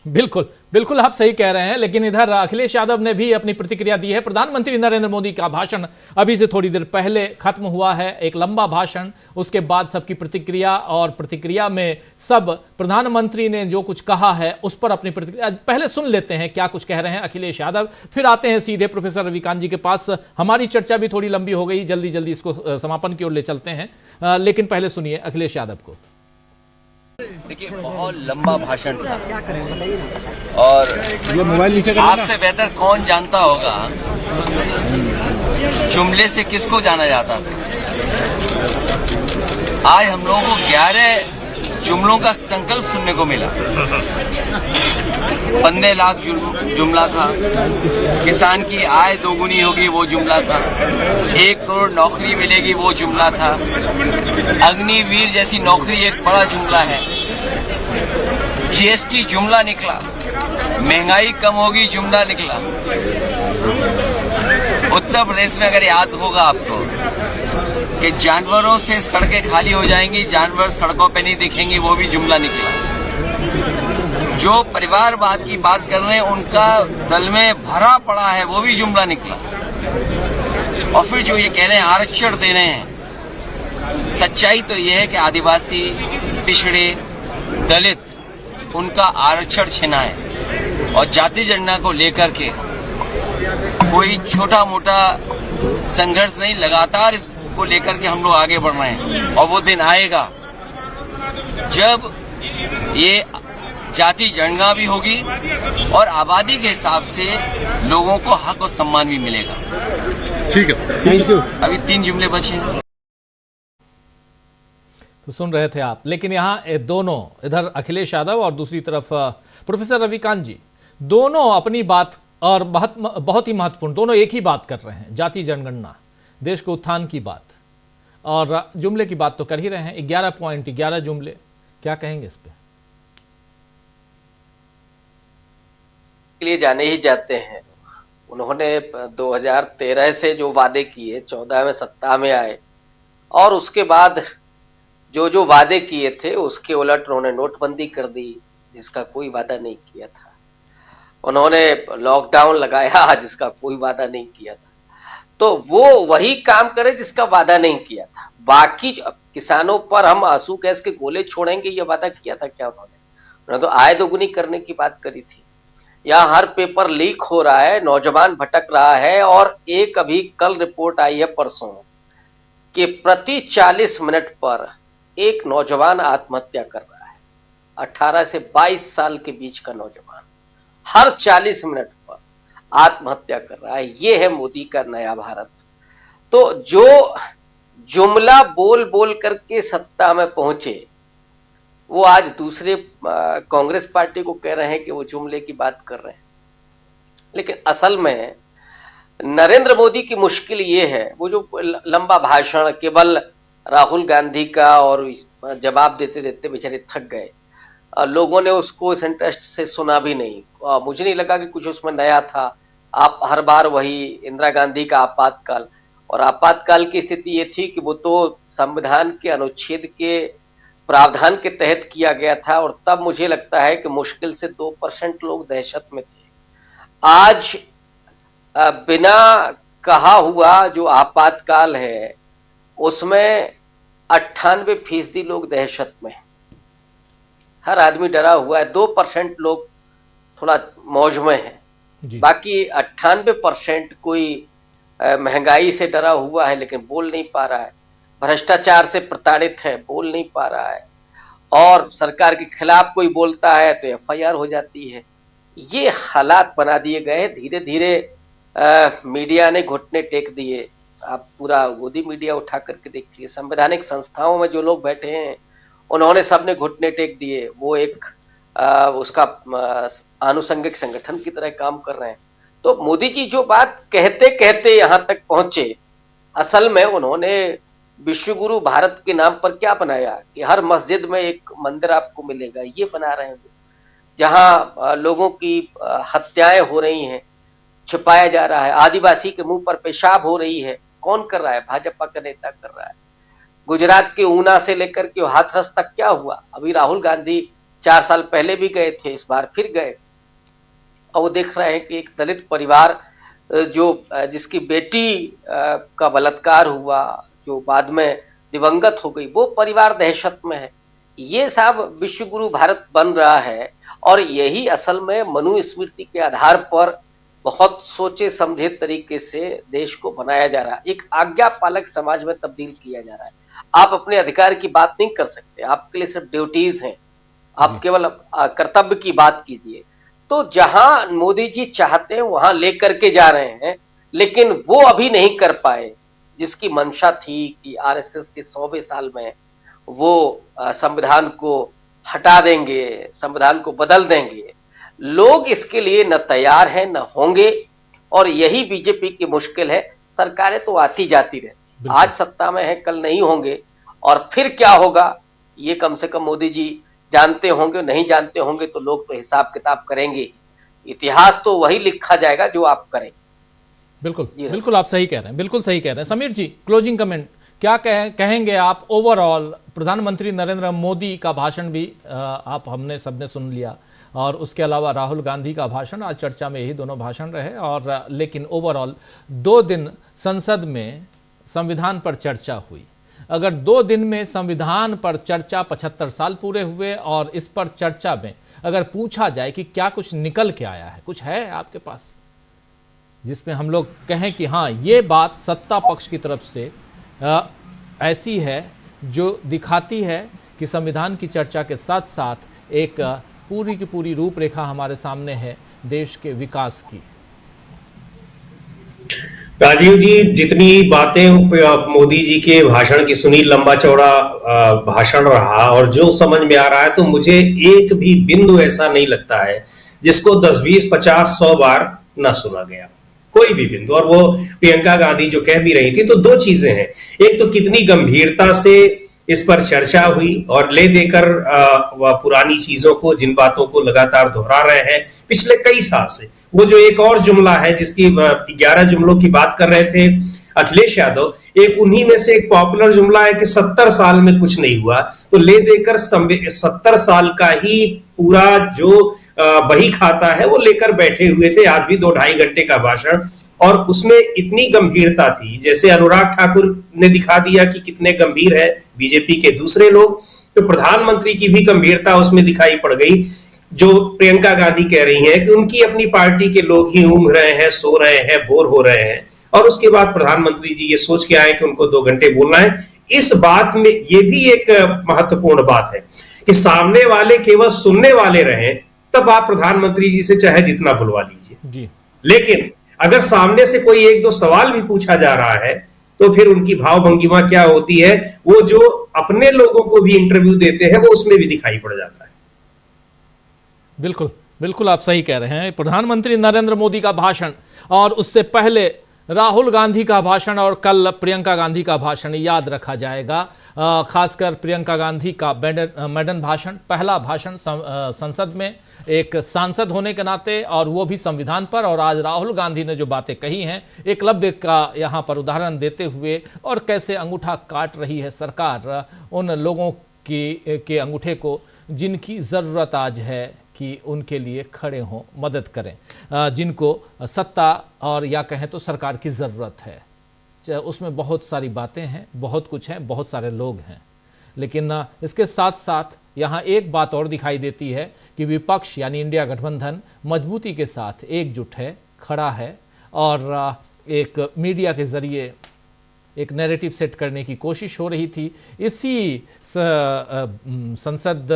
बिल्कुल बिल्कुल आप सही कह रहे हैं, लेकिन इधर अखिलेश यादव ने भी अपनी प्रतिक्रिया दी है। प्रधानमंत्री नरेंद्र मोदी का भाषण अभी से थोड़ी देर पहले खत्म हुआ है, एक लंबा भाषण, उसके बाद सबकी प्रतिक्रिया, और प्रतिक्रिया में सब प्रधानमंत्री ने जो कुछ कहा है उस पर अपनी प्रतिक्रिया पहले सुन लेते हैं क्या कुछ कह रहे हैं अखिलेश यादव, फिर आते हैं सीधे प्रोफेसर रविकांत जी के पास। हमारी चर्चा भी थोड़ी लंबी हो गई, जल्दी जल्दी इसको समापन की ओर ले चलते हैं, लेकिन पहले सुनिए अखिलेश यादव को। देखिए, बहुत लंबा भाषण था और आपसे बेहतर कौन जानता होगा जुमले से किसको जाना जाता था। आज हम लोगों को 11 जुमलों का संकल्प सुनने को मिला। 15 लाख जुमला था, किसान की आय दोगुनी होगी वो जुमला था, 1 करोड़ नौकरी मिलेगी वो जुमला था, अग्निवीर जैसी नौकरी एक बड़ा जुमला है, जीएसटी जुमला निकला, महंगाई कम होगी जुमला निकला। उत्तर प्रदेश में अगर याद होगा आपको कि जानवरों से सड़कें खाली हो जाएंगी, जानवर सड़कों पे नहीं दिखेंगे, वो भी जुमला निकला। जो परिवारवाद की बात कर रहे हैं उनका दल में भरा पड़ा है, वो भी जुमला निकला। और फिर जो ये कह रहे हैं आरक्षण दे रहे हैं, सच्चाई तो ये है कि आदिवासी, पिछड़े, दलित, उनका आरक्षण छिना है और जाति जनगणना को लेकर के कोई छोटा मोटा संघर्ष नहीं, लगातार इसको लेकर के हम लोग आगे बढ़ रहे हैं। और वो दिन आएगा जब ये जाति जनगणना भी होगी और आबादी के हिसाब से लोगों को हक और सम्मान भी मिलेगा। ठीक है सर, थैंक यू। अभी 3 जुमले बचे हैं। तो सुन रहे थे आप, लेकिन यहाँ दोनों, इधर अखिलेश यादव और दूसरी तरफ प्रोफेसर रविकांत जी, दोनों अपनी बात, और बहुत ही महत्वपूर्ण, दोनों एक ही बात कर रहे हैं, जाति जनगणना, देश के उत्थान की बात, और जुमले की बात तो कर ही रहे हैं। 11 पॉइंट, 11 जुमले, क्या कहेंगे इस पे? के लिए जाने ही जाते हैं। उन्होंने 2013 से जो वादे किए, 14 में सत्ता में आए, और उसके बाद जो वादे किए थे उसके उलट उन्होंने नोटबंदी कर दी, जिसका कोई वादा नहीं किया था। उन्होंने लॉकडाउन लगाया, जिसका कोई वादा नहीं किया था। तो वो वही काम करे जिसका वादा नहीं किया था। बाकी किसानों पर हम आंसू गैस के गोले छोड़ेंगे, ये वादा किया था क्या उन्होंने तो आय दोगुनी करने की बात करी थी। यहाँ हर पेपर लीक हो रहा है, नौजवान भटक रहा है, और एक अभी कल रिपोर्ट आई है परसों कि प्रति 40 मिनट पर एक नौजवान आत्महत्या कर रहा है। 18 से 22 साल के बीच का नौजवान हर 40 मिनट पर आत्महत्या कर रहा है। ये है मोदी का नया भारत। तो जो जुमला बोल बोल करके सत्ता में पहुंचे, वो आज दूसरे कांग्रेस पार्टी को कह रहे हैं कि वो जुमले की बात कर रहे हैं। लेकिन असल में नरेंद्र मोदी की मुश्किल ये है, वो जो लंबा भाषण केवल राहुल गांधी का, और जवाब देते देते बेचारे थक गए, लोगों ने उसको इस इंटरेस्ट से सुना भी नहीं। मुझे नहीं लगा कि कुछ उसमें नया था। आप हर बार वही इंदिरा गांधी का आपातकाल, और आपातकाल की स्थिति ये थी कि वो तो संविधान के अनुच्छेद के प्रावधान के तहत किया गया था, और तब मुझे लगता है कि मुश्किल से 2% लोग दहशत में थे। आज बिना कहा हुआ जो आपातकाल है उसमें 98% लोग दहशत में हैं। हर आदमी डरा हुआ है, 2% लोग थोड़ा मौज में हैं। बाकी 98% कोई महंगाई से डरा हुआ है लेकिन बोल नहीं पा रहा है, भ्रष्टाचार से प्रताड़ित है, बोल नहीं पा रहा है, और सरकार के खिलाफ कोई बोलता है तो FIR हो जाती है। ये हालात बना दिए गए। धीरे धीरे मीडिया ने घुटने टेक दिए। आप पूरा गोदी मीडिया उठा करके देखिए, संवैधानिक संस्थाओं में जो लोग बैठे हैं उन्होंने सबने घुटने टेक दिए। वो एक उसका आनुषंगिक संगठन की तरह काम कर रहे हैं। तो मोदी जी जो बात कहते कहते यहाँ तक पहुंचे, असल में उन्होंने विश्वगुरु भारत के नाम पर क्या बनाया कि हर मस्जिद में एक मंदिर आपको मिलेगा, ये बना रहे हैं। जहाँ लोगों की हत्याएं हो रही हैं, छिपाया जा रहा है, आदिवासी के मुंह पर पेशाब हो रही है, कौन कर रहा है? भाजपा का नेता कर रहा है। गुजरात के ऊना से लेकर के हाथरस तक क्या हुआ? अभी राहुल गांधी 4 साल पहले भी गए थे, इस बार फिर गए। और वो देख रहे हैं कि एक दलित परिवार जिसकी बेटी का बलात्कार हुआ, जो बाद में दिवंगत हो गई, वो परिवार दहशत में है। ये साहब विश्व गुरु भारत बन रहा है, और यही असल में मनुस्मृति के आधार पर बहुत सोचे समझे तरीके से देश को बनाया जा रहा है। एक आज्ञा पालक समाज में तब्दील किया जा रहा है। आप अपने अधिकार की बात नहीं कर सकते, आपके लिए सिर्फ ड्यूटीज हैं, आप केवल कर्तव्य की बात कीजिए। तो जहां मोदी जी चाहते हैं वहां लेकर के जा रहे हैं, लेकिन वो अभी नहीं कर पाए जिसकी मंशा थी कि आरएसएस के 100वें साल में वो संविधान को हटा देंगे, संविधान को बदल देंगे। लोग इसके लिए न तैयार हैं न होंगे, और यही बीजेपी की मुश्किल है। सरकारें तो आती जाती रहती, आज सत्ता में है कल नहीं होंगे, और फिर क्या होगा ये कम से कम मोदी जी जानते होंगे। नहीं जानते होंगे तो लोग तो हिसाब किताब करेंगे, इतिहास तो वही लिखा जाएगा जो आप करें। बिल्कुल बिल्कुल आप सही कह रहे हैं, बिल्कुल सही कह रहे हैं। समीर जी, क्लोजिंग कमेंट क्या कहेंगे आप? ओवरऑल प्रधानमंत्री नरेंद्र मोदी का भाषण भी आप हमने सबने सुन लिया, और उसके अलावा राहुल गांधी का भाषण, आज चर्चा में यही दोनों भाषण रहे। और लेकिन ओवरऑल 2 दिन संसद में संविधान पर चर्चा हुई। अगर 2 दिन में संविधान पर चर्चा, 75 साल पूरे हुए, और इस पर चर्चा में अगर पूछा जाए कि क्या कुछ निकल के आया है, कुछ है आपके पास जिसमें हम लोग कहें कि हाँ ये बात सत्ता पक्ष की तरफ से ऐसी है जो दिखाती है कि संविधान की चर्चा के साथ साथ एक पूरी की पूरी रूपरेखा हमारे सामने है देश के विकास की? राजीव जी, जितनी बातें मोदी जी के भाषण की सुनी, लंबा चौड़ा भाषण रहा, और जो समझ में आ रहा है, तो मुझे एक भी बिंदु ऐसा नहीं लगता है जिसको 10, 20, 50, 100 बार ना सुना गया, कोई भी बिंदु। और वो प्रियंका गांधी जो कह भी रही थी, तो 2 चीजें हैं। एक तो कितनी गंभीरता से इस पर चर्चा हुई, और ले देकर पुरानी चीजों को, जिन बातों को लगातार दोहरा रहे हैं पिछले कई साल से। वो जो एक और जुमला है जिसकी 11 जुमलों की बात कर रहे थे अखिलेश यादव, एक उन्हीं में से एक पॉपुलर जुमला है कि 70 साल में कुछ नहीं हुआ। तो ले देकर 70 साल का ही पूरा जो बही खाता है वो लेकर बैठे हुए थे। आज भी 2-2.5 घंटे का भाषण, और उसमें इतनी गंभीरता थी, जैसे अनुराग ठाकुर ने दिखा दिया कि कितने गंभीर है बीजेपी के दूसरे लोग, तो प्रधानमंत्री की भी गंभीरता उसमें दिखाई पड़ गई। जो प्रियंका गांधी कह रही हैं कि उनकी अपनी पार्टी के लोग ही ऊँघ रहे हैं, सो रहे हैं, बोर हो रहे हैं, और उसके बाद प्रधानमंत्री जी ये सोच के आए कि उनको 2 घंटे बोलना है। इस बात में ये भी एक महत्वपूर्ण बात है कि सामने वाले केवल सुनने वाले रहें, तब आप प्रधानमंत्री जी से चाहे जितना बुलवा लीजिए, लेकिन अगर सामने से कोई 1-2 सवाल भी पूछा जा रहा है, तो फिर उनकी भाव भंगिमा क्या होती है, वो जो अपने लोगों को भी इंटरव्यू देते हैं, वो उसमें भी दिखाई पड़ जाता है। बिल्कुल बिल्कुल आप सही कह रहे हैं। प्रधानमंत्री नरेंद्र मोदी का भाषण, और उससे पहले राहुल गांधी का भाषण, और कल प्रियंका गांधी का भाषण याद रखा जाएगा। खासकर प्रियंका गांधी का मैडन भाषण, पहला भाषण संसद में एक सांसद होने के नाते, और वो भी संविधान पर। और आज राहुल गांधी ने जो बातें कही हैं, एकलव्य का यहाँ पर उदाहरण देते हुए, और कैसे अंगूठा काट रही है सरकार उन लोगों के अंगूठे को जिनकी ज़रूरत आज है कि उनके लिए खड़े हों, मदद करें, जिनको सत्ता और या कहें तो सरकार की ज़रूरत है। उसमें बहुत सारी बातें हैं, बहुत कुछ है, बहुत सारे लोग हैं, लेकिन इसके साथ साथ यहाँ एक बात और दिखाई देती है कि विपक्ष यानी इंडिया गठबंधन मजबूती के साथ एकजुट है, खड़ा है, और एक मीडिया के ज़रिए एक नैरेटिव सेट करने की कोशिश हो रही थी। इसी संसद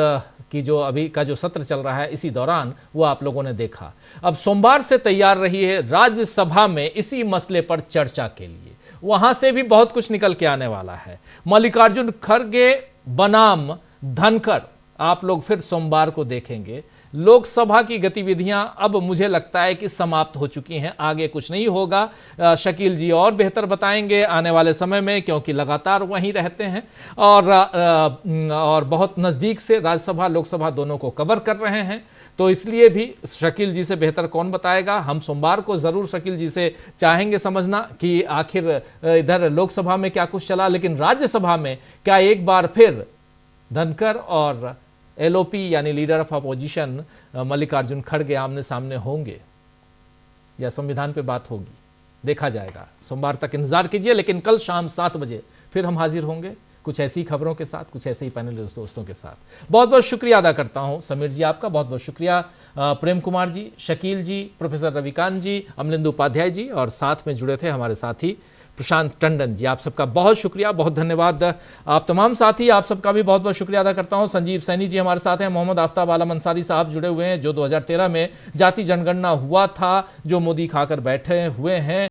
की जो अभी का जो सत्र चल रहा है, इसी दौरान वो आप लोगों ने देखा। अब सोमवार से तैयार रही है राज्यसभा में इसी मसले पर चर्चा के लिए, वहां से भी बहुत कुछ निकल के आने वाला है। मल्लिकार्जुन खड़गे बनाम धनखड़ आप लोग फिर सोमवार को देखेंगे। लोकसभा की गतिविधियां अब मुझे लगता है कि समाप्त हो चुकी हैं, आगे कुछ नहीं होगा। शकील जी और बेहतर बताएंगे आने वाले समय में, क्योंकि लगातार वहीं रहते हैं और बहुत नज़दीक से राज्यसभा लोकसभा दोनों को कवर कर रहे हैं, तो इसलिए भी शकील जी से बेहतर कौन बताएगा। हम सोमवार को ज़रूर शकील जी से चाहेंगे समझना कि आखिर इधर लोकसभा में क्या कुछ चला, लेकिन राज्यसभा में क्या एक बार फिर धनखड़ और एलओपी यानी लीडर ऑफ अपोजिशन मल्लिकार्जुन खड़गे आमने सामने होंगे या संविधान पे बात होगी, देखा जाएगा। सोमवार तक इंतजार कीजिए, लेकिन कल शाम 7 बजे फिर हम हाजिर होंगे कुछ ऐसी खबरों के साथ, कुछ ऐसे ही पैनल दोस्तों के साथ। बहुत बहुत शुक्रिया अदा करता हूं समीर जी आपका, बहुत बहुत शुक्रिया प्रेम कुमार जी, शकील जी, प्रोफेसर रविकांत जी, अमलिंदु उपाध्याय जी, और साथ में जुड़े थे हमारे साथी प्रशांत टंडन जी। आप सबका बहुत शुक्रिया, बहुत धन्यवाद। आप तमाम साथी, आप सबका भी बहुत बहुत शुक्रिया अदा करता हूं। संजीव सैनी जी हमारे साथ हैं, मोहम्मद आफ्ताब आलम अंसारी साहब जुड़े हुए हैं, जो 2013 में जाति जनगणना हुआ था, जो मोदी खाकर बैठे हुए हैं।